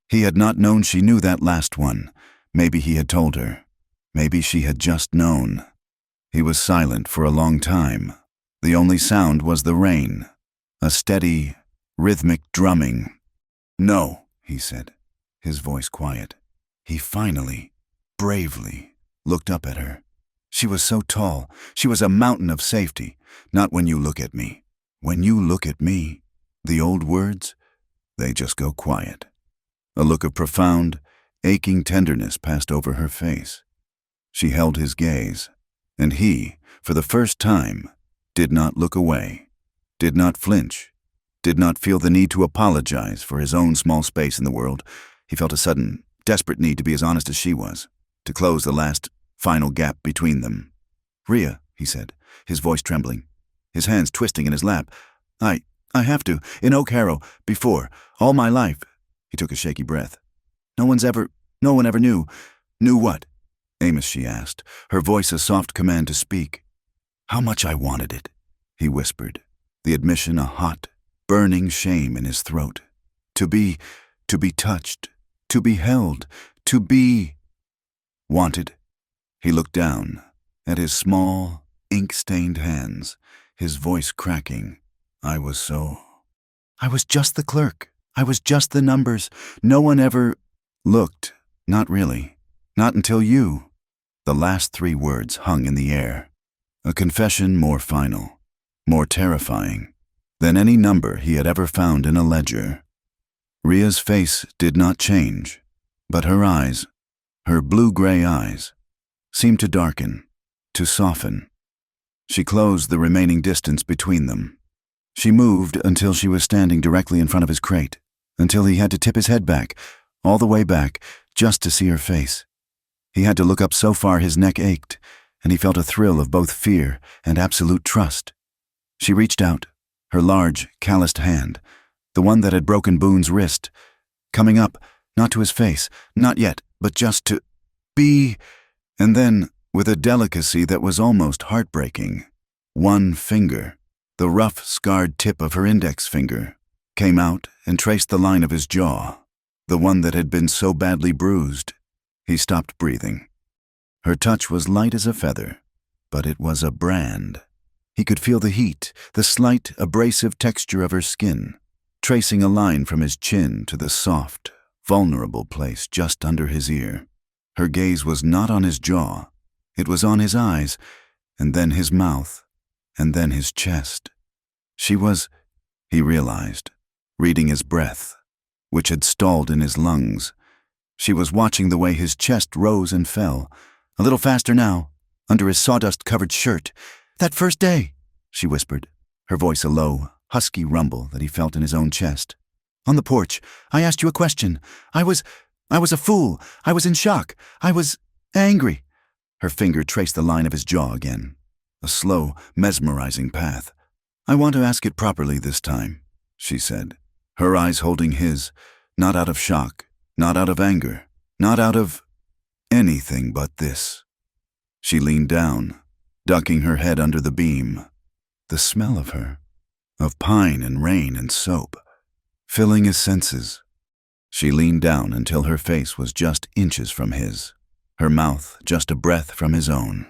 He had not known she knew that last one. Maybe he had told her. Maybe she had just known. He was silent for a long time. The only sound was the rain, a steady, rhythmic drumming. "No," he said, his voice quiet. He finally, bravely, looked up at her. She was so tall. She was a mountain of safety. "Not when you look at me. When you look at me." The old words, they just go quiet. A look of profound, aching tenderness passed over her face. She held his gaze, and he, for the first time, did not look away, did not flinch, did not feel the need to apologize for his own small space in the world. He felt a sudden, desperate need to be as honest as she was, to close the last, final gap between them. "Rhea," he said, his voice trembling, his hands twisting in his lap. I have to. In Oak Harrow, before, all my life." He took a shaky breath. No one ever knew." "Knew what?" "Amos," she asked, her voice a soft command to speak. "How much I wanted it," he whispered, the admission a hot, burning shame in his throat. To be touched, to be held, to be wanted." He looked down at his small, ink-stained hands, his voice cracking. I was just the clerk. I was just the numbers. No one ever looked. Not really. Not until you." The last three words hung in the air. A confession more final, more terrifying than any number he had ever found in a ledger. Rhea's face did not change, but her eyes, her blue-gray eyes, seemed to darken, to soften. She closed the remaining distance between them. She moved until she was standing directly in front of his crate, until he had to tip his head back, all the way back, just to see her face. He had to look up so far his neck ached, and he felt a thrill of both fear and absolute trust. She reached out, her large, calloused hand, the one that had broken Boone's wrist, coming up, not to his face, not yet, but just to be, and then, with a delicacy that was almost heartbreaking, one finger, the rough, scarred tip of her index finger, came out and traced the line of his jaw, the one that had been so badly bruised. He stopped breathing. Her touch was light as a feather, but it was a brand. He could feel the heat, the slight, abrasive texture of her skin, tracing a line from his chin to the soft, vulnerable place just under his ear. Her gaze was not on his jaw. It was on his eyes, and then his mouth, and then his chest. She was, he realized, reading his breath, which had stalled in his lungs. She was watching the way his chest rose and fell, a little faster now, under his sawdust-covered shirt. "That first day," she whispered, her voice a low, husky rumble that he felt in his own chest. "On the porch, I asked you a question. I was a fool. I was in shock. I was angry." Her finger traced the line of his jaw again, a slow, mesmerizing path. "I want to ask it properly this time," she said, her eyes holding his, not out of shock, not out of anger, not out of anything but this. She leaned down, ducking her head under the beam. The smell of her, of pine and rain and soap, filling his senses. She leaned down until her face was just inches from his, her mouth just a breath from his own.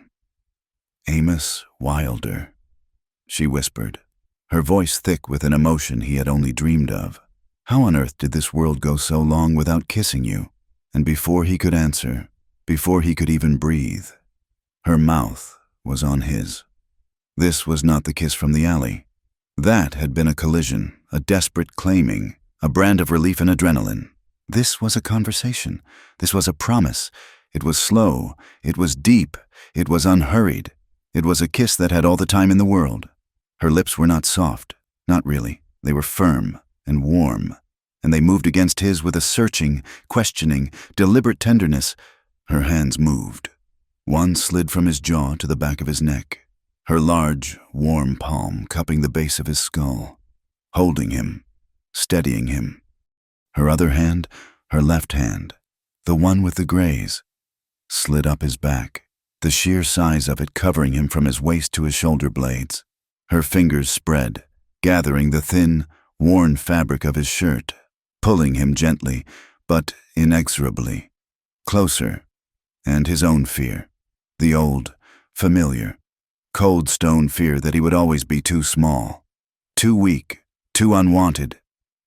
"Amos Wilder," she whispered, her voice thick with an emotion he had only dreamed of. "How on earth did this world go so long without kissing you?" And before he could answer, before he could even breathe, her mouth was on his. This was not the kiss from the alley. That had been a collision, a desperate claiming, a brand of relief and adrenaline. This was a conversation. This was a promise. It was slow. It was deep. It was unhurried. It was a kiss that had all the time in the world. Her lips were not soft. Not really. They were firm and warm, and they moved against his with a searching, questioning, deliberate tenderness. Her hands moved. One slid from his jaw to the back of his neck, her large, warm palm cupping the base of his skull, holding him, steadying him. Her other hand, her left hand, the one with the grays, slid up his back, the sheer size of it covering him from his waist to his shoulder blades. Her fingers spread, gathering the thin, worn fabric of his shirt, pulling him gently, but inexorably, closer, and his own fear, the old, familiar, cold stone fear that he would always be too small, too weak, too unwanted.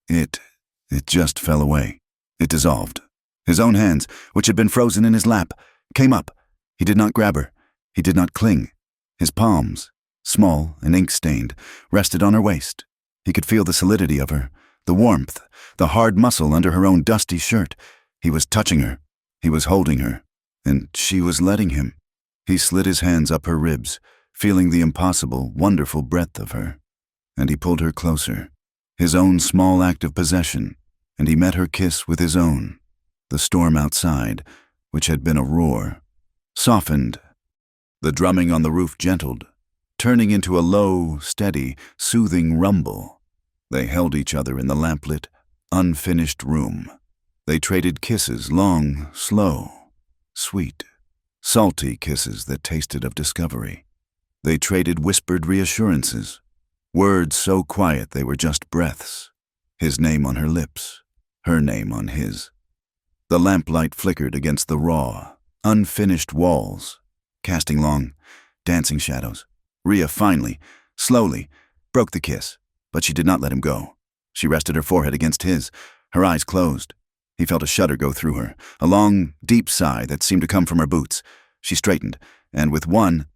It just fell away. It dissolved. His own hands, which had been frozen in his lap, came up. He did not grab her. He did not cling. His palms, small and ink-stained, rested on her waist. He could feel the solidity of her, the warmth, the hard muscle under her own dusty shirt. He was touching her. He was holding her. And she was letting him. He slid his hands up her ribs, feeling the impossible, wonderful breadth of her. And he pulled her closer. His own small act of possession, and he met her kiss with his own. The storm outside, which had been a roar, softened. The drumming on the roof gentled, turning into a low, steady, soothing rumble. They held each other in the lamplit, unfinished room. They traded kisses, long, slow, sweet, salty kisses that tasted of discovery. They traded whispered reassurances, words so quiet they were just breaths, his name on her lips, her name on his. The lamplight flickered against the raw, unfinished walls, casting long, dancing shadows. Rhea finally, slowly, broke the kiss, but she did not let him go. She rested her forehead against his, her eyes closed. He felt a shudder go through her, a long, deep sigh that seemed to come from her boots. She straightened, and with one,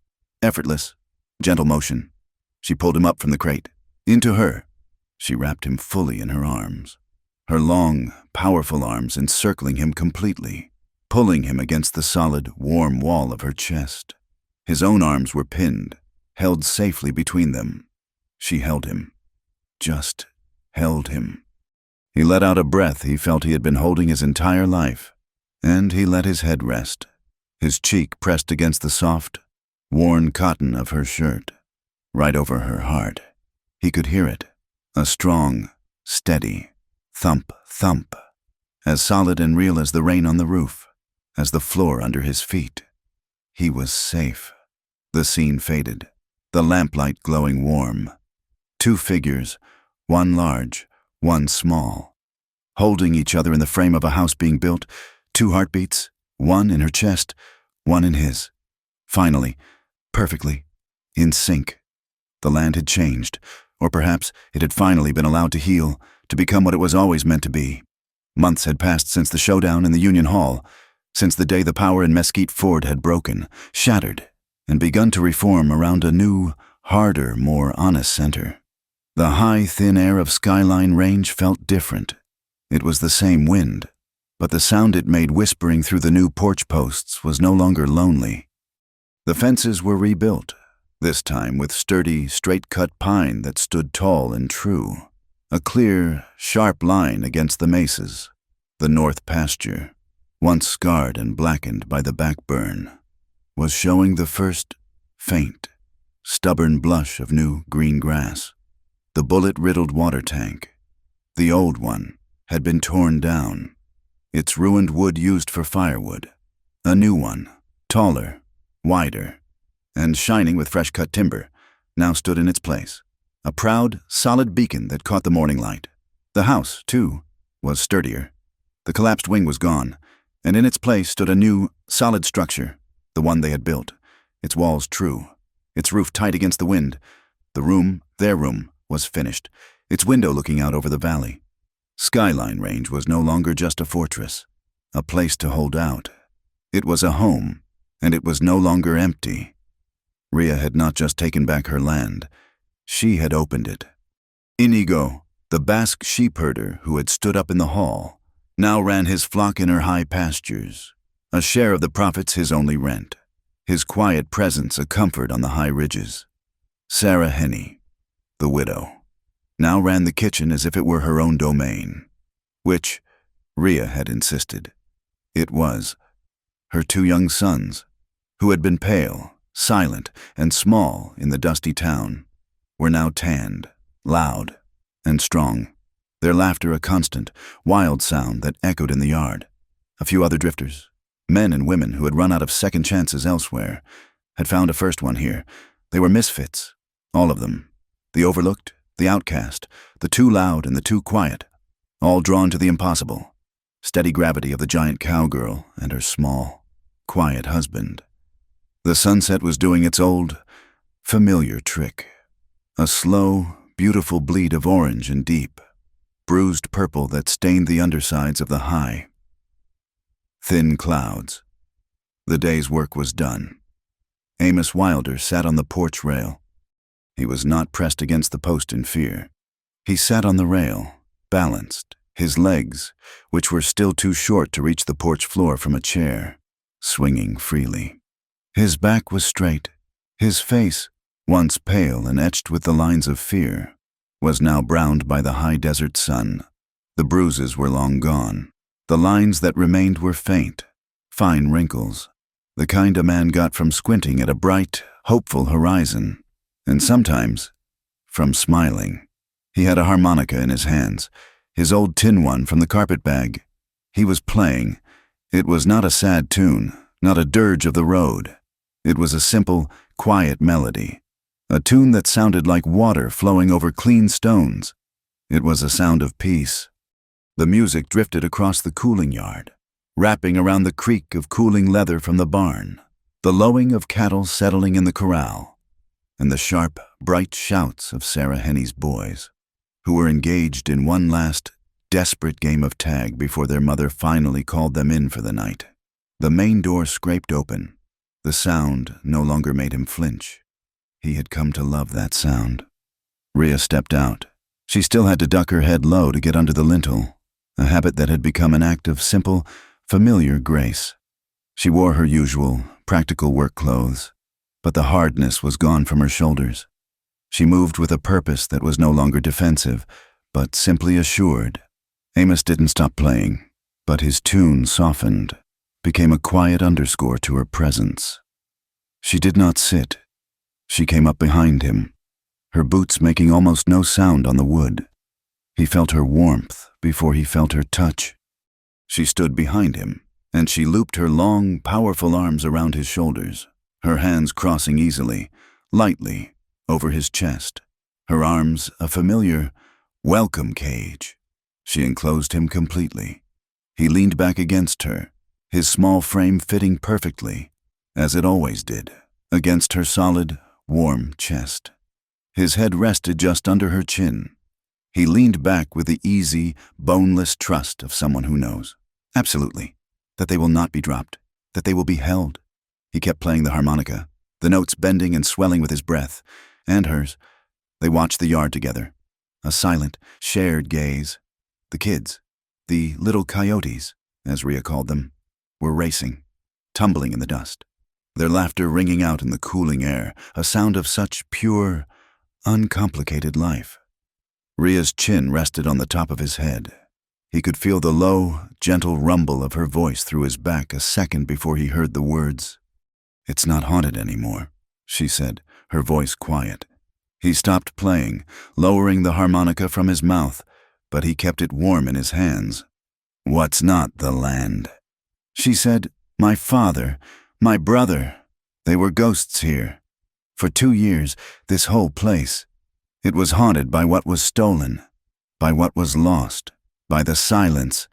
effortless, gentle motion, she pulled him up from the crate. Into her, she wrapped him fully in her arms, her long, powerful arms encircling him completely, pulling him against the solid, warm wall of her chest. His own arms were pinned, held safely between them. She held him, just held him. He let out a breath he felt he had been holding his entire life, and he let his head rest, his cheek pressed against the soft, worn cotton of her shirt, right over her heart. He could hear it, a strong, steady thump, thump, as solid and real as the rain on the roof, as the floor under his feet. He was safe. The scene faded, the lamplight glowing warm. Two figures, one large, one small, holding each other in the frame of a house being built, two heartbeats, one in her chest, one in his. Finally, perfectly, in sync. The land had changed, or perhaps it had finally been allowed to heal, to become what it was always meant to be. Months had passed since the showdown in the Union Hall. since the day the power in Mesquite Ford had broken, shattered, and begun to reform around a new, harder, more honest center. The high, thin air of Skyline Range felt different. It was the same wind, but the sound it made whispering through the new porch posts was no longer lonely. The fences were rebuilt, this time with sturdy, straight-cut pine that stood tall and true. A clear, sharp line against the mesas. The north pasture, once scarred and blackened by the backburn, was showing the first, faint, stubborn blush of new green grass. The bullet-riddled water tank, the old one, had been torn down, its ruined wood used for firewood. A new one, taller, wider, and shining with fresh-cut timber, now stood in its place, a proud, solid beacon that caught the morning light. The house, too, was sturdier. The collapsed wing was gone, and in its place stood a new, solid structure, the one they had built, its walls true, its roof tight against the wind. The room, their room, was finished, its window looking out over the valley. Skyline Range was no longer just a fortress, a place to hold out. It was a home, and it was no longer empty. Rhea had not just taken back her land, she had opened it. Inigo, the Basque sheep herder who had stood up in the hall, now ran his flock in her high pastures, a share of the profits his only rent, his quiet presence a comfort on the high ridges. Sarah Henney, the widow, now ran the kitchen as if it were her own domain, which, Rhea had insisted, it was. Her two young sons, who had been pale, silent, and small in the dusty town, were now tanned, loud, and strong, their laughter a constant, wild sound that echoed in the yard. A few other drifters, men and women who had run out of second chances elsewhere, had found a first one here. They were misfits, all of them. The overlooked, the outcast, the too loud and the too quiet, all drawn to the impossible, steady gravity of the giant cowgirl and her small, quiet husband. The sunset was doing its old, familiar trick, a slow, beautiful bleed of orange and deep, bruised purple that stained the undersides of the high, thin clouds. The day's work was done. Amos Wilder sat on the porch rail. He was not pressed against the post in fear. He sat on the rail, balanced, his legs, which were still too short to reach the porch floor from a chair, swinging freely. His back was straight. His face, once pale and etched with the lines of fear, was now browned by the high desert sun. The bruises were long gone. The lines that remained were faint, fine wrinkles, the kind a man got from squinting at a bright, hopeful horizon, and sometimes from smiling. He had a harmonica in his hands, his old tin one from the carpet bag. He was playing. It was not a sad tune, not a dirge of the road. It was a simple, quiet melody, a tune that sounded like water flowing over clean stones. It was a sound of peace. The music drifted across the cooling yard, wrapping around the creak of cooling leather from the barn, the lowing of cattle settling in the corral, and the sharp, bright shouts of Sarah Henney's boys, who were engaged in one last, desperate game of tag before their mother finally called them in for the night. The main door scraped open. The sound no longer made him flinch. He had come to love that sound. Rhea stepped out. She still had to duck her head low to get under the lintel, a habit that had become an act of simple, familiar grace. She wore her usual, practical work clothes, but the hardness was gone from her shoulders. She moved with a purpose that was no longer defensive, but simply assured. Amos didn't stop playing, but his tune softened, became a quiet underscore to her presence. She did not sit. She came up behind him, her boots making almost no sound on the wood. He felt her warmth before he felt her touch. She stood behind him, and she looped her long, powerful arms around his shoulders, her hands crossing easily, lightly, over his chest, her arms a familiar, welcome cage. She enclosed him completely. He leaned back against her, his small frame fitting perfectly, as it always did, against her solid, warm chest. His head rested just under her chin. He leaned back with the easy, boneless trust of someone who knows. Absolutely. that they will not be dropped, that they will be held. He kept playing the harmonica, the notes bending and swelling with his breath, and hers. They watched the yard together, a silent, shared gaze. The kids, the little coyotes, as Rhea called them, were racing, tumbling in the dust, their laughter ringing out in the cooling air, a sound of such pure, uncomplicated life. Rhea's chin rested on the top of his head. He could feel the low, gentle rumble of her voice through his back a second before he heard the words. "It's not haunted anymore," she said, her voice quiet. He stopped playing, lowering the harmonica from his mouth, but he kept it warm in his hands. "What's not the land?" She said, "My father, my brother, they were ghosts here. For 2 years, this whole place. It was haunted by what was stolen, by what was lost, by the silence."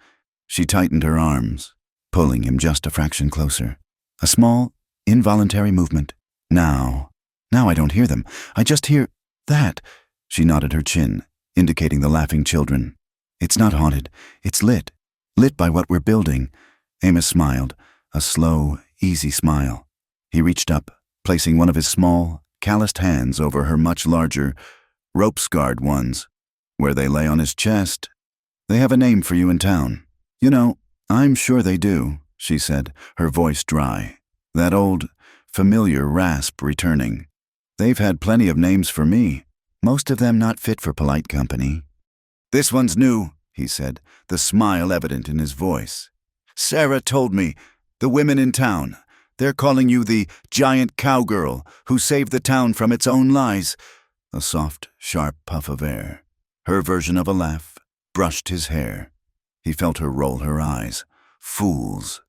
She tightened her arms, pulling him just a fraction closer. A small, involuntary movement. Now I don't hear them. I just hear that. She nodded her chin, indicating the laughing children. "It's not haunted. It's lit by what we're building." Amos smiled, a slow, easy smile. He reached up, placing one of his small, calloused hands over her much larger, rope-scarred ones, where they lay on his chest. "They have a name for you in town." "You know, I'm sure they do," she said, her voice dry, that old, familiar rasp returning. "They've had plenty of names for me, most of them not fit for polite company." "This one's new," he said, the smile evident in his voice. "Sarah told me, the women in town, they're calling you the giant cowgirl who saved the town from its own lies." A soft, sharp puff of air, her version of a laugh, brushed his hair. He felt her roll her eyes. Fools.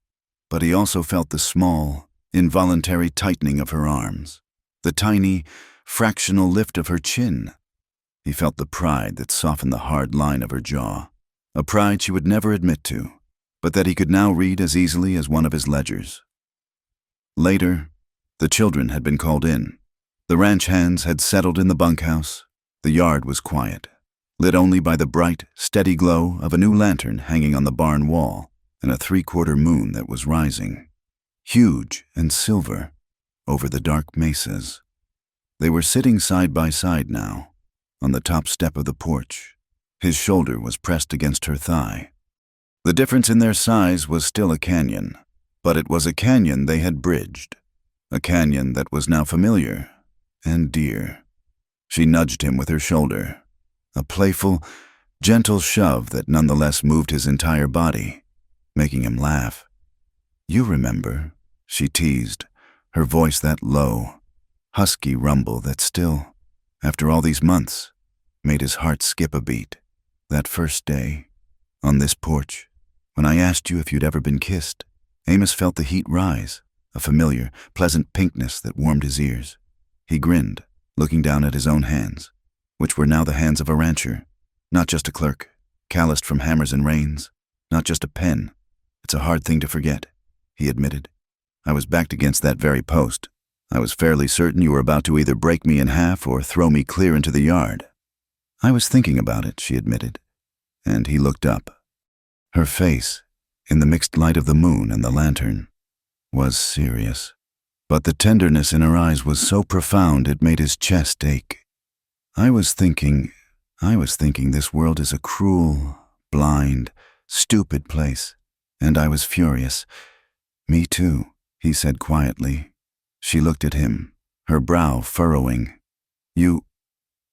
But he also felt the small, involuntary tightening of her arms, the tiny, fractional lift of her chin. He felt the pride that softened the hard line of her jaw, a pride she would never admit to, but that he could now read as easily as one of his ledgers. Later, the children had been called in. The ranch hands had settled in the bunkhouse. The yard was quiet, lit only by the bright, steady glow of a new lantern hanging on the barn wall and a 3/4 moon that was rising, huge and silver, over the dark mesas. They were sitting side by side now, on the top step of the porch. His shoulder was pressed against her thigh. The difference in their size was still a canyon, but it was a canyon they had bridged, a canyon that was now familiar and dear. She nudged him with her shoulder, a playful, gentle shove that nonetheless moved his entire body, making him laugh. "You remember," she teased, her voice that low, husky rumble that still, after all these months, made his heart skip a beat. "That first day, on this porch, when I asked you if you'd ever been kissed." Amos felt the heat rise, a familiar, pleasant pinkness that warmed his ears. He grinned, looking down at his own hands, which were now the hands of a rancher, not just a clerk, calloused from hammers and reins, not just a pen. "It's a hard thing to forget," he admitted. "I was backed against that very post. I was fairly certain you were about to either break me in half or throw me clear into the yard." "I was thinking about it," she admitted, and he looked up. Her face, in the mixed light of the moon and the lantern, was serious, but the tenderness in her eyes was so profound it made his chest ache. I was thinking this world is a cruel, blind, stupid place, and I was furious." "Me too," he said quietly. She looked at him, her brow furrowing. You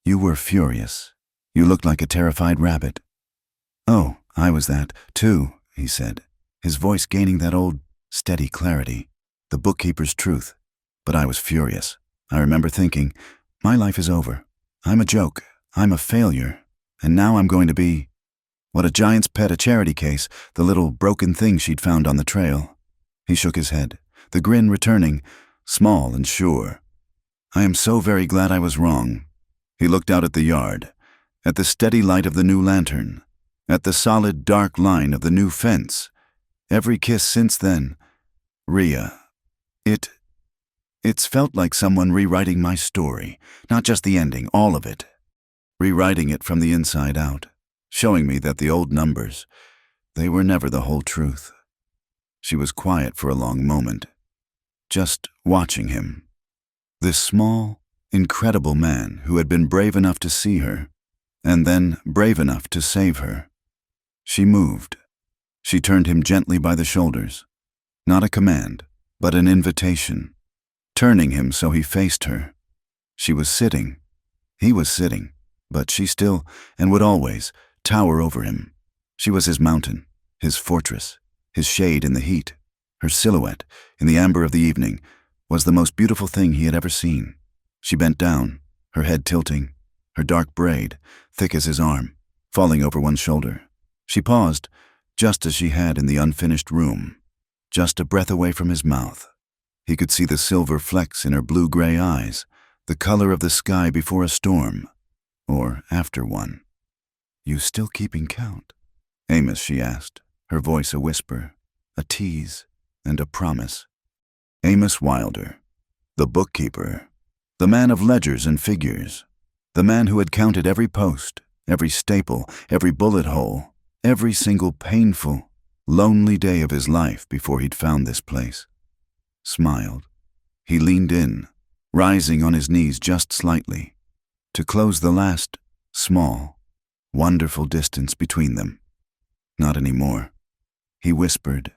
were furious. You looked like a terrified rabbit." "Oh, I was that, too," he said, his voice gaining that old, steady clarity, the bookkeeper's truth. "But I was furious. I remember thinking, my life is over. I'm a joke. I'm a failure. And now I'm going to be, what a giant's pet, a charity case, the little broken thing she'd found on the trail." He shook his head, the grin returning, small and sure. "I am so very glad I was wrong." He looked out at the yard, at the steady light of the new lantern, at the solid dark line of the new fence. Every kiss since then. Rhea. It's felt like someone rewriting my story, not just the ending, all of it. Rewriting it from the inside out, showing me that the old numbers, they were never the whole truth. She was quiet for a long moment, just watching him. This small, incredible man who had been brave enough to see her, and then brave enough to save her. She moved. She turned him gently by the shoulders. Not a command, but an invitation. Turning him so he faced her. She was sitting. He was sitting, but she still, and would always, tower over him. She was his mountain, his fortress, his shade in the heat. Her silhouette, in the amber of the evening, was the most beautiful thing he had ever seen. She bent down, her head tilting, her dark braid, thick as his arm, falling over one shoulder. She paused, just as she had in the unfinished room, just a breath away from his mouth. He could see the silver flecks in her blue-gray eyes, the color of the sky before a storm, or after one. "You still keeping count?" Amos, she asked, her voice a whisper, a tease, and a promise. Amos Wilder, the bookkeeper, the man of ledgers and figures, the man who had counted every post, every staple, every bullet hole, every single painful, lonely day of his life before he'd found this place. Smiled. He leaned in, rising on his knees just slightly, to close the last, small, wonderful distance between them. Not anymore. He whispered,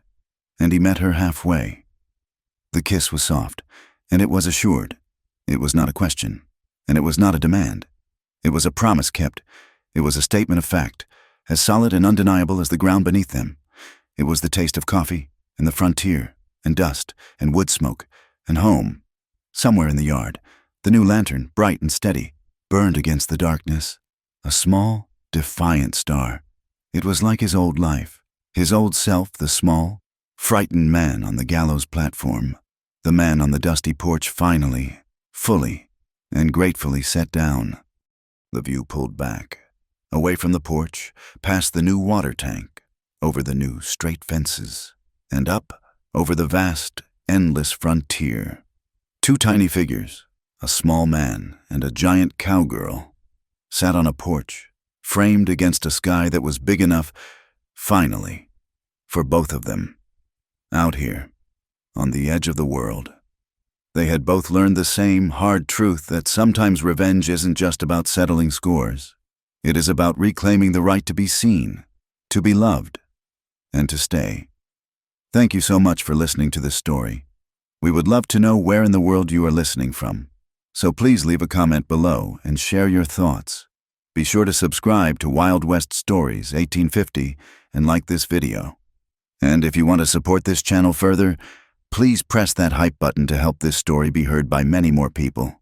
and he met her halfway. The kiss was soft, and it was assured. It was not a question, and it was not a demand. It was a promise kept. It was a statement of fact, as solid and undeniable as the ground beneath them. It was the taste of coffee, and the frontier, and dust, and wood smoke, and home. Somewhere in the yard, the new lantern, bright and steady, burned against the darkness. A small, defiant star. It was like his old life, his old self, the small, frightened man on the gallows platform, the man on the dusty porch finally, fully, and gratefully set down. The view pulled back, away from the porch, past the new water tank, over the new straight fences, and up over the vast, endless frontier. Two tiny figures, a small man and a giant cowgirl, sat on a porch, framed against a sky that was big enough, finally, for both of them. Out here, on the edge of the world. They had both learned the same hard truth that sometimes revenge isn't just about settling scores. It is about reclaiming the right to be seen, to be loved, and to stay. Thank you so much for listening to this story. We would love to know where in the world you are listening from, so please leave a comment below and share your thoughts. Be sure to subscribe to Wild West Stories 1850 and like this video. And if you want to support this channel further, please press that hype button to help this story be heard by many more people.